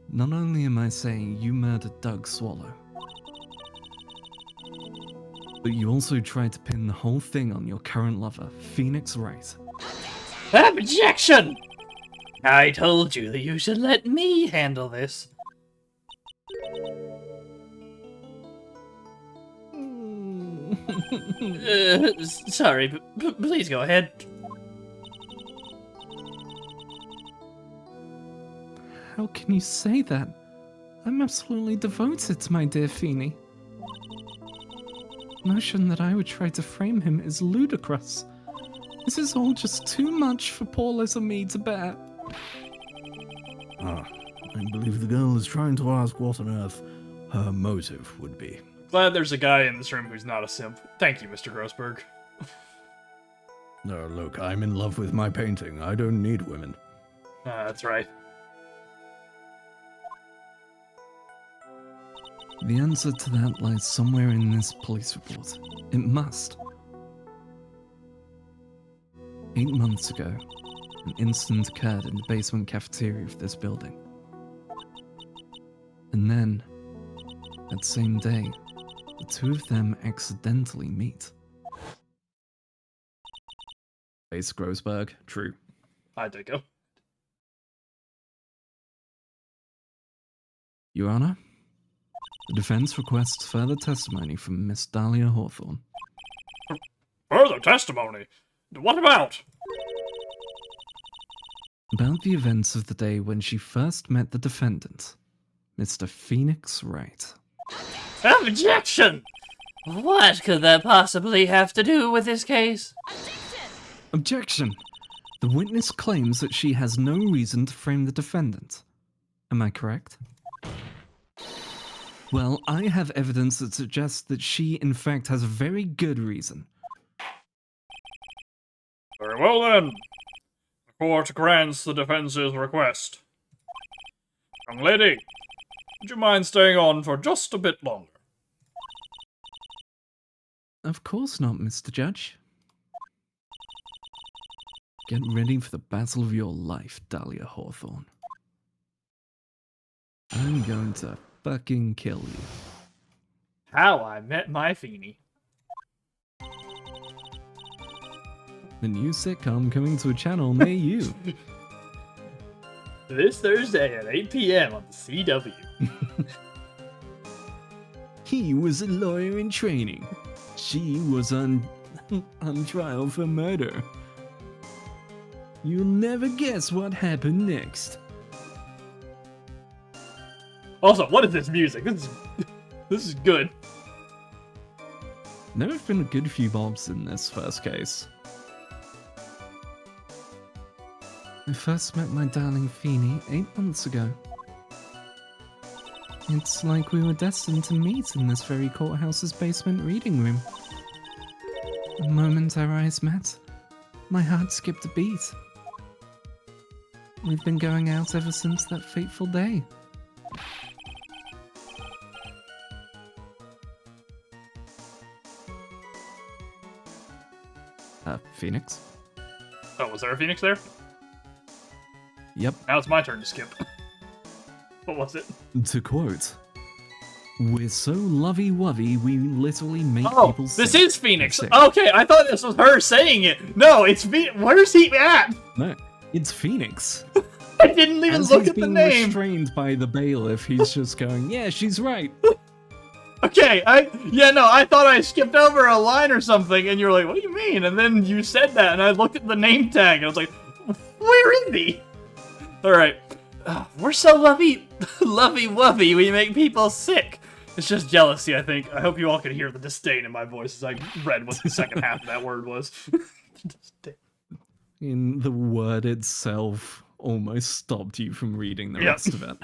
Not only am I saying you murdered Doug Swallow, but you also tried to pin the whole thing on your current lover, Phoenix Wright. Objection! I told you that you should let me handle this. Sorry, but please go ahead. How can you say that? I'm absolutely devoted to my dear Feeny. Notion that I would try to frame him is ludicrous. This is all just too much for poor little me to bear. I believe the girl is trying to ask what on earth her motive would be. Glad there's a guy in this room who's not a simp. Thank you, Mr. Grossberg. No, look, I'm in love with my painting. I don't need women. That's right. The answer to that lies somewhere in this police report. It must. 8 months ago, an incident occurred in the basement cafeteria of this building. And then, that same day, the two of them accidentally meet. Base Grossberg, true. I did go. Your Honor, the defense requests further testimony from Miss Dahlia Hawthorne. Further testimony? What about? About the events of the day when she first met the defendant, Mr. Phoenix Wright. Objection! What could that possibly have to do with this case? Objection! The witness claims that she has no reason to frame the defendant. Am I correct? Well, I have evidence that suggests that she, in fact, has a very good reason. Very well then. The court grants the defense's request. Young lady, would you mind staying on for just a bit longer? Of course not, Mr. Judge. Get ready for the battle of your life, Dahlia Hawthorne. I'm going to fucking kill you. How I Met My Feeny. The new sitcom coming to a channel near you. This Thursday at 8 p.m. on the CW. He was a lawyer in training. She was on trial for murder. You'll never guess what happened next. Also, what is this music? This is good. There have been a good few mobs in this first case. I first met my darling Feeny 8 months ago. It's like we were destined to meet in this very courthouse's basement reading room. The moment our eyes met, my heart skipped a beat. We've been going out ever since that fateful day. Phoenix? Oh, was there a Phoenix there? Yep. Now it's my turn to skip. What was it? To quote, "We're so lovey-wovey, we literally make Oh, people sick." this is Phoenix. Sick. Okay, I thought this was her saying it. No, it's Phoenix. Where's he at? No, it's Phoenix. I didn't even As look he's at the being name. restrained by the bailiff, he's just going, "Yeah, she's right." Okay, I thought I skipped over a line or something, and you were like, what do you mean? And then you said that, and I looked at the name tag, and I was like, where is he? Alright. We're so lovey-wovey, we make people sick. It's just jealousy, I think. I hope you all could hear the disdain in my voice as I read what the second half of that word was. In the word itself almost stopped you from reading the rest of it.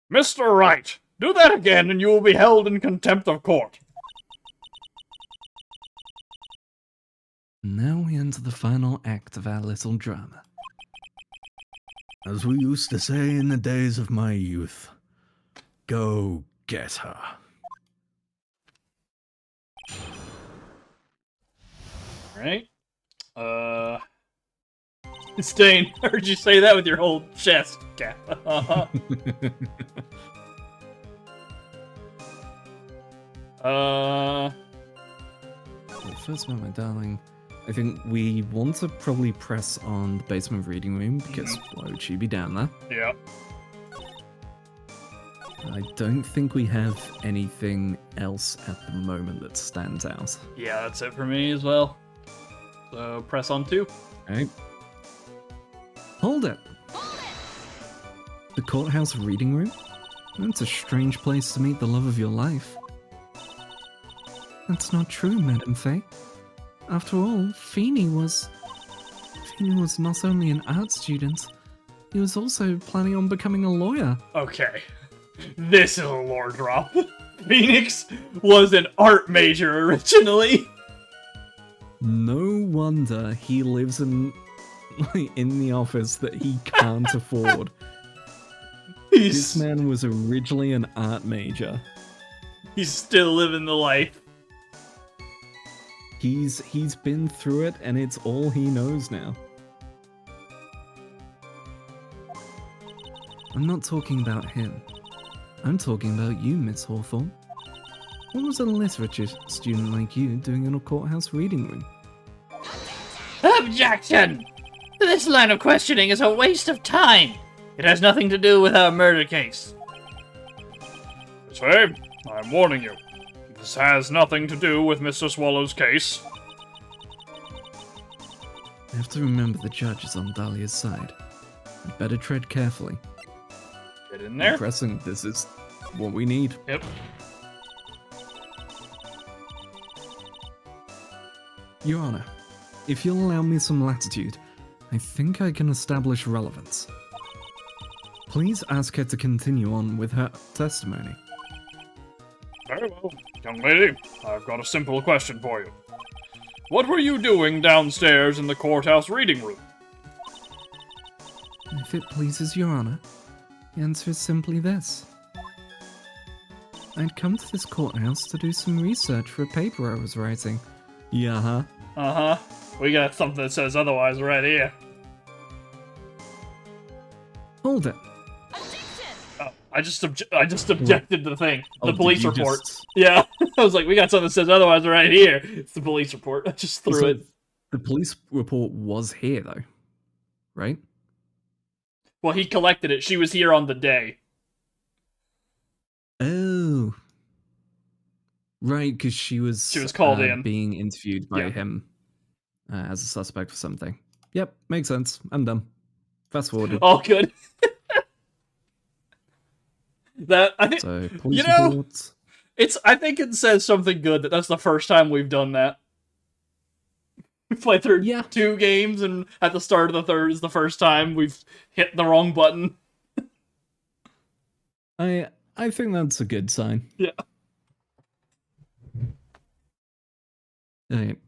Mr. Wright, do that again and you will be held in contempt of court. Now we enter the final act of our little drama. As we used to say in the days of my youth, go get her. Alright. Stain, I heard you say that with your whole chest, Cap. First met my darling. I think we want to probably press on the basement reading room, because why would she be down there? Yeah. I don't think we have anything else at the moment that stands out. Yeah, that's it for me as well. So, press on 2. Alright. Hold it! The courthouse reading room? That's a strange place to meet the love of your life. That's not true, Madam Faye. After all, Feeny was not only an art student, he was also planning on becoming a lawyer. Okay. This is a lore drop. Phoenix was an art major originally. No wonder he lives in the office that he can't afford. This man was originally an art major. He's still living the life. He's been through it, and it's all he knows now. I'm not talking about him. I'm talking about you, Miss Hawthorne. What was a literature student like you doing in a courthouse reading room? Objection! This line of questioning is a waste of time. It has nothing to do with our murder case. Miss Faye, I'm warning you. This has nothing to do with Mr. Swallow's case. I have to remember the judge is on Dahlia's side. I'd better tread carefully. Get in there. Pressing, this is what we need. Yep. Your Honor, if you'll allow me some latitude, I think I can establish relevance. Please ask her to continue on with her testimony. Very well. Young lady, I've got a simple question for you. What were you doing downstairs in the courthouse reading room? If it pleases Your Honor, the answer is simply this. I'd come to this courthouse to do some research for a paper I was writing. Yeah, huh? Uh-huh. We got something that says otherwise right here. Hold it. Oh, I just objected to the thing. The Oh, police did you report. just- Yeah. I was like, we got something that says otherwise right here. It's the police report. I just threw So, it. The police report was here, though. Right? Well, he collected it. She was here on the day. Oh. Right, because she was called in. being interviewed by Yeah. him as a suspect for something. Yep, makes sense. I'm done. Fast forwarded. All good. That I think So, police you know, reports. I think it says something good that that's the first time we've done that. We played through Yeah. 2 games, and at the start of the third is the first time we've hit the wrong button. I think that's a good sign. Yeah. Alright.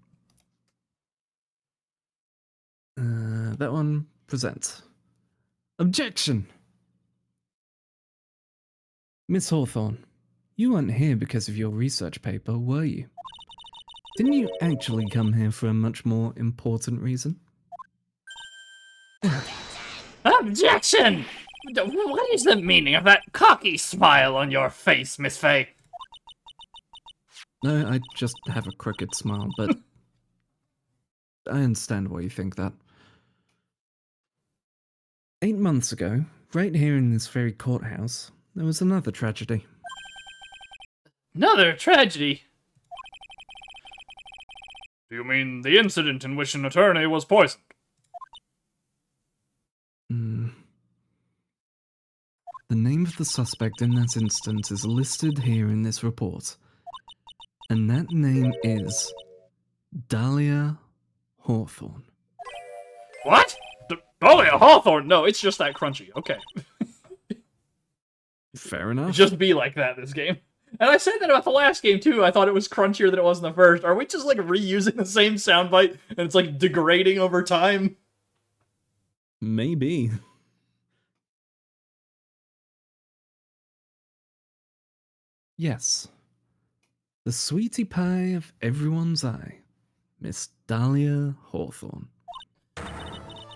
That one presents. Objection! Miss Hawthorne, you weren't here because of your research paper, were you? Didn't you actually come here for a much more important reason? Objection! What is the meaning of that cocky smile on your face, Miss Fay? No, I just have a crooked smile, but I understand why you think that. 8 months ago, right here in this very courthouse, there was another tragedy. Another tragedy. Do you mean the incident in which an attorney was poisoned? The name of the suspect in that instance is listed here in this report. And that name is Dahlia Hawthorne. What? Dahlia Hawthorne? No, it's just that crunchy. Okay. Fair enough. Just be like that this game. And I said that about the last game too. I thought it was crunchier than it was in the first. Are we just like reusing the same soundbite and it's like degrading over time? Maybe. Yes. The sweetie pie of everyone's eye, Miss Dahlia Hawthorne.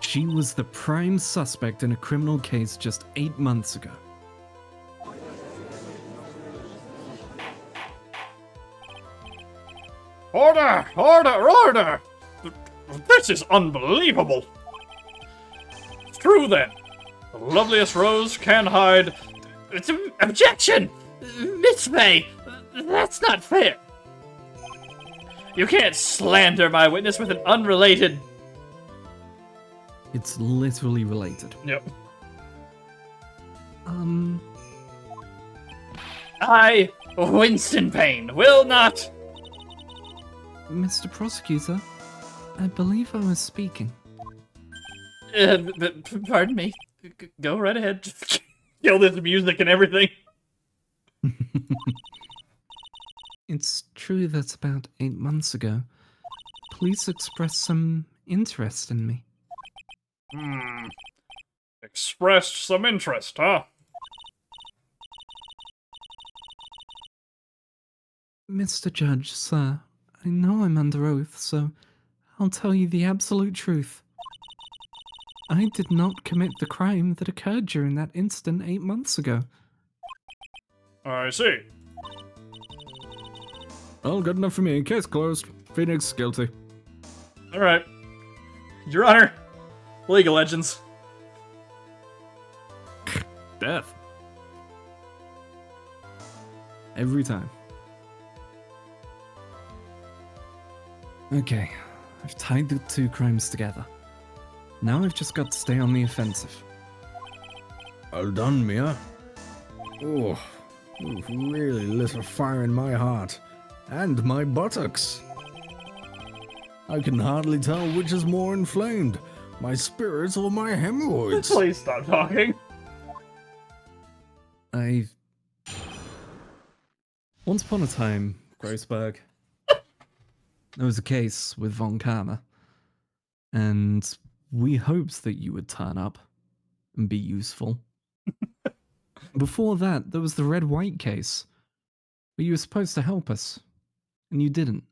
She was the prime suspect in a criminal case just 8 months ago. Order! Order! Order! This is unbelievable! True then. The loveliest rose can hide. It's an objection! Miss Fay, that's not fair. You can't slander my witness with an unrelated... It's literally related. Yep. I, Winston Payne, will not... Mr. Prosecutor, I believe I was speaking. Pardon me. Go right ahead. Kill this music and everything. It's true that about 8 months ago, police expressed some interest in me. Expressed some interest, huh? Mr. Judge, sir, I know I'm under oath, so I'll tell you the absolute truth. I did not commit the crime that occurred during that incident 8 months ago. I see. Well, good enough for me. Case closed. Phoenix guilty. Alright. Your Honor. League of Legends. Death. Every time. Okay, I've tied the 2 crimes together. Now I've just got to stay on the offensive. Well done, Mia. Oh, you've really lit a fire in my heart. And my buttocks. I can hardly tell which is more inflamed, my spirits or my hemorrhoids. Please stop talking. Once upon a time, Grossberg, there was a case with Von Karma, and we hoped that you would turn up and be useful. Before that, there was the Red-White case, where you were supposed to help us, and you didn't.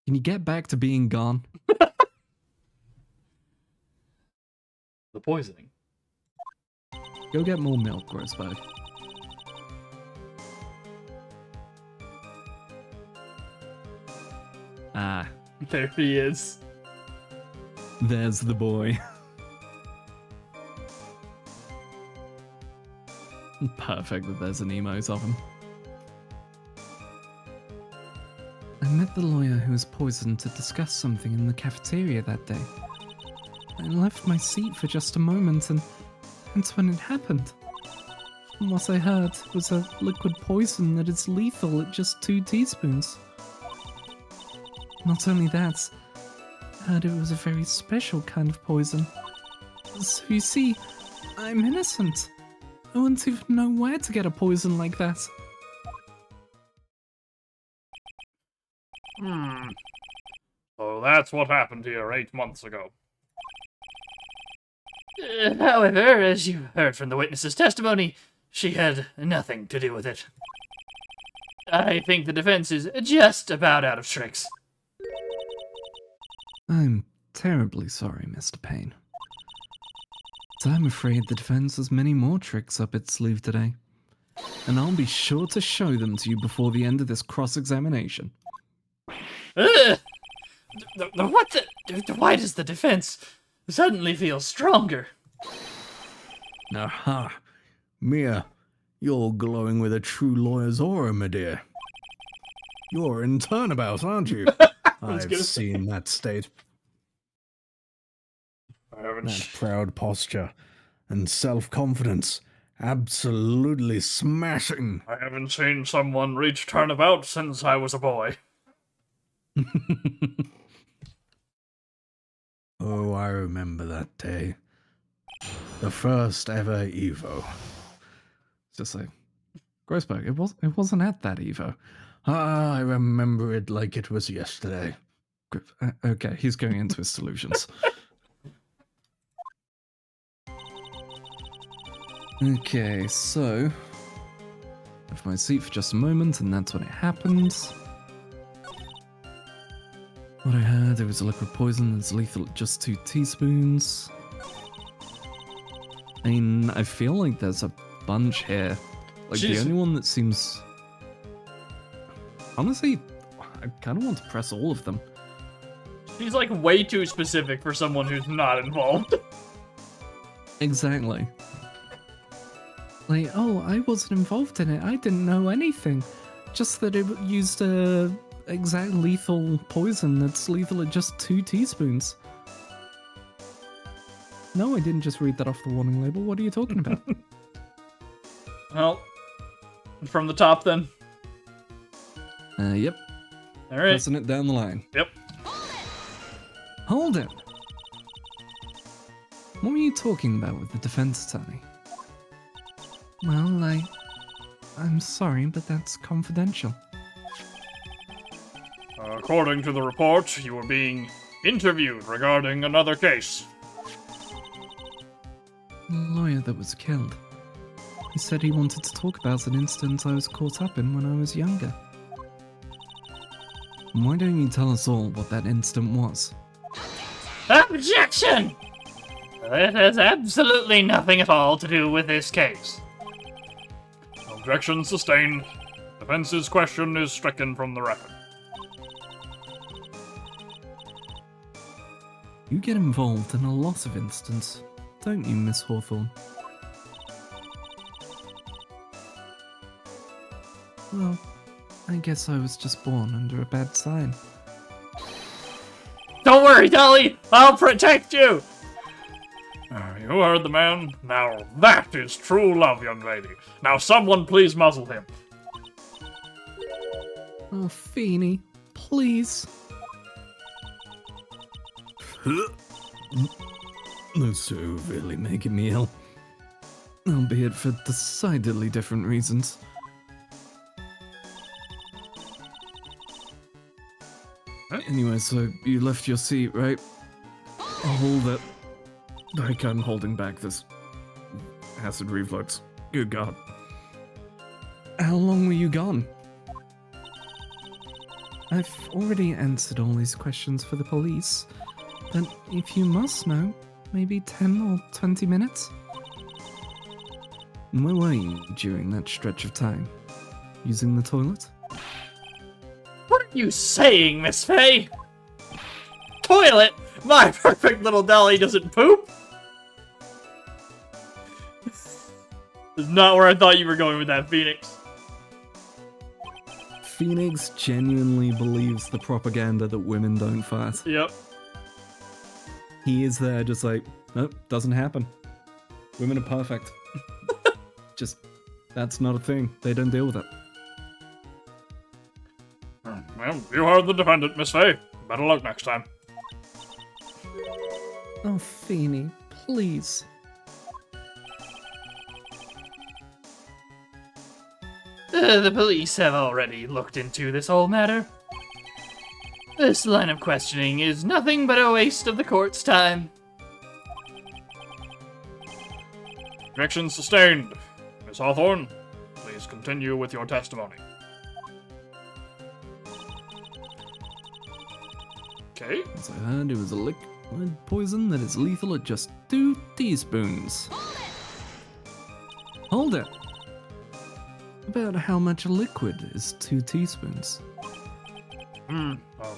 Can you get back to being gone? The poisoning. Go get more milk, Grossberg. Ah, There he is. there's the boy. Perfect that there's an emote of him. I met the lawyer who was poisoned to discuss something in the cafeteria that day. I left my seat for just a moment, and that's when it happened. From what I heard, it was a liquid poison that is lethal at just 2 teaspoons. Not only that, I heard it was a very special kind of poison. So you see, I'm innocent. I wouldn't even know where to get a poison like that. So that's what happened here 8 months ago. However, as you heard from the witness's testimony, she had nothing to do with it. I think the defense is just about out of tricks. I'm terribly sorry, Mr. Payne. But I'm afraid the defense has many more tricks up its sleeve today. And I'll be sure to show them to you before the end of this cross-examination. Ugh! What the... Why does the defense suddenly feel stronger? Aha! Mia, you're glowing with a true lawyer's aura, my dear. You're in turnabout, aren't you? I've seen that state. That proud posture and self-confidence. Absolutely smashing. I haven't seen someone reach turnabout since I was a boy. Oh, I remember that day. The first ever Evo. Just like, Grossberg, it wasn't at that Evo. Ah, I remember it like it was yesterday. Okay, he's going into his solutions. Okay, so left my seat for just a moment, and that's when it happened. What I heard, it was a liquid poison that's lethal at just 2 teaspoons. I mean, I feel like there's a bunch here. Like, the only one that seems... Honestly, I kind of want to press all of them. She's like way too specific for someone who's not involved. Exactly. Like, oh, I wasn't involved in it. I didn't know anything. Just that it used a exact lethal poison that's lethal at just 2 teaspoons. No, I didn't just read that off the warning label. What are you talking about? Well, from the top then. Yep. All right. Pressing it down the line. Yep. Hold it. What were you talking about with the defense attorney? Well, I'm sorry, but that's confidential. According to the report, you were being interviewed regarding another case. The lawyer that was killed. He said he wanted to talk about an incident I was caught up in when I was younger. Why don't you tell us all what that incident was? Objection! It has absolutely nothing at all to do with this case. Objection sustained. Defense's question is stricken from the record. You get involved in a lot of incidents, don't you, Miss Hawthorne? Well, I guess I was just born under a bad sign. Don't worry, Dolly! I'll protect you! You heard the man. Now that is true love, young lady. Now someone please muzzle him. Oh, Feeny, please. That's really making me ill. Albeit for decidedly different reasons. Anyway, so you left your seat, right? Hold it. Like I'm holding back this acid reflux. Good God. How long were you gone? I've already answered all these questions for the police, but if you must know, maybe 10 or 20 minutes? Where were you during that stretch of time? Using the toilet? What are you saying, Miss Faye? Toilet? My perfect little Dolly doesn't poop? This is not where I thought you were going with that, Phoenix. Phoenix genuinely believes the propaganda that women don't fart. Yep. he is there just like, nope, doesn't happen. Women are perfect. Just, that's not a thing. They don't deal with it. Well, you heard the defendant, Miss Faye. Better luck next time. Oh, Feeny, please. The police have already looked into this whole matter. This line of questioning is nothing but a waste of the court's time. Objection sustained. Miss Hawthorne, please continue with your testimony. Okay. As I heard, it was a liquid poison that is lethal at just 2 teaspoons. Hold it! About how much a liquid is 2 teaspoons?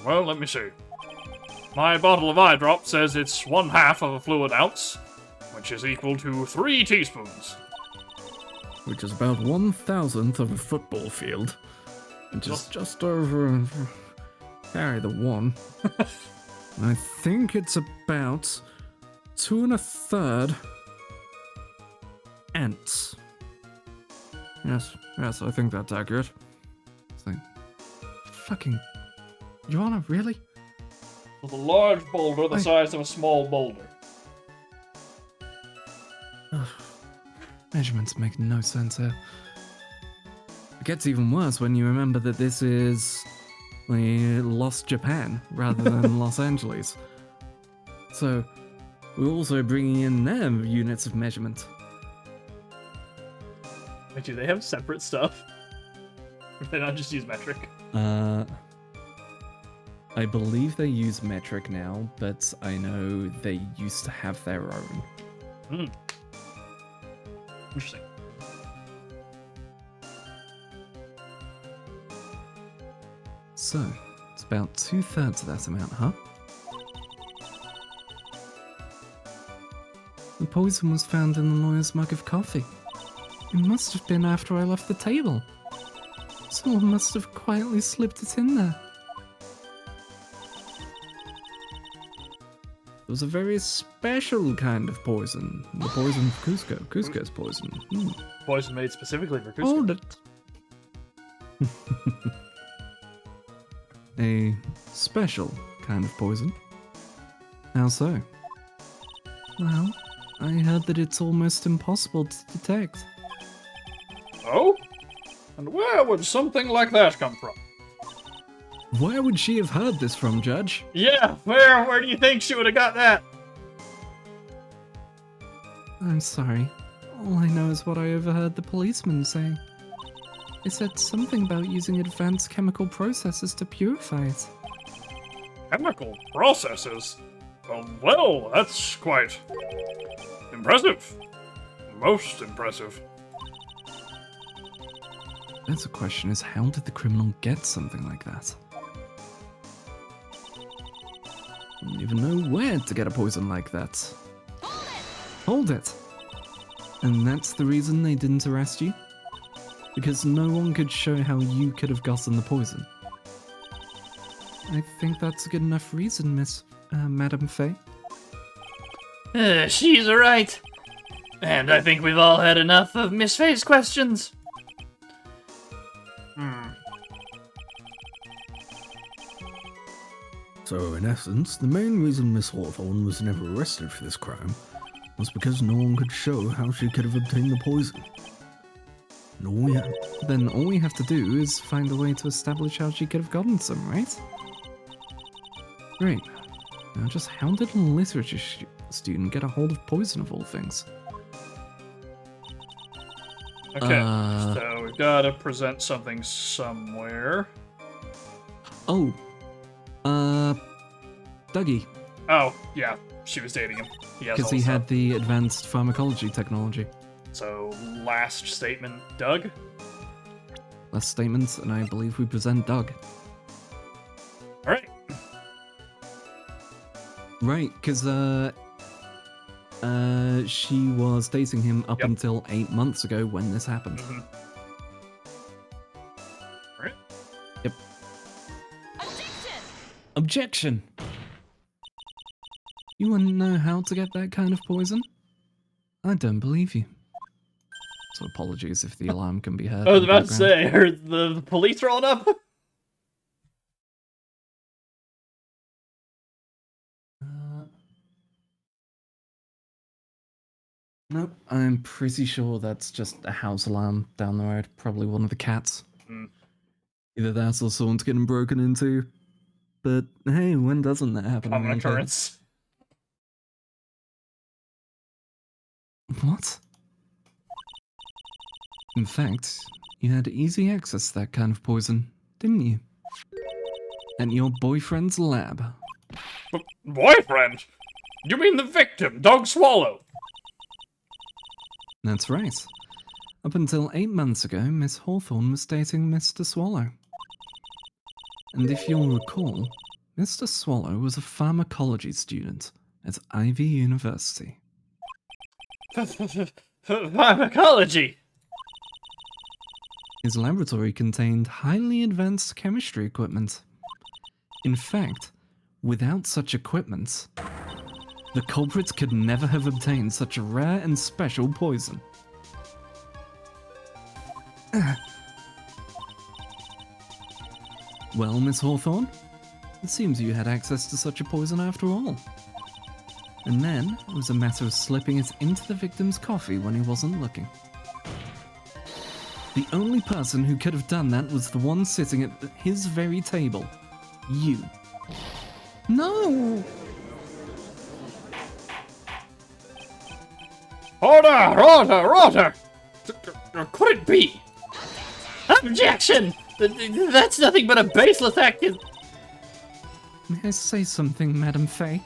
Well, let me see. My bottle of eye drop says it's 1/2 of a fluid ounce, which is equal to 3 teaspoons. Which is about 1/1000th of a football field. Which is just over... carry the 1. I think it's about 2 1/3 ants. Yes, I think that's accurate. It's like, fucking... Your Honor, really? With a large boulder the size of a small boulder. Measurements make no sense here. It gets even worse when you remember that this is... Lost Japan rather than Los Angeles. So, we're also bringing in their units of measurement. Wait, do they have separate stuff? Or do they not just use metric? I believe they use metric now, but I know they used to have their own. Interesting. So, it's about 2/3 of that amount, huh? The poison was found in the lawyer's mug of coffee. It must have been after I left the table. Someone must have quietly slipped it in there. It was a very special kind of poison. The poison of Cusco. Cusco's poison. Poison made specifically for Cusco. Hold it. A special kind of poison. How so? Well, I heard that it's almost impossible to detect. Oh? And where would something like that come from? Where would she have heard this from, Judge? Yeah, where do you think she would have got that? I'm sorry. All I know is what I overheard the policeman say. They said something about using advanced chemical processes to purify it. Chemical processes? Well, that's quite impressive. Most impressive. That's the question, is how did the criminal get something like that? I don't even know where to get a poison like that. Hold it! And that's the reason they didn't arrest you? Because no one could show how you could have gotten the poison. I think that's a good enough reason, Madam Faye. She's right. And I think we've all had enough of Miss Faye's questions. So, in essence, the main reason Miss Hawthorne was never arrested for this crime was because no one could show how she could have obtained the poison. Then all we have to do is find a way to establish how she could have gotten some, right? Great. Now just how did a literature student get a hold of poison of all things? Okay, so we've got to present something somewhere. Oh. Dougie. Oh, yeah, she was dating him. Because he had the advanced pharmacology technology. So, last statement, Doug? Last statements, and I believe we present Doug. Alright. Right, because, she was dating him up until 8 months ago when this happened. Alright. Yep. Objection! You wouldn't know how to get that kind of poison? I don't believe you. So apologies if the alarm can be heard. I was in the about to background. say, I heard the police rolling up. Nope, I'm pretty sure that's just a house alarm down the road. Probably one of the cats. Either that or someone's getting broken into. But hey, when doesn't that happen Common around here? occurrence. What? In fact, you had easy access to that kind of poison, didn't you? At your boyfriend's lab. Boyfriend? You mean the victim, Dog Swallow? That's right. Up until 8 months ago, Miss Hawthorne was dating Mr. Swallow. And if you'll recall, Mr. Swallow was a pharmacology student at Ivy University. Pharmacology? His laboratory contained highly advanced chemistry equipment. In fact, without such equipment, the culprits could never have obtained such a rare and special poison. Well, Miss Hawthorne, it seems you had access to such a poison after all. And then, it was a matter of slipping it into the victim's coffee when he wasn't looking. The only person who could have done that was the one sitting at his very table. You. No! Order! Could it be? Objection! That's nothing but a baseless accusation. May I say something, Madam Faye?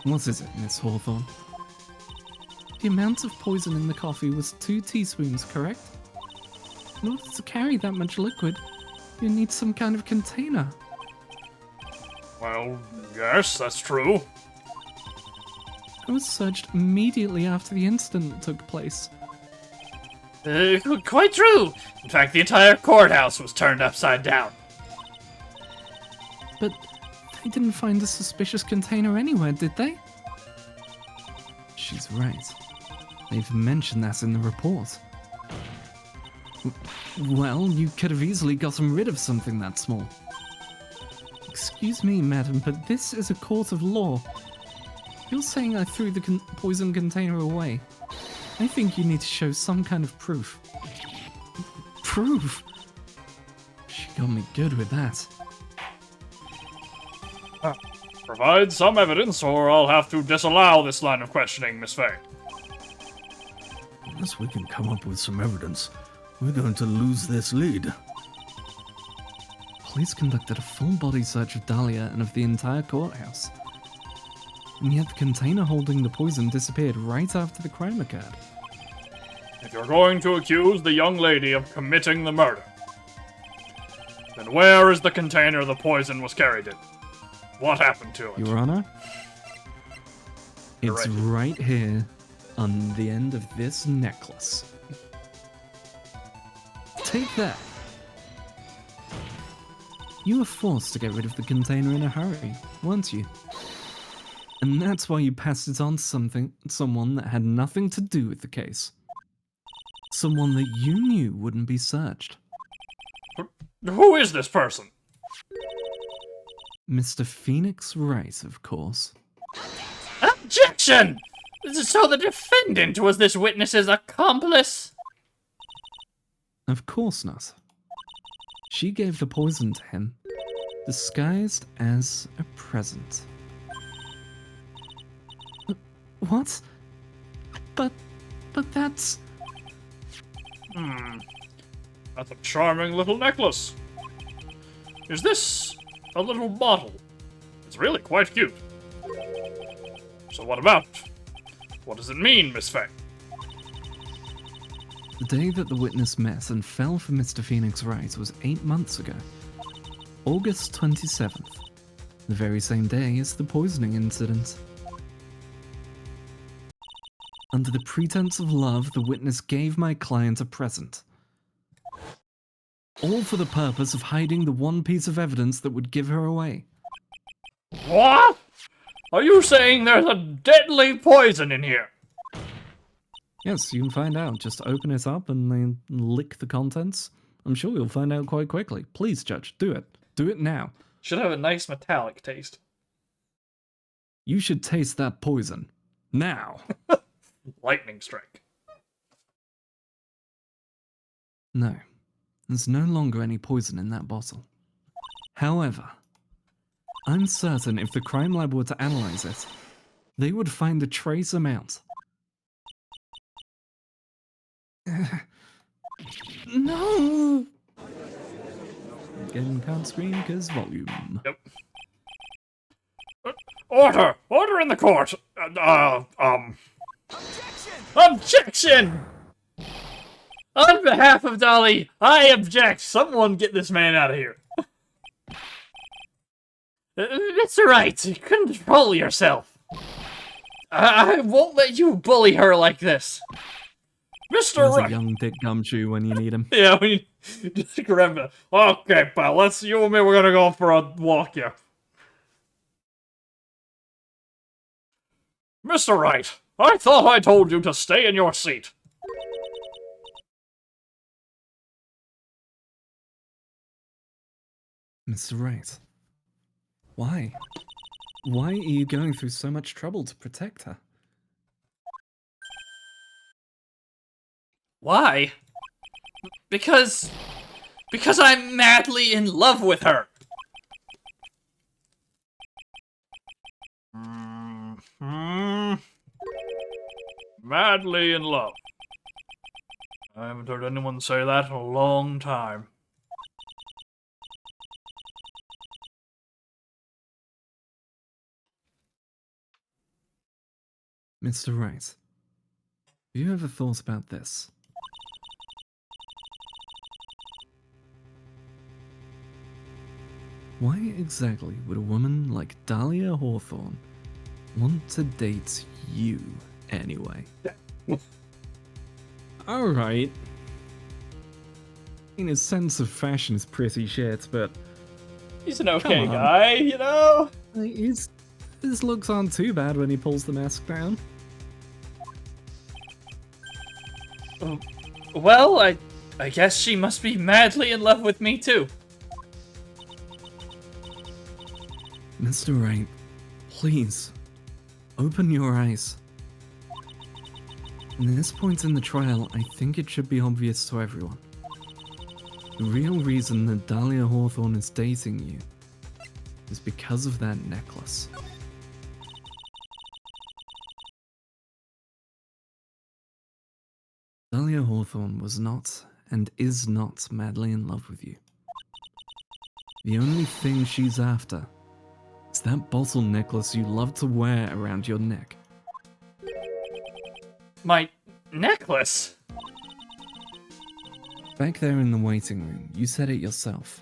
What is it, Miss Hawthorne? The amount of poison in the coffee was 2 teaspoons, correct? In order to carry that much liquid, you need some kind of container. Well, yes, that's true. I was searched immediately after the incident took place. Quite true. In fact, the entire courthouse was turned upside down. But they didn't find a suspicious container anywhere, did they? She's right. They've mentioned that in the report. Well, you could have easily gotten rid of something that small. Excuse me, madam, but this is a court of law. You're saying I threw the poison container away. I think you need to show some kind of proof. Proof? She got me good with that. Provide some evidence, or I'll have to disallow this line of questioning, Miss Faye. Unless we can come up with some evidence, we're going to lose this lead. Police conducted a full-body search of Dahlia and of the entire courthouse. And yet the container holding the poison disappeared right after the crime occurred. If you're going to accuse the young lady of committing the murder, then where is the container the poison was carried in? What happened to it? Your Honor? It's Right. right here on the end of this necklace. Take that. You were forced to get rid of the container in a hurry, weren't you? And that's why you passed it on to someone that had nothing to do with the case. Someone that you knew wouldn't be searched. Who is this person? Mr. Phoenix Wright, of course. Objection! So the defendant was this witness's accomplice? Of course not. She gave the poison to him, disguised as a present. What? But that's... That's a charming little necklace. Is this a little bottle? It's really quite cute. So what about? What does it mean, Miss Faye? The day that the witness met and fell for Mr. Phoenix Wright was 8 months ago. August 27th. The very same day as the poisoning incident. Under the pretense of love, the witness gave my client a present. All for the purpose of hiding the one piece of evidence that would give her away. What? Are you saying there's a deadly poison in here? Yes, you can find out. Just open it up and then lick the contents. I'm sure you'll find out quite quickly. Please, Judge, do it. Do it now. Should have a nice metallic taste. You should taste that poison. Now. Lightning strike. No, there's no longer any poison in that bottle. However, I'm certain if the crime lab were to analyze it, they would find a trace amount. No! Again, can't scream because volume. Yep. Order! Order in the court! Objection! On behalf of Dolly, I object! Someone get this man out of here. Mr. Wright, control yourself. I won't let you bully her like this. Mr. There's Wright! a young Dick Gumshoe when you need him. Yeah, we just grab it. Okay, pal, let's, you and me, we're gonna go for a walk here. Mr. Wright, I thought I told you to stay in your seat. Mr. Wright, why? Why are you going through so much trouble to protect her? Why? Because I'm madly in love with her. Madly in love. I haven't heard anyone say that in a long time. Mr. Wright, have you ever thought about this? Why exactly would a woman like Dahlia Hawthorne want to date you anyway? Alright. In his sense of fashion is pretty shit, but He's an okay Come on. guy, you know? his looks aren't too bad when he pulls the mask down. Well, I guess she must be madly in love with me too. Mr. Wright, please, open your eyes. At this point in the trial, I think it should be obvious to everyone. The real reason that Dahlia Hawthorne is dating you is because of that necklace. Dahlia Hawthorne was not and is not madly in love with you. The only thing she's after is that bottle necklace you love to wear around your neck. My necklace? Back there in the waiting room, you said it yourself.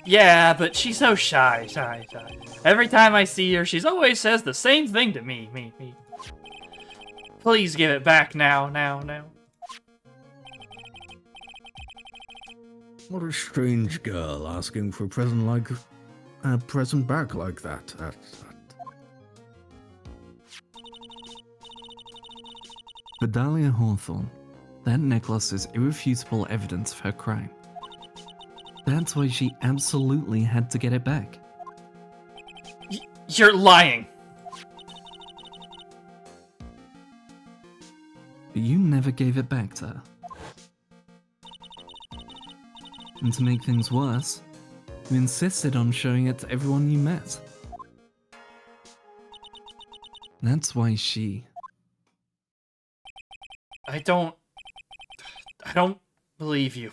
Yeah, but she's so shy. Every time I see her, she's always says the same thing to me. Please give it back now. What a strange girl asking for a present back like that. For Dahlia Hawthorne, that necklace is irrefutable evidence of her crime. That's why she absolutely had to get it back. You're lying. But you never gave it back to her. And to make things worse, you insisted on showing it to everyone you met. That's why she... I don't believe you.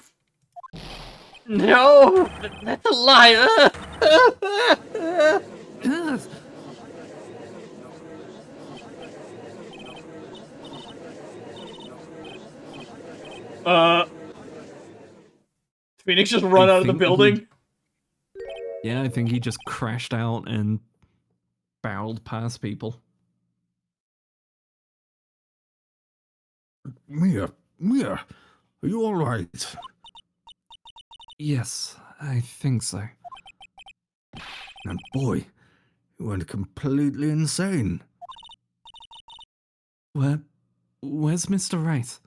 No, that's a lie. Phoenix just run out of the building. Yeah, I think he just crashed out and barreled past people. Mia, are you alright? Yes, I think so. And boy, he went completely insane. Where's Mr. Wright?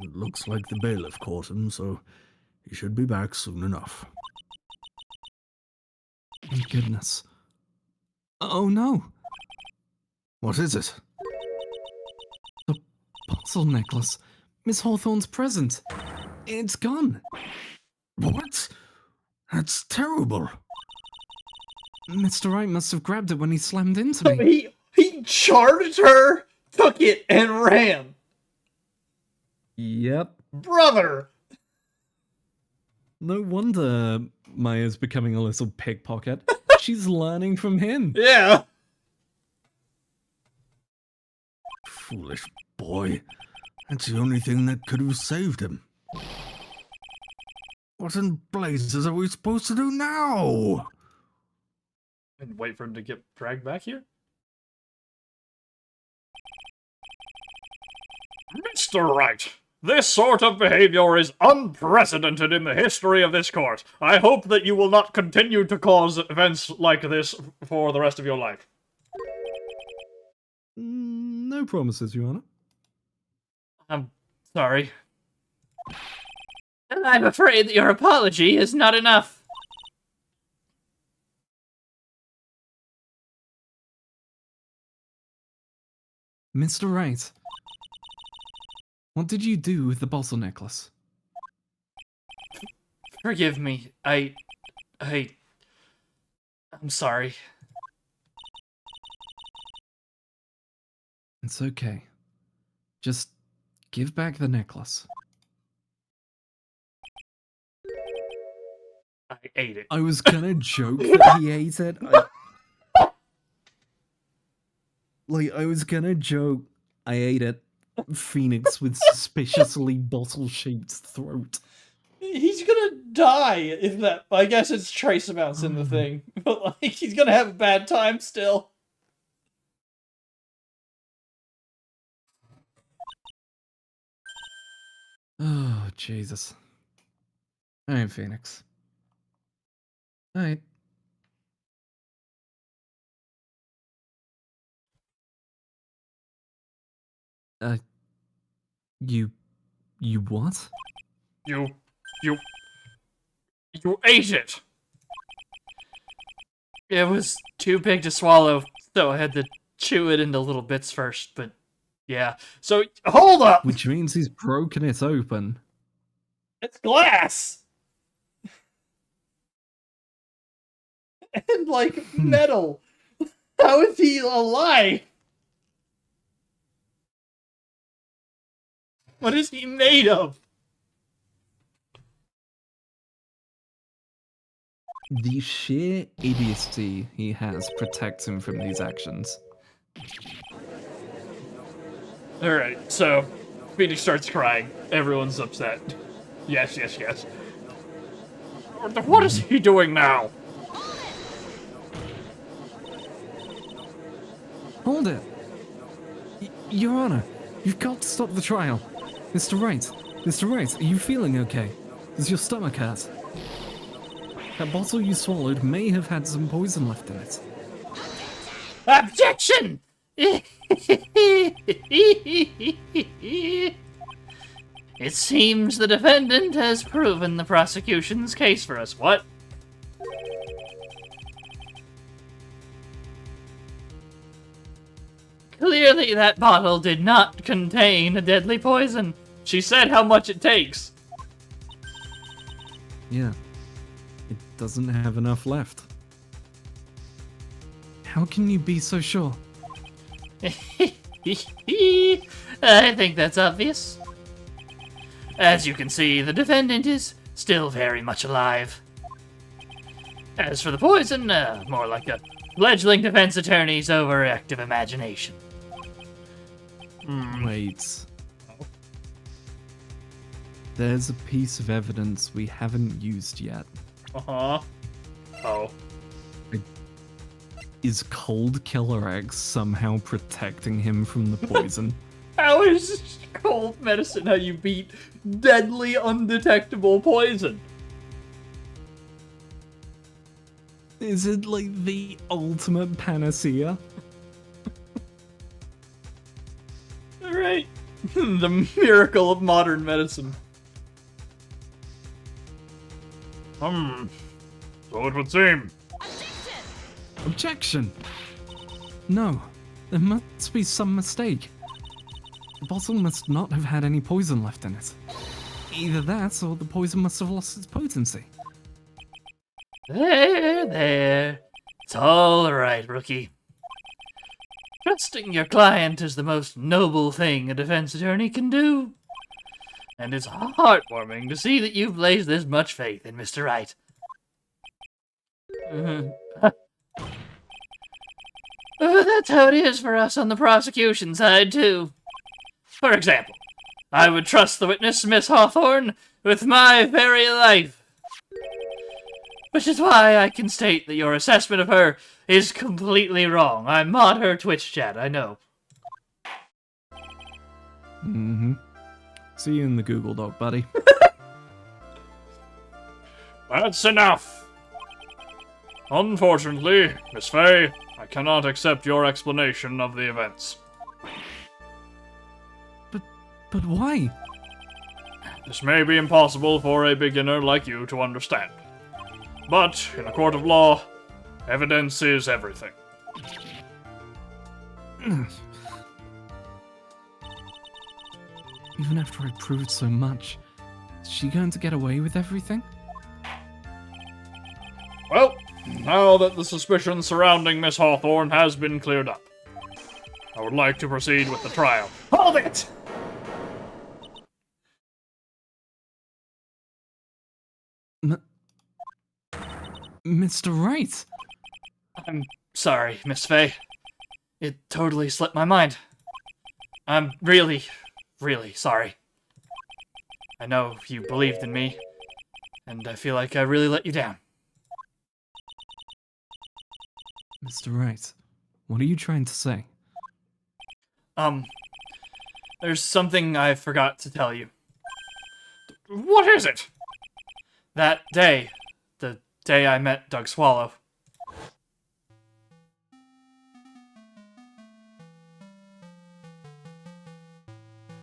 It looks like the bailiff caught him, so he should be back soon enough. Thank goodness. Oh no! What is it? The puzzle necklace. Miss Hawthorne's present. It's gone. What? That's terrible. Mr. Wright must have grabbed it when he slammed into me. He charged her, took it, and ran. Yep. Brother! No wonder Maya's becoming a little pickpocket. She's learning from him. Yeah. Foolish boy. That's the only thing that could have saved him. What in blazes are we supposed to do now? And wait for him to get dragged back here? Mr. Wright, this sort of behavior is unprecedented in the history of this court. I hope that you will not continue to cause events like this for the rest of your life. No promises, Your Honor. I'm sorry. I'm afraid that your apology is not enough. Mr. Wright, what did you do with the bottle necklace? Forgive me. I'm sorry. It's okay. Just give back the necklace. I ate it. I was gonna joke that he ate it. I was gonna joke I ate it. Phoenix with suspiciously bottle-shaped throat. He's gonna die if that. I guess it's trace amounts in the thing, but like he's gonna have a bad time still. Oh, Jesus. Alright, Phoenix. Alright. You what? You ate it. It was too big to swallow, so I had to chew it into little bits first, but yeah. So hold up. Which means he's broken it open. It's glass. And like metal. How is he alive? What is he made of? The sheer idiocy he has protects him from these actions. Alright, so Phoenix starts crying. Everyone's upset. Yes, yes, yes. What is he doing now? Hold it! Your Honor, you've got to stop the trial. Mr. Wright, Mr. Wright, are you feeling okay? Does your stomach hurt? That bottle you swallowed may have had some poison left in it. Objection! It seems the defendant has proven the prosecution's case for us. What? Clearly that bottle did not contain a deadly poison. She said how much it takes. Yeah. It doesn't have enough left. How can you be so sure? I think that's obvious. As you can see, the defendant is still very much alive. As for the poison, more like a fledgling defense attorney's overactive imagination. Wait. There's a piece of evidence we haven't used yet. Uh-huh. Oh. Is Cold Killer X somehow protecting him from the poison? How is cold medicine how you beat deadly, undetectable poison? Is it like the ultimate panacea? Alright. The miracle of modern medicine. So it would seem. Objection! No, there must be some mistake. The bottle must not have had any poison left in it. Either that, or the poison must have lost its potency. There. It's all right, rookie. Trusting your client is the most noble thing a defense attorney can do. And it's heartwarming to see that you've placed this much faith in Mr. Wright. That's how it is for us on the prosecution side, too. For example, I would trust the witness, Miss Hawthorne, with my very life. Which is why I can state that your assessment of her is completely wrong. I mod her Twitch chat, I know. Mm-hmm. See you in the Google Doc, buddy. That's enough. Unfortunately, Miss Fay, I cannot accept your explanation of the events. But why? This may be impossible for a beginner like you to understand. But, in a court of law, evidence is everything. Even after I proved so much, is she going to get away with everything? Well, now that the suspicion surrounding Miss Hawthorne has been cleared up, I would like to proceed with the trial. Hold it! Mr. Wright! I'm sorry, Miss Fay. It totally slipped my mind. I'm really, really sorry. I know you believed in me, and I feel like I really let you down. Mr. Wright, what are you trying to say? There's something I forgot to tell you. What is it? That day, the day I met Doug Swallow.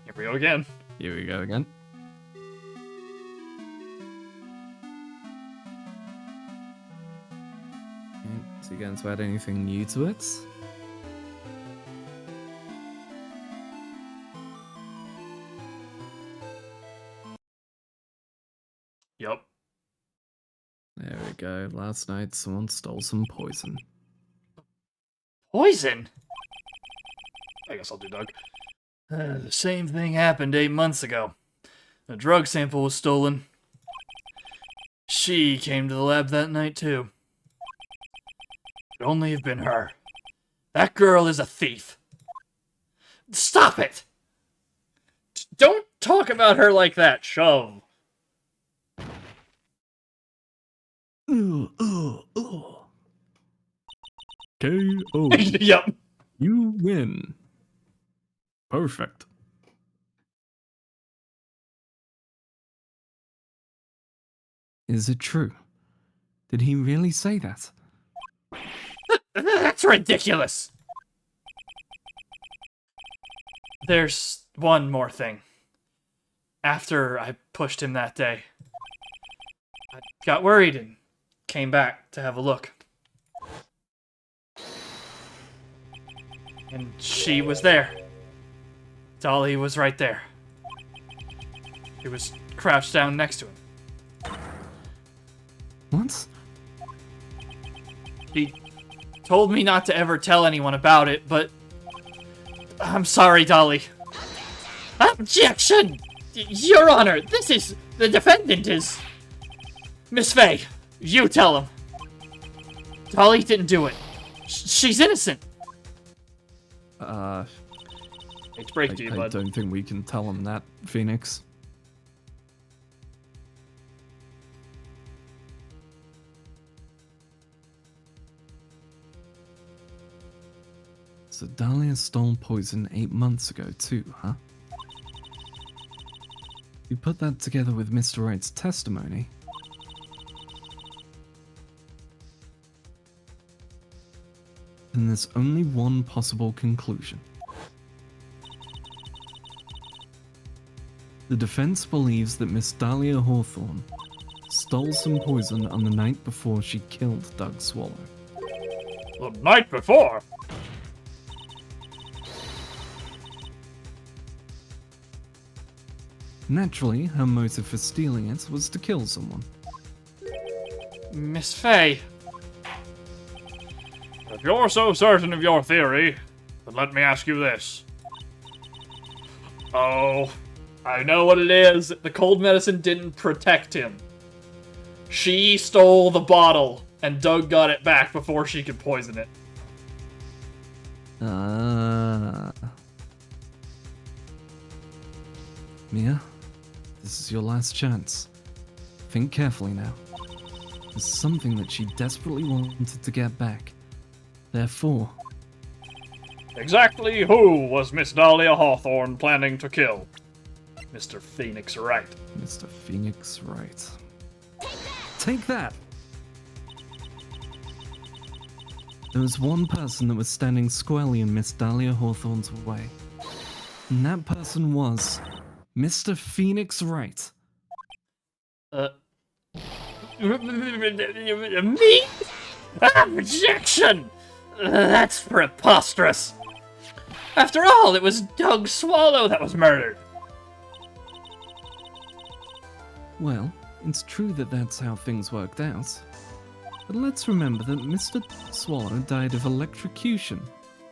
Here we go again. Here we go again. Is he going to add anything new to it? Yup. There we go. Last night, someone stole some poison. Poison? I guess I'll do Doug. The same thing happened 8 months ago. A drug sample was stolen. She came to the lab that night, too. Could only have been her. That girl is a thief. Stop it! Don't talk about her like that, Shove. K.O. Yep. You win. Perfect. Is it true? Did he really say that? That's ridiculous! There's one more thing. After I pushed him that day, I got worried and came back to have a look. And she was there. Dolly was right there. She was crouched down next to him. What? He told me not to ever tell anyone about it, but I'm sorry, Dolly. Objection! Your Honor, this is... the defendant is... Miss Fay, you tell him. Dolly didn't do it. She's innocent. Hate to break it to you, I bud. don't think we can tell him that, Phoenix. So Dahlia stole poison 8 months ago too, huh? You put that together with Mr. Wright's testimony. then there's only one possible conclusion. The defense believes that Miss Dahlia Hawthorne stole some poison on the night before she killed Doug Swallow. The night before? Naturally, her motive for stealing it was to kill someone. Miss Faye. If you're so certain of your theory, then let me ask you this. Oh, I know what it is. The cold medicine didn't protect him. She stole the bottle, and Doug got it back before she could poison it. Mia, this is your last chance. Think carefully now. There's something that she desperately wanted to get back. Therefore, Exactly who was Miss Dahlia Hawthorne planning to kill? Mr. Phoenix Wright. Mr. Phoenix Wright. Take that! There was one person that was standing squarely in Miss Dahlia Hawthorne's way. And that person was Mr. Phoenix Wright. Me? Objection! That's preposterous. After all, it was Doug Swallow that was murdered. Well, it's true that that's how things worked out. But let's remember that Mr. Swallow died of electrocution,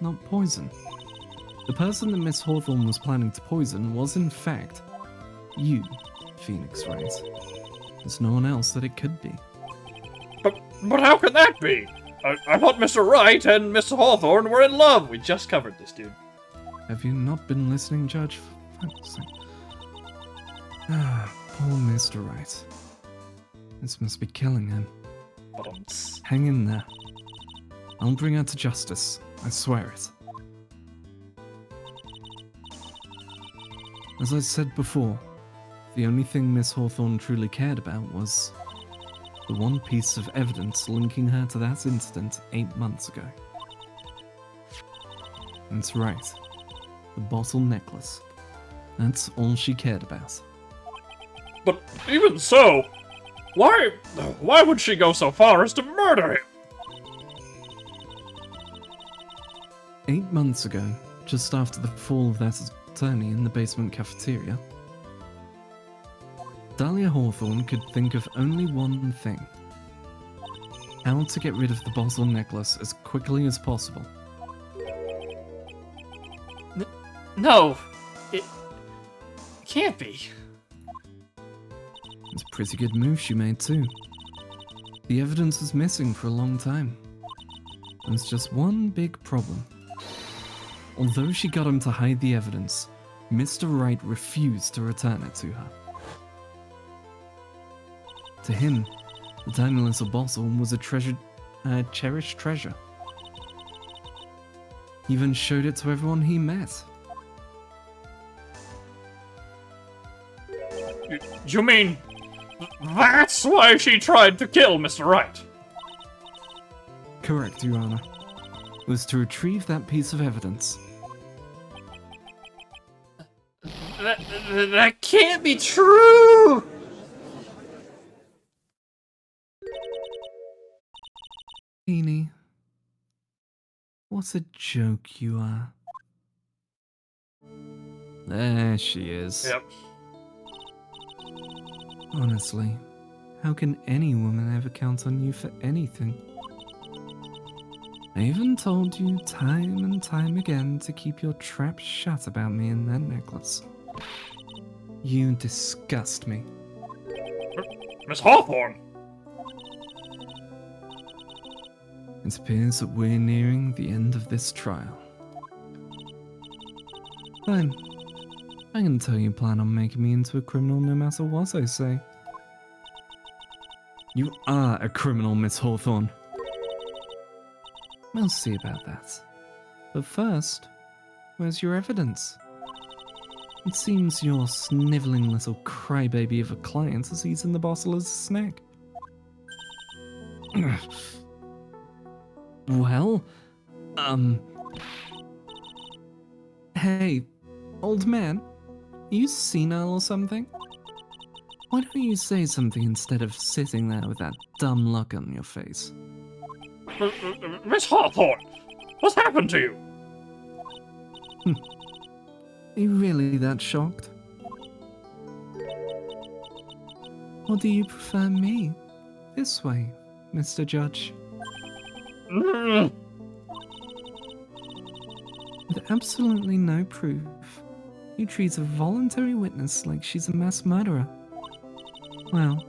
not poison. The person that Miss Hawthorne was planning to poison was, in fact, you, Phoenix Wright. There's no one else that it could be. But how can that be? I thought Mr. Wright and Miss Hawthorne were in love. We just covered this, dude. Have you not been listening, Judge? For fuck's sake. Poor Mr. Wright. This must be killing him. Hang in there. I'll bring her to justice. I swear it. As I said before, the only thing Miss Hawthorne truly cared about was the one piece of evidence linking her to that incident 8 months ago. That's right. The bottle necklace. That's all she cared about. But even so, why would she go so far as to murder him? 8 months ago, just after the fall of that attorney in the basement cafeteria, Dahlia Hawthorne could think of only one thing. How to get rid of the bottle necklace as quickly as possible. No, it can't be. It's a pretty good move she made too. The evidence was missing for a long time. There's just one big problem. Although she got him to hide the evidence, Mr. Wright refused to return it to her. To him, the tiny little bottle was a cherished treasure. He even showed it to everyone he met. You mean that's why she tried to kill Mr. Wright? Correct, Your Honor. It was to retrieve that piece of evidence. That can't be true! Beanie, what a joke you are. There she is. Yep. Honestly, how can any woman ever count on you for anything? I even told you time and time again to keep your trap shut about me and that necklace. You disgust me. Miss Hawthorne! It appears that we're nearing the end of this trial. Fine. I can tell you plan on making me into a criminal no matter what I say. You are a criminal, Miss Hawthorne. We'll see about that. But first, where's your evidence? It seems your sniveling little crybaby of a client has eaten the bottle as a snack. Well, Hey, old man, are you senile or something? Why don't you say something instead of sitting there with that dumb look on your face? Miss Hawthorne, what's happened to you? Are you really that shocked? Or do you prefer me? This way, Mr. Judge. With absolutely no proof, you treat a voluntary witness like she's a mass murderer. Well,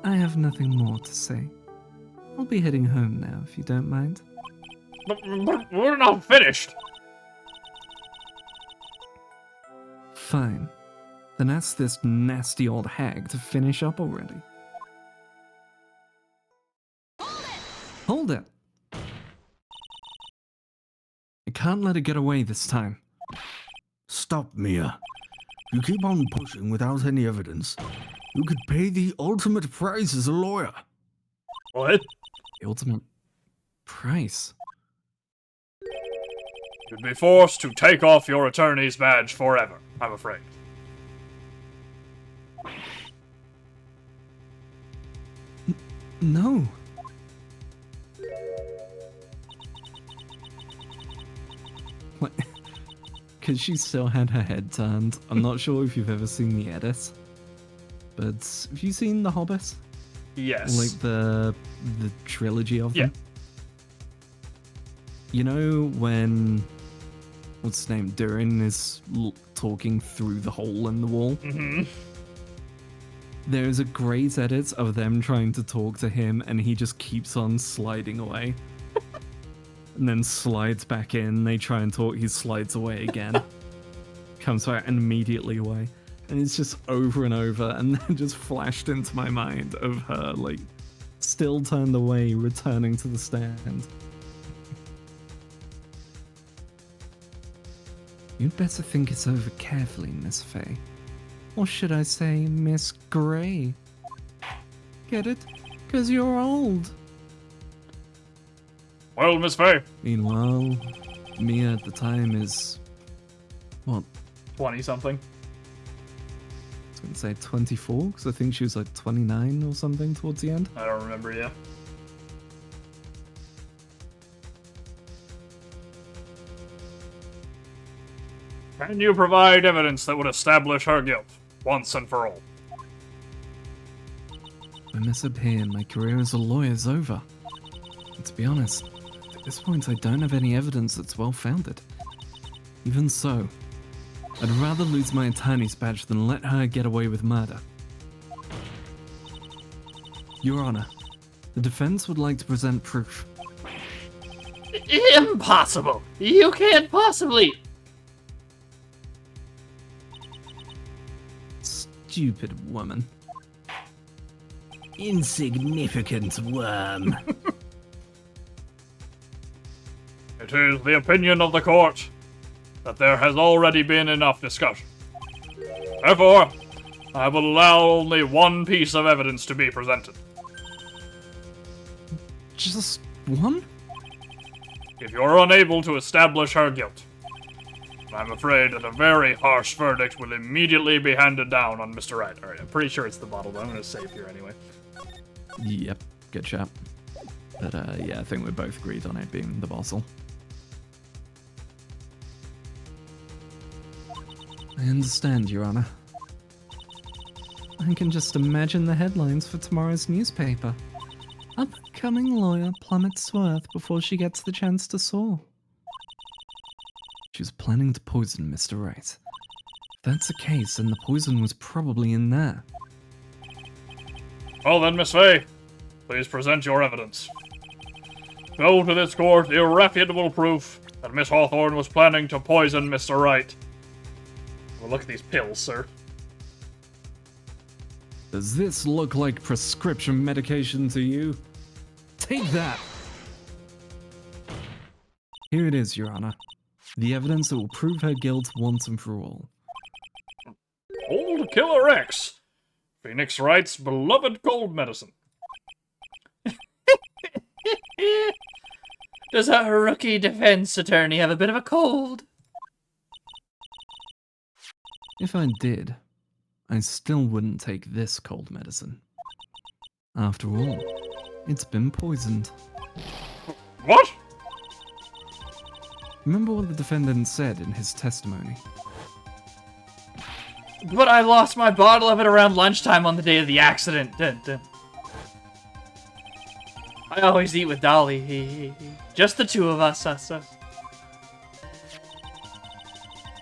I have nothing more to say. I'll be heading home now, if you don't mind. But we're not finished. Fine. Then ask this nasty old hag to finish up already. Hold it! I can't let her get away this time. Stop, Mia. You keep on pushing without any evidence. You could pay the ultimate price as a lawyer. What? The ultimate price? You'd be forced to take off your attorney's badge forever, I'm afraid. No. What? Because she still had her head turned. I'm not sure if you've ever seen the edit, but have you seen The Hobbit? Yes. Like the trilogy of them? Yeah. You know when, what's his name, Durin is talking through the hole in the wall? Mm-hmm. There's a great edit of them trying to talk to him and he just keeps on sliding away. And then slides back in, they try and talk, he slides away again. Comes back and immediately away. And it's just over and over, and then just flashed into my mind of her, like, still turned away, returning to the stand. You'd better think it over carefully, Miss Faye. Or should I say, Miss Grey? Get it? 'Cause you're old. Well, Miss Faye. Meanwhile, Mia at the time is... what? 20-something. I was going to say 24, because I think she was like 29 or something towards the end. I don't remember, yeah. Can you provide evidence that would establish her guilt, once and for all? I mess up here, my career as a lawyer is over. And to be honest, at this point I don't have any evidence that's well-founded. Even so, I'd rather lose my attorney's badge than let her get away with murder. Your Honor, the defense would like to present proof. Impossible! You can't possibly... Stupid woman. Insignificant worm. It is the opinion of the court that there has already been enough discussion. Therefore, I will allow only one piece of evidence to be presented. Just one? If you're unable to establish her guilt, I'm afraid that a very harsh verdict will immediately be handed down on Mr. Wright. Alright, I'm pretty sure it's the bottle, but I'm gonna save here anyway. Yep, good shot. But yeah, I think we're both agreed on it being the bottle. I understand, Your Honor. I can just imagine the headlines for tomorrow's newspaper. Upcoming lawyer plummets worth before she gets the chance to soar. She was planning to poison Mr. Wright. If that's the case, then the poison was probably in there. Well then, Miss Faye, please present your evidence. Show to this court irrefutable proof that Miss Hawthorne was planning to poison Mr. Wright. Well, look at these pills, sir. Does this look like prescription medication to you? Take that! Here it is, Your Honor. The evidence that will prove her guilt once and for all. Old Killer X, Phoenix Wright's beloved cold medicine. Does our rookie defense attorney have a bit of a cold? If I did, I still wouldn't take this cold medicine. After all, it's been poisoned. What? Remember what the defendant said in his testimony? But I lost my bottle of it around lunchtime on the day of the accident. Dun, dun. I always eat with Dolly. Just the two of us.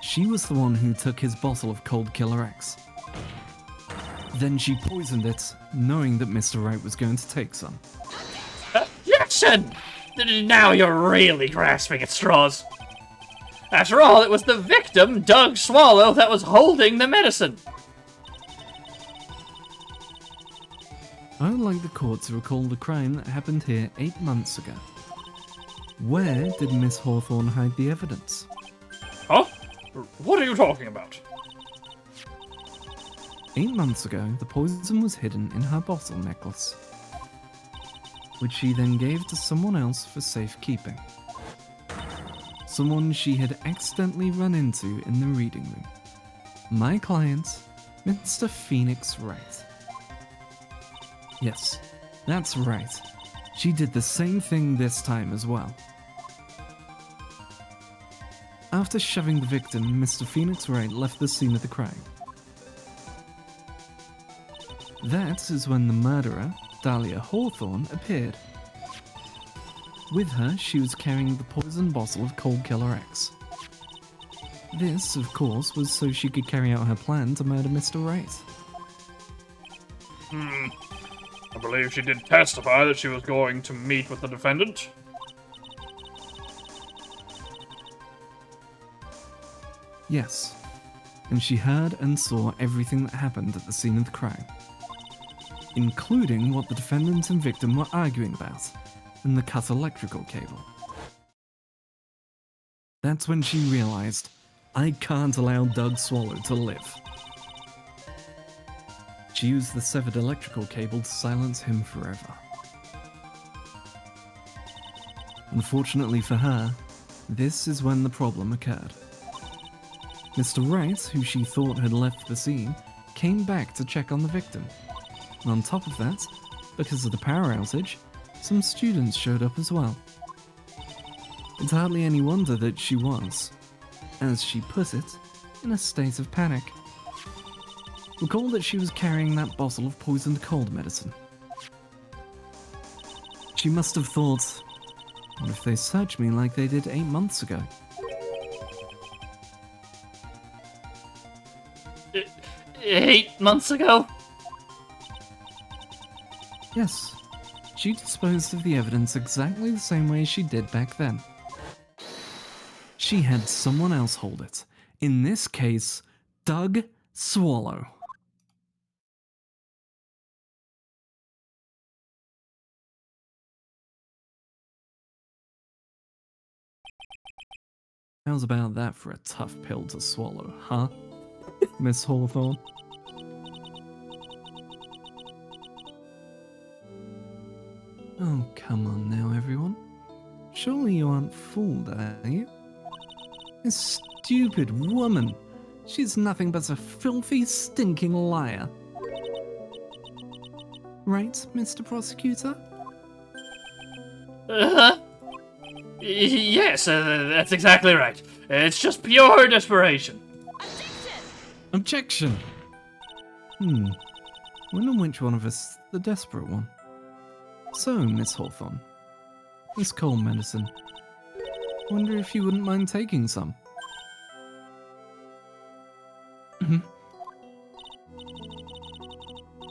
She was the one who took his bottle of Cold Killer X. Then she poisoned it, knowing that Mr. Wright was going to take some. Jackson! Now you're really grasping at straws. After all, it was the victim, Doug Swallow, that was holding the medicine. I would like the court to recall the crime that happened here 8 months ago. Where did Miss Hawthorne hide the evidence? Huh? What are you talking about? 8 months ago, the poison was hidden in her bottle necklace, which she then gave to someone else for safekeeping. Someone she had accidentally run into in the reading room. My client, Mr. Phoenix Wright. Yes, that's right. She did the same thing this time as well. After shoving the victim, Mr. Phoenix Wright left the scene of the crime. That is when the murderer, Dahlia Hawthorne, appeared. With her, she was carrying the poison bottle of Cold Killer X. This, of course, was so she could carry out her plan to murder Mr. Wright. I believe she did testify that she was going to meet with the defendant. Yes, and she heard and saw everything that happened at the scene of the crime, including what the defendant and victim were arguing about, and the cut electrical cable. That's when she realized, I can't allow Doug Swallow to live. She used the severed electrical cable to silence him forever. Unfortunately for her, this is when the problem occurred. Mr. Wright, who she thought had left the scene, came back to check on the victim. And on top of that, because of the power outage, some students showed up as well. It's hardly any wonder that she was, as she put it, in a state of panic. Recall that she was carrying that bottle of poisoned cold medicine. She must have thought, what if they search me like they did 8 months ago? 8 months ago? Yes, she disposed of the evidence exactly the same way she did back then. She had someone else hold it. In this case, Doug Swallow. How's about that for a tough pill to swallow, huh, Miss Hawthorne? Oh, come on now, everyone. Surely you aren't fooled, are you? This stupid woman. She's nothing but a filthy, stinking liar. Right, Mr. Prosecutor? Yes, that's exactly right. It's just pure desperation. Objection! Wonder which one of us the desperate one. So, Miss Hawthorne, this cold medicine. Wonder if you wouldn't mind taking some.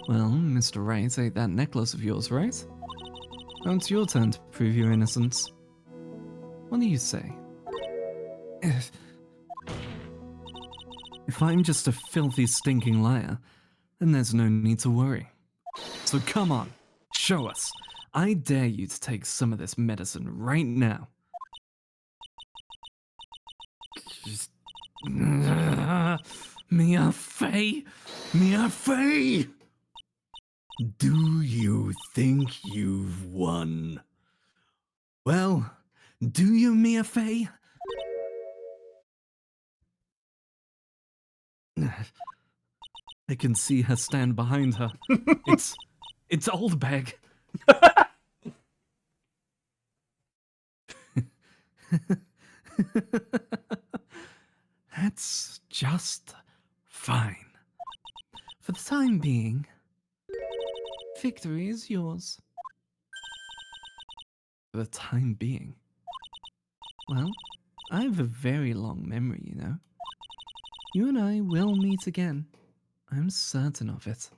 Well, Mr. Wright ate that necklace of yours, right? Now it's your turn to prove your innocence. What do you say? If I'm just a filthy, stinking liar, then there's no need to worry. So come on, show us. I dare you to take some of this medicine right now. Just... Mia Fey! Mia Fey! Do you think you've won? Well, Do you, Mia Fey? I can see her stand behind her. It's Oldbag. That's just fine. For the time being, victory is yours. For the time being. Well, I have a very long memory, you know. You and I will meet again. I'm certain of it.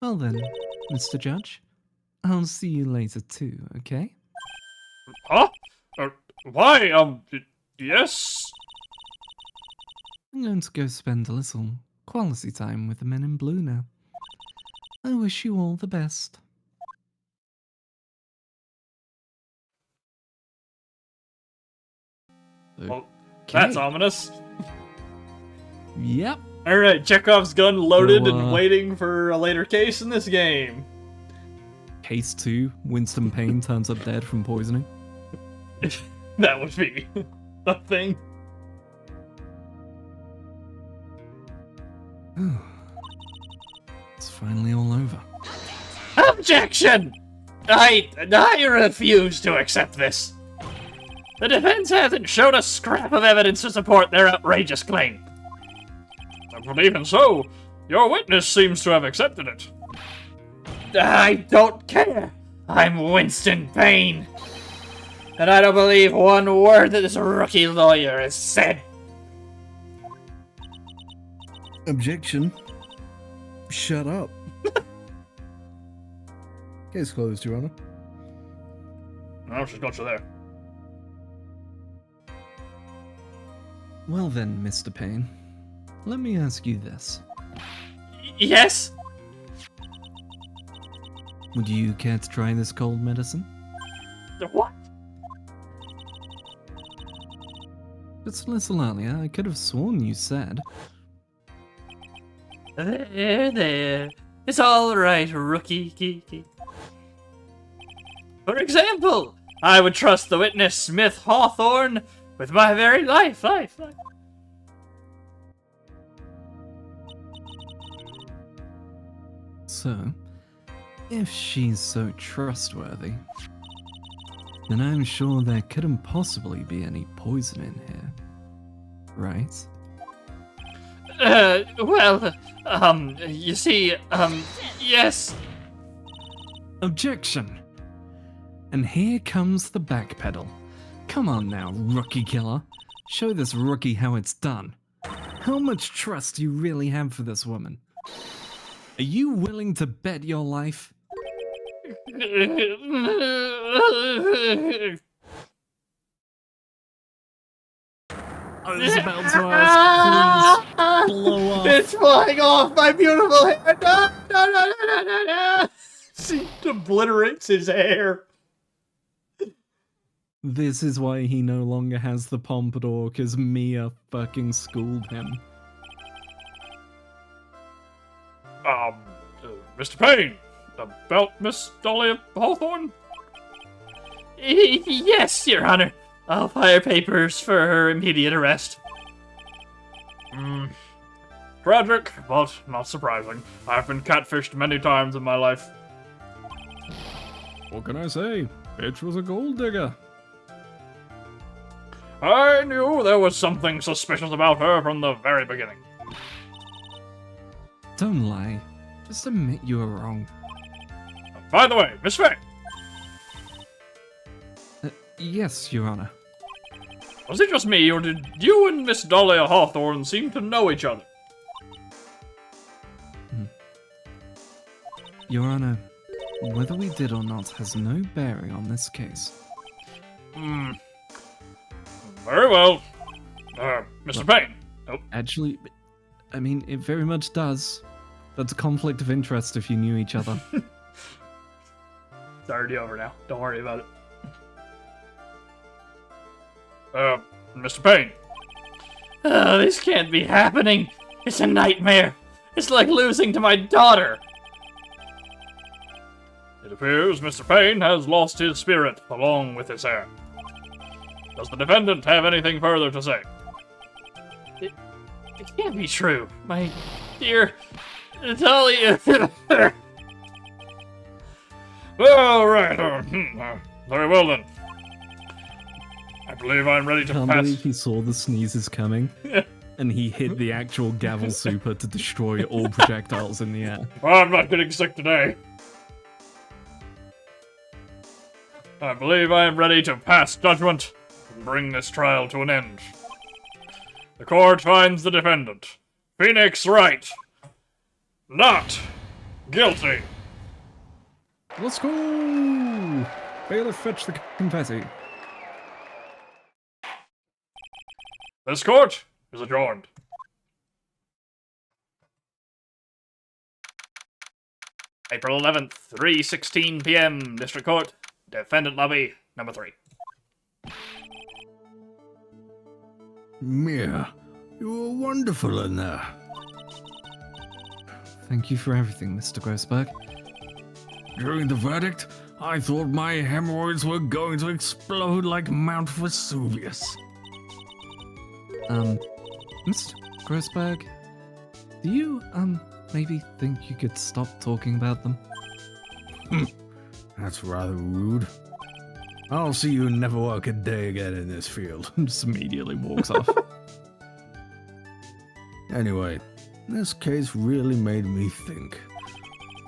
Well then, Mr. Judge, I'll see you later too, okay? Huh? Why, yes? I'm going to go spend a little quality time with the men in blue now. I wish you all the best. Well, that's ominous. Yep. Alright, Chekhov's gun loaded So, and waiting for a later case in this game. Case 2, Winston Payne turns up dead from poisoning. That would be the thing. It's finally all over. Objection! I refuse to accept this. The defense hasn't shown a scrap of evidence to support their outrageous claim. But even so, your witness seems to have accepted it. I don't care. I'm Winston Payne. And I don't believe one word that this rookie lawyer has said. Objection. Shut up. Case closed, Your Honor. No, she's got you there. Well then, Mr. Payne, let me ask you this. Yes? Would you care to try this cold medicine? What? Just a little earlier, I could have sworn you said. There. It's all right, rookie. For example, I would trust the witness Smith Hawthorne with my very life. So, if she's so trustworthy, then I'm sure there couldn't possibly be any poison in here. Right? You see, yes. Objection! And here comes the backpedal. Come on now, rookie killer. Show this rookie how it's done. How much trust do you really have for this woman? Are you willing to bet your life? I was about to ask, please blow off. It's flying off my beautiful hair! No! She obliterates his hair. This is why he no longer has the pompadour, because Mia fucking schooled him. Mr. Payne, about Miss Dahlia Hawthorne? Yes, Your Honor. I'll file papers for her immediate arrest. Tragic, but not surprising. I've been catfished many times in my life. What can I say? Bitch was a gold digger. I knew there was something suspicious about her from the very beginning. Don't lie. Just admit you were wrong. By the way, Miss Fay, Yes, Your Honor. was it just me, or did you and Miss Dahlia Hawthorne seem to know each other? Your Honor, whether we did or not has no bearing on this case. Very well. Mr. Payne. Oh, Actually, I mean, it very much does. That's a conflict of interest if you knew each other. It's already over now. Don't worry about it. Mr. Payne. Oh, this can't be happening. It's a nightmare. It's like losing to my daughter. It appears Mr. Payne has lost his spirit along with his hair. Does the defendant have anything further to say? It can't be true, my dear Natalia. All right. Very well then. I believe I'm ready to Can't pass. believe he saw the sneezes coming, and he hit the actual gavel super to destroy all projectiles in the air. I'm not getting sick today. I believe I am ready to pass judgment and bring this trial to an end. The court finds the defendant, Phoenix Wright, not guilty. Let's go! Bailiff, fetch the confetti. This court is adjourned. April 11th, 3:16 p.m. District Court, Defendant Lobby, number 3. Mia, you were wonderful in there. Thank you for everything, Mr. Grossberg. During the verdict, I thought my hemorrhoids were going to explode like Mount Vesuvius. Mr. Grossberg, do you, maybe think you could stop talking about them? That's rather rude. I'll see you never work a day again in this field. Just immediately walks off. Anyway, this case really made me think.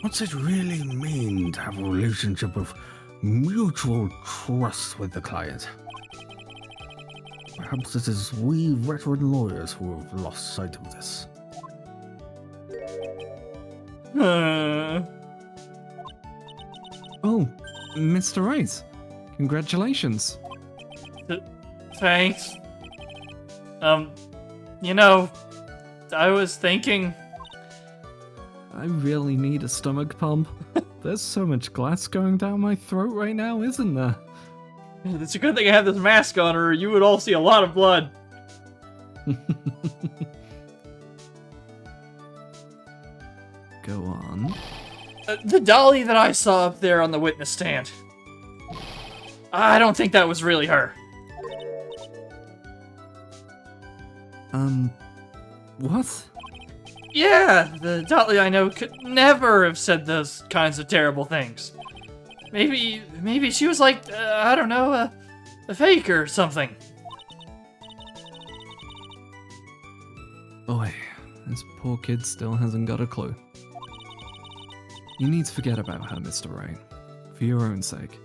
What's it really mean to have a relationship of mutual trust with the client? Perhaps it is we veteran lawyers who have lost sight of this. Oh, Mr. Wright, congratulations. Thanks. You know, I was thinking... I really need a stomach pump. There's so much glass going down my throat right now, isn't there? It's a good thing I have this mask on, or you would all see a lot of blood. Go on. The dolly that I saw up there on the witness stand. I don't think that was really her. What? Yeah, the dolly I know could never have said those kinds of terrible things. Maybe she was like, I don't know, a fake or something. Boy, this poor kid still hasn't got a clue. You need to forget about her, Mr. Wright. For your own sake.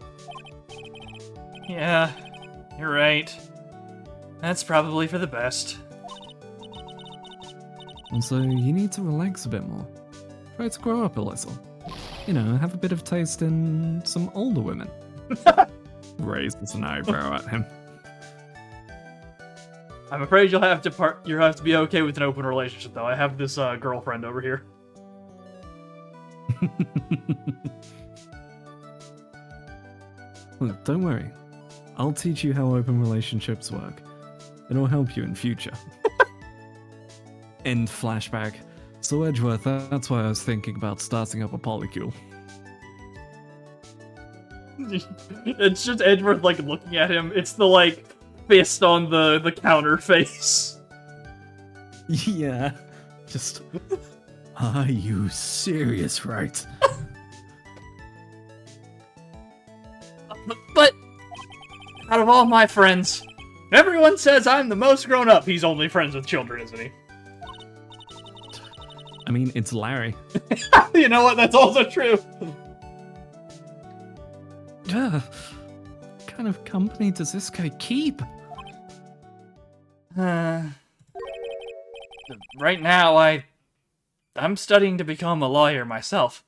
Yeah, you're right. That's probably for the best. Also, you need to relax a bit more. Try to grow up a little. You know, have a bit of taste in some older women. Raises an eyebrow at him. I'm afraid you'll have to be okay with an open relationship, though. I have this girlfriend over here. Look, don't worry. I'll teach you how open relationships work. It'll help you in future. End flashback. So Edgeworth, that's why I was thinking about starting up a polycule. It's just Edgeworth, like, looking at him. It's the, like, fist on the counter face. Yeah, just... Are you serious, Wright? But out of all my friends, everyone says I'm the most grown up. He's only friends with children, isn't he? I mean, it's Larry. You know what? That's also true. What kind of company does this guy keep? Right now, I'm studying to become a lawyer myself.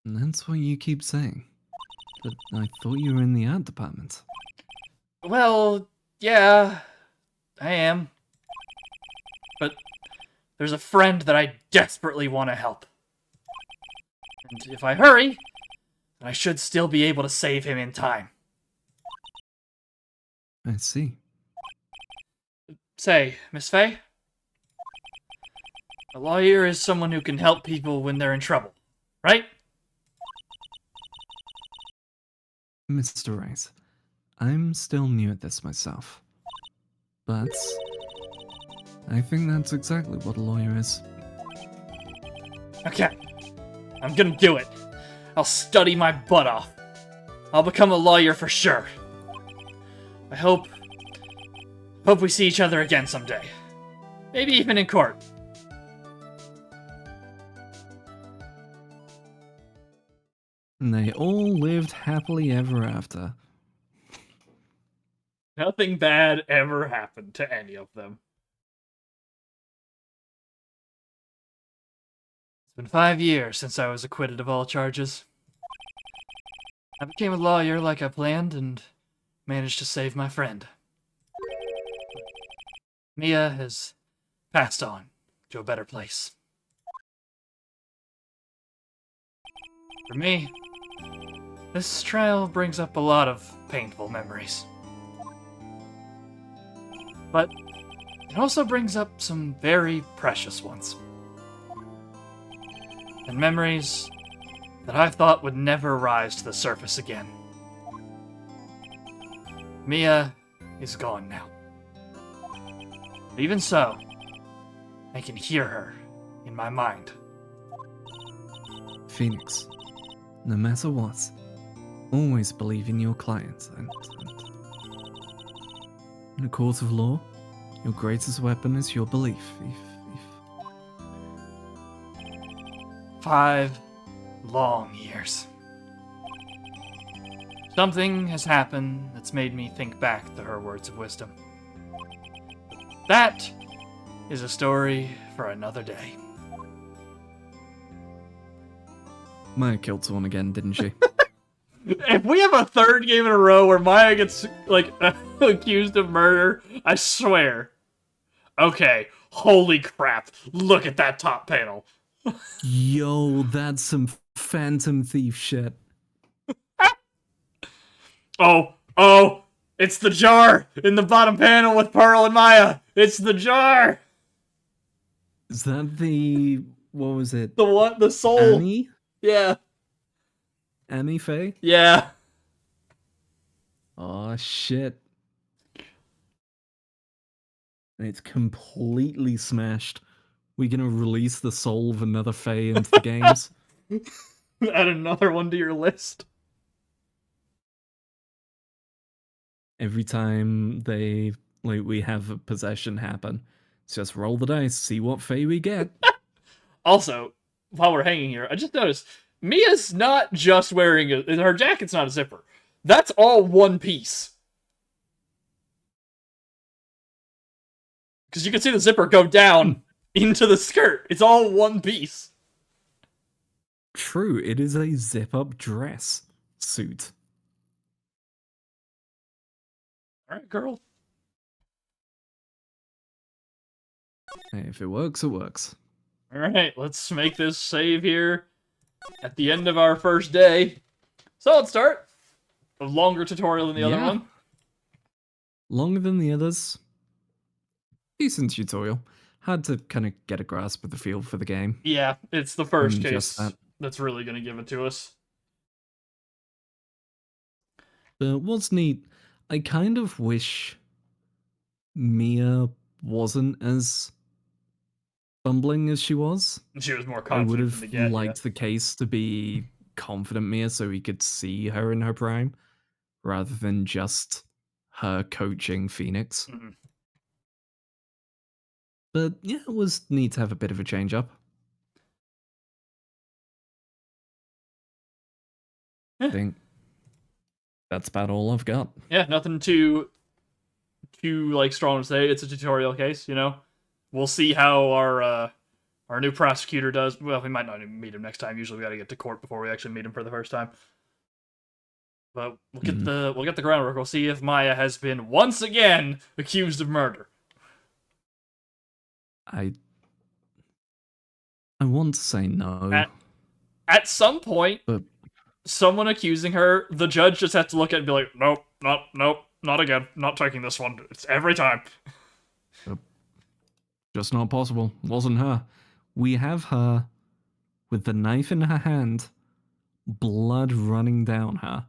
And that's what you keep saying. But I thought you were in the art department. Well, yeah, I am. But there's a friend that I desperately want to help. And if I hurry, I should still be able to save him in time. I see. Say, Miss Faye? A lawyer is someone who can help people when they're in trouble, right? Mr. Wright, I'm still new at this myself. But I think that's exactly what a lawyer is. Okay. I'm gonna do it. I'll study my butt off. I'll become a lawyer for sure. I hope we see each other again someday. Maybe even in court. And they all lived happily ever after. Nothing bad ever happened to any of them. It's been 5 years since I was acquitted of all charges. I became a lawyer like I planned and managed to save my friend. Mia has passed on to a better place. For me, this trial brings up a lot of painful memories. But it also brings up some very precious ones. And memories that I thought would never rise to the surface again. Mia is gone now. But even so, I can hear her in my mind. Phoenix, no matter what, always believe in your client, and in a court of law, your greatest weapon is your belief. 5 long years. Something has happened that's made me think back to her words of wisdom. That is a story for another day. Maya killed someone again, didn't she? If we have a third game in a row where Maya gets, like, accused of murder, I swear. Okay, holy crap. Look at that top panel. Yo, that's some Phantom Thief shit. Oh, it's the jar in the bottom panel with Pearl and Maya. It's the jar. Is that the, what was it? The what? The soul. Annie? Yeah. Annie Faye? Yeah. Oh shit. And it's completely smashed. We gonna release the soul of another Faye into the games? Add another one to your list. Every time we have a possession happen, it's just roll the dice, see what Faye we get. Also, while we're hanging here, I just noticed Mia's not just wearing her jacket's not a zipper. That's all one piece. Because you can see the zipper go down into the skirt. It's all one piece. True, it is a zip-up dress suit. Alright, girl. Hey, if it works, it works. Alright, let's make this save here at the end of our first day. Solid start. A longer tutorial than the other one. Longer than the others. Decent tutorial. Had to kind of get a grasp of the feel for the game. Yeah, it's the first And case just that's really going to give it to us. But what's neat, I kind of wish Mia wasn't as bumbling as she was. She was more I confident would in have the get, liked the case to be confident Mia so we could see her in her prime, rather than just her coaching Phoenix. Mhm. But yeah, it was neat to have a bit of a change up. I think that's about all I've got. Yeah, nothing too like strong to say. It's a tutorial case, you know. We'll see how our new prosecutor does. Well, we might not even meet him next time. Usually we got to get to court before we actually meet him for the first time. But we'll get the groundwork. We'll see if Maya has been once again accused of murder. I want to say no. At some point, But someone accusing her, the judge just has to look at it and be like, nope, not again. Not taking this one. It's every time. just not possible. Wasn't her. We have her with the knife in her hand, blood running down her.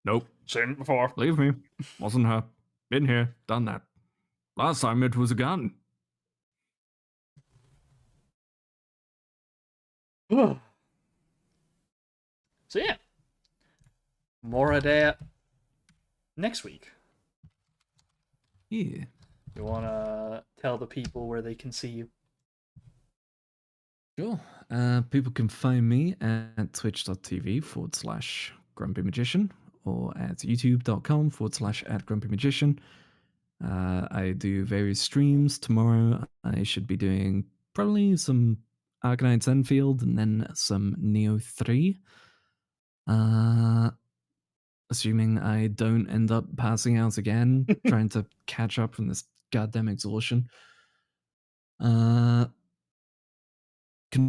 Nope. Seen it before. Believe me. Wasn't her. Been here. Done that. Last time it was a gun. So yeah, more of that next week. Yeah. You wanna tell the people where they can see you? Sure. People can find me at twitch.tv/Grumpy Magician or at youtube.com/@Grumpy Magician. I do various streams. Tomorrow I should be doing probably some Arcanine Zenfield and then some Neo 3. Assuming I don't end up passing out again, trying to catch up from this goddamn exhaustion. Can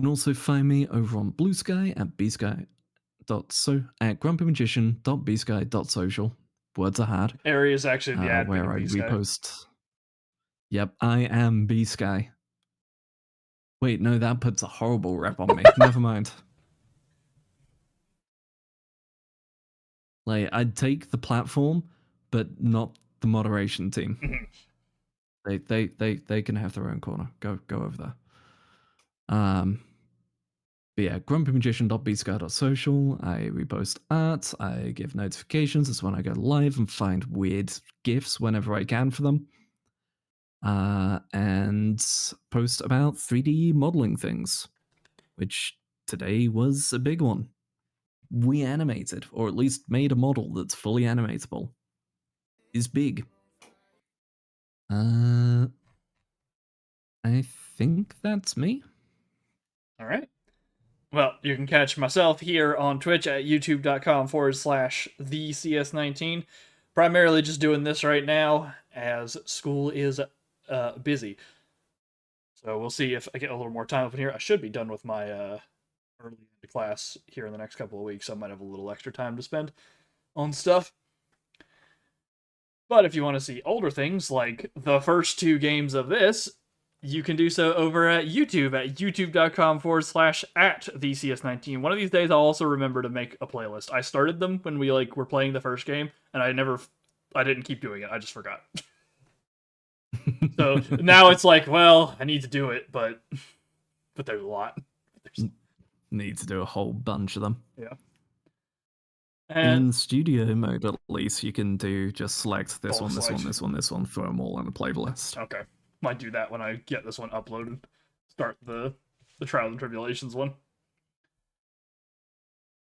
also find me over on Blue Sky at grumpymagician.bsky.social. Words are hard. Ari is actually the admin Where of I these guys. repost. Yep, I am B-Sky. Wait, no, that puts a horrible rep on me. Never mind. Like, I'd take the platform, but not the moderation team. They can have their own corner. Go over there. But yeah, grumpymagician.bsky.social. I repost art. I give notifications. That's when I go live and find weird GIFs whenever I can for them. And post about 3D modeling things, which today was a big one. We animated, or at least made a model that's fully animatable. Is big. I think that's me. All right. Well, you can catch myself here on Twitch at youtube.com/thecs19. Primarily just doing this right now as school is busy. So we'll see if I get a little more time up in here. I should be done with my early class here in the next couple of weeks, so I might have a little extra time to spend on stuff. But if you want to see older things like the first 2 games of this, you can do so over at YouTube at youtube.com/@thecs19. One of these days, I'll also remember to make a playlist. I started them when we were playing the first game, and I didn't keep doing it. I just forgot. So now it's like, well, I need to do it, but there's a lot. Need to do a whole bunch of them. Yeah. In studio mode, at least, you can just select this Bulk one, this select. one, this one, this one, throw them all in a playlist. Okay. Might do that when I get this one uploaded. Start the Trials and Tribulations one.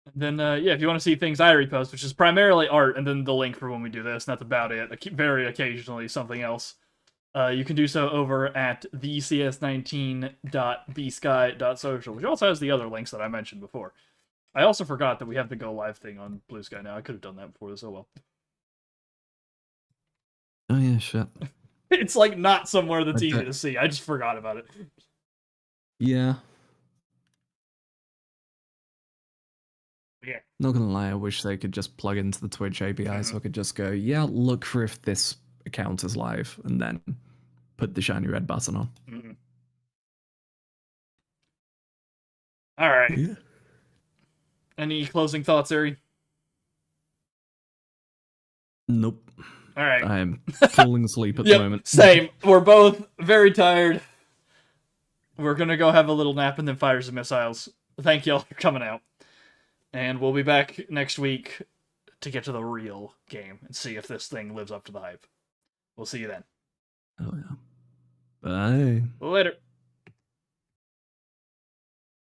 And then, yeah, if you want to see things I repost, which is primarily art, and then the link for when we do this, and that's about it. Very occasionally something else. You can do so over at thecs19.bsky.social, which also has the other links that I mentioned before. I also forgot that we have the Go Live thing on Blue Sky now. I could have done that before this, oh well. Oh yeah, shit. It's not somewhere that's easy to see. I just forgot about it. Yeah. Yeah. Not gonna lie, I wish they could just plug into the Twitch API so I could just go, yeah, look for if this account is live, and then put the shiny red button on. Mm-hmm. All right. Yeah. Any closing thoughts, Ari? Nope. All right. I'm falling asleep at the moment. Same. We're both very tired. We're gonna go have a little nap and then fire some missiles. Thank y'all for coming out. And we'll be back next week to get to the real game and see if this thing lives up to the hype. We'll see you then. Oh yeah. Bye. Later.